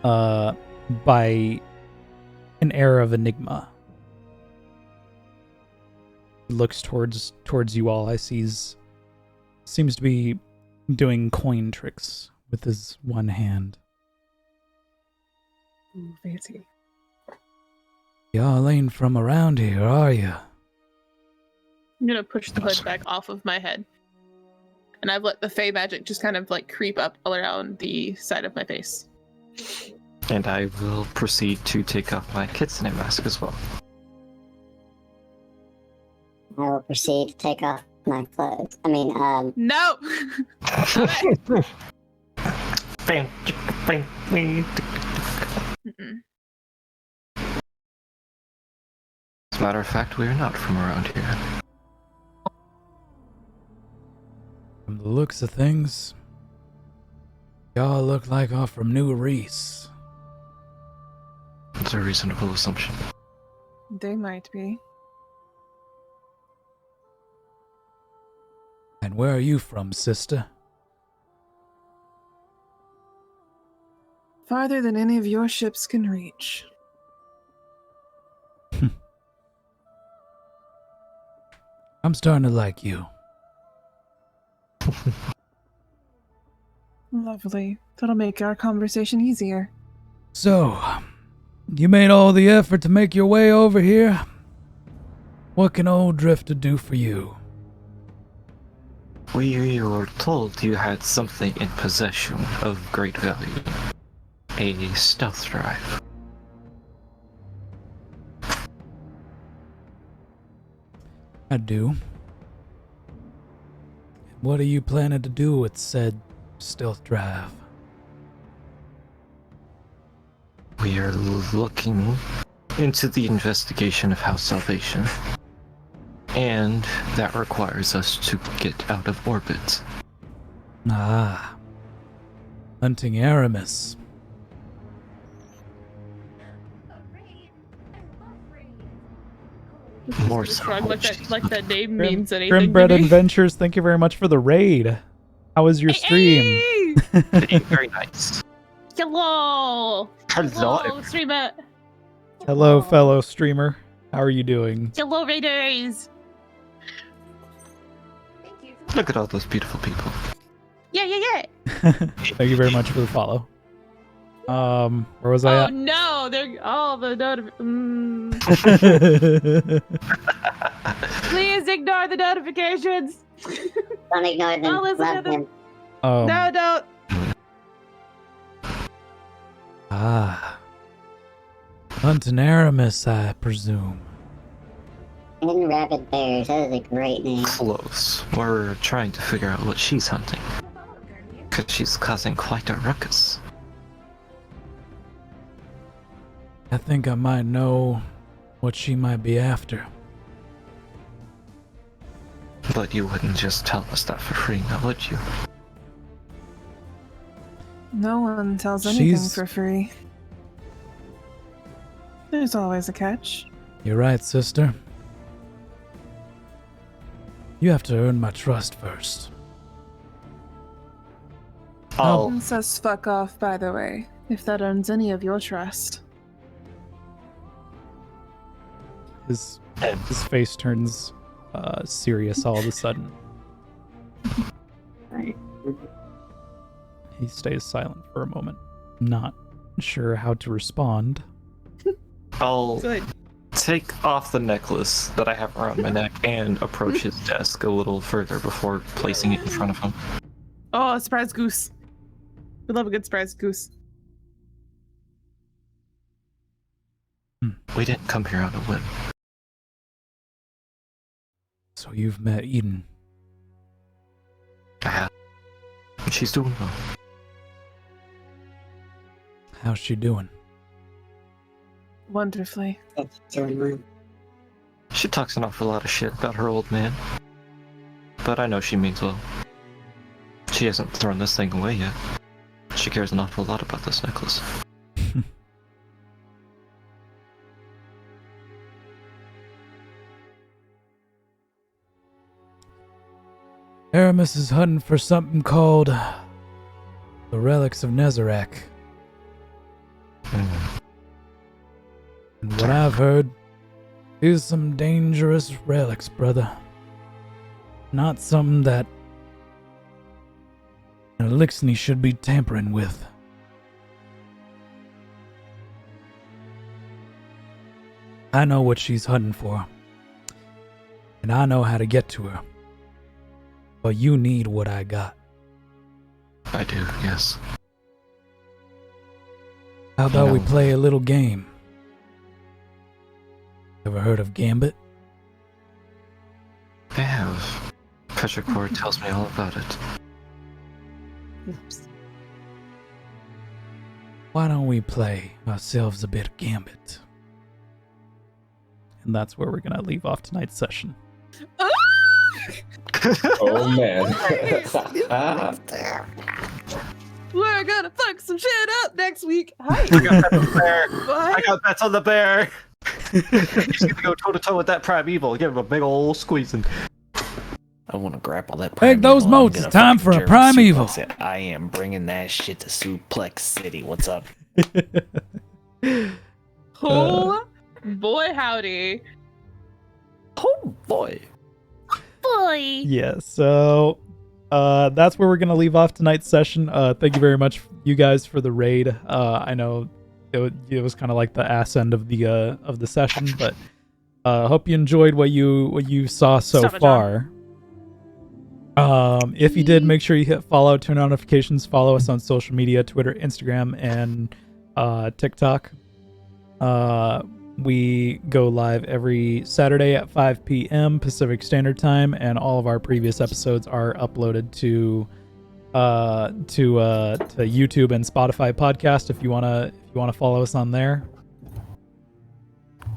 by an air of enigma. He looks towards you all. I sees seems to be doing coin tricks with his one hand. Ooh, fancy. Y'all ain't from around here, are you? I'm gonna push the hood back off of my head. And I've let the Fey magic just kind of like creep up all around the side of my face. And I will proceed to take off my kitsune mask as well. I will proceed to take off my clothes. No! Mm-mm. As a matter of fact, we are not from around here. From the looks of things, y'all look like y'all from New Reese. It's a reasonable assumption. They might be. And where are you from, sister? Farther than any of your ships can reach. I'm starting to like you. Lovely. That'll make our conversation easier. So, you made all the effort to make your way over here? What can old Drifter do for you? We were told you had something in possession of great value. A stealth drive. I do. What are you planning to do with said stealth drive? We are looking into the investigation of House Salvation. And that requires us to get out of orbit. Ah. Hunting Aramis. More so. Like that name means anything Grimbred to me. Adventures, thank you very much for the raid. How was your stream? Hey! Very nice. Hello! Hello, streamer! Hello, fellow streamer. How are you doing? Hello, Raiders! Look at all those beautiful people. Yeah. Thank you very much for the follow. Where was I Oh at? no, they're all the Please ignore the notifications. Don't ignore them. I'll listen to Love them. them. No, don't. Ah. Hunting Aramis, I presume. And Rabid Bears. That is a great name. Close. We're trying to figure out what she's hunting. Because she's causing quite a ruckus. I think I might know what she might be after. But you wouldn't just tell us that for free, now would you? No one tells anything She's- for free. There's always a catch. You're right, sister. You have to earn my trust first. Oh, Says fuck off, by the way, if that earns any of your trust. His face turns serious all of a sudden. He stays silent for a moment, not sure how to respond. I'll Good. take off the necklace that I have around my neck and approach his desk a little further before placing it in front of him. Oh, surprise goose. We love a good surprise goose. We didn't come here on a whim. So you've met Eden. I have. She's doing well. How's she doing? Wonderfully. She talks an awful lot of shit about her old man. But I know she means well. She hasn't thrown this thing away yet. She cares an awful lot about this necklace. Aramis is hunting for something called The relics of Nezarek. And what I've heard is some dangerous relics, brother. Not something that an Elixir should be tampering with. I know what she's hunting for, and I know how to get to her. But you need what I got. I do, yes. How about we play a little game? Ever heard of Gambit? I have. Pressure Core tells me all about it. Why don't we play ourselves a bit of Gambit? And that's where we're going to leave off tonight's session. Oh man. We're gonna fuck some shit up next week. Hi. I got bets on the bear. He's gonna go toe to toe with that primeval. Give him a big old squeezing. I want to grapple that. Take those Primeval. I'm motes. gonna It's time fucking for a German primeval. suplex it. I am bringing that shit to Suplex City. What's up? Oh boy, howdy. Oh boy. Boy. Yeah, so that's where we're going to leave off tonight's session. Thank you very much, you guys, for the raid. I know it was kind of like the ass end of the session, but hope you enjoyed what you saw so far. If you did, make sure you hit follow, turn on notifications, follow us on social media, Twitter, Instagram, and TikTok. We go live every Saturday at 5 p.m. Pacific Standard Time, and all of our previous episodes are uploaded to YouTube and Spotify podcast. If you wanna follow us on there.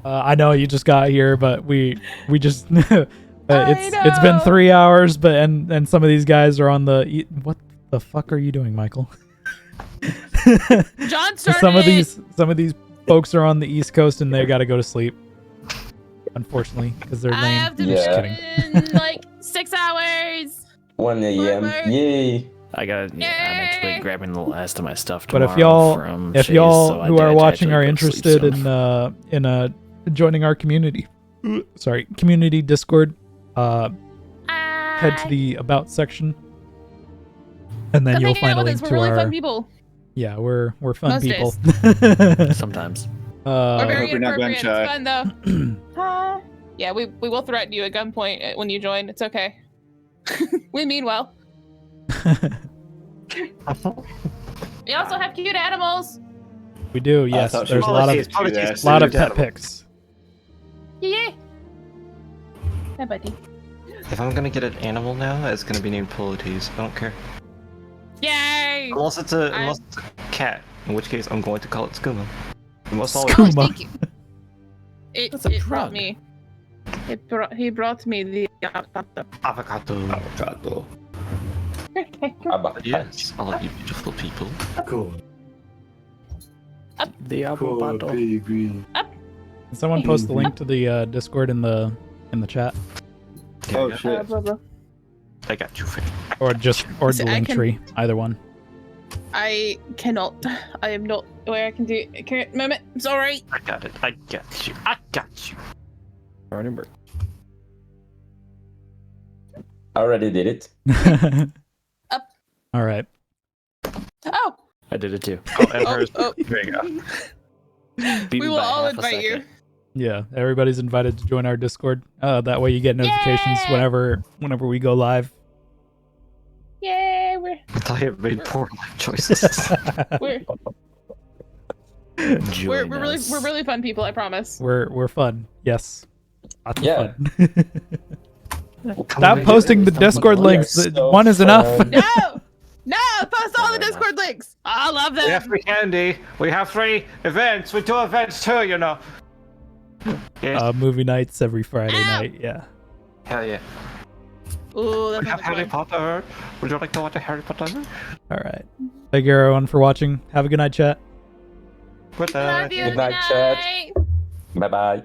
I know you just got here, but we just it's been 3 hours, but and some of these guys are on the what the fuck are you doing, Michael? John started. Some of these folks are on the East Coast and they got to go to sleep. Unfortunately, because they're lame. I have to I'm be just kidding. in like 6 hours. 1 a.m. Yay! I'm actually grabbing the last of my stuff But tomorrow. if y'all who are watching are interested in joining our community, community Discord, head to the About section, and then you'll find a link to really our. fun people. Yeah, we're fun Most people. Sometimes. We're very hope you're not inappropriate. gun It's fun though. Yeah, we will threaten you at gunpoint when you join. It's okay. We mean well. We also have cute animals. We do, yes. thought There's a she lot of pet pics. Yeah. Hi, buddy. If I'm gonna get an animal now, it's gonna be named Polites. I don't care. Yay! Unless it's a cat, in which case I'm going to call it Skooma. It must always Skooma. Thank you. That's a It brought drug. me. He brought me the avocado. avocado. Yes, all of you beautiful people. Cool. The avocado. Green. Can someone post the link to the Discord in the chat, Oh shit. Blah, blah. I got you. or the I link can- tree, either one. I cannot. I am not where I can do. Okay, moment. Sorry. I got it. I got you. I got you. Remember. I already did it. Up. All right. Oh. I did it too. Oh, and Oh, hers. oh. There you go. Beat We me will by all half a invite you. second. Yeah, everybody's invited to join our Discord. That way you get notifications Yay! whenever we go live. Yay! We're I thought you had made poor life choices. we're Join really us. we're really fun people. I promise. We're fun. Yes. Lots of Yeah. fun. Stop posting the Discord links. so One is enough. fun. No, post all the Discord links. I love we have them. free candy. We have free events. We do events too, you know. Yes. Movie nights every Friday Ow! night. Yeah. Hell yeah. Ooh, that's We have Harry Potter. Would you like to watch a Harry Potter? All right. Thank you everyone for watching. Have a good night, chat. Good Love you. Good night, chat. night. Bye bye.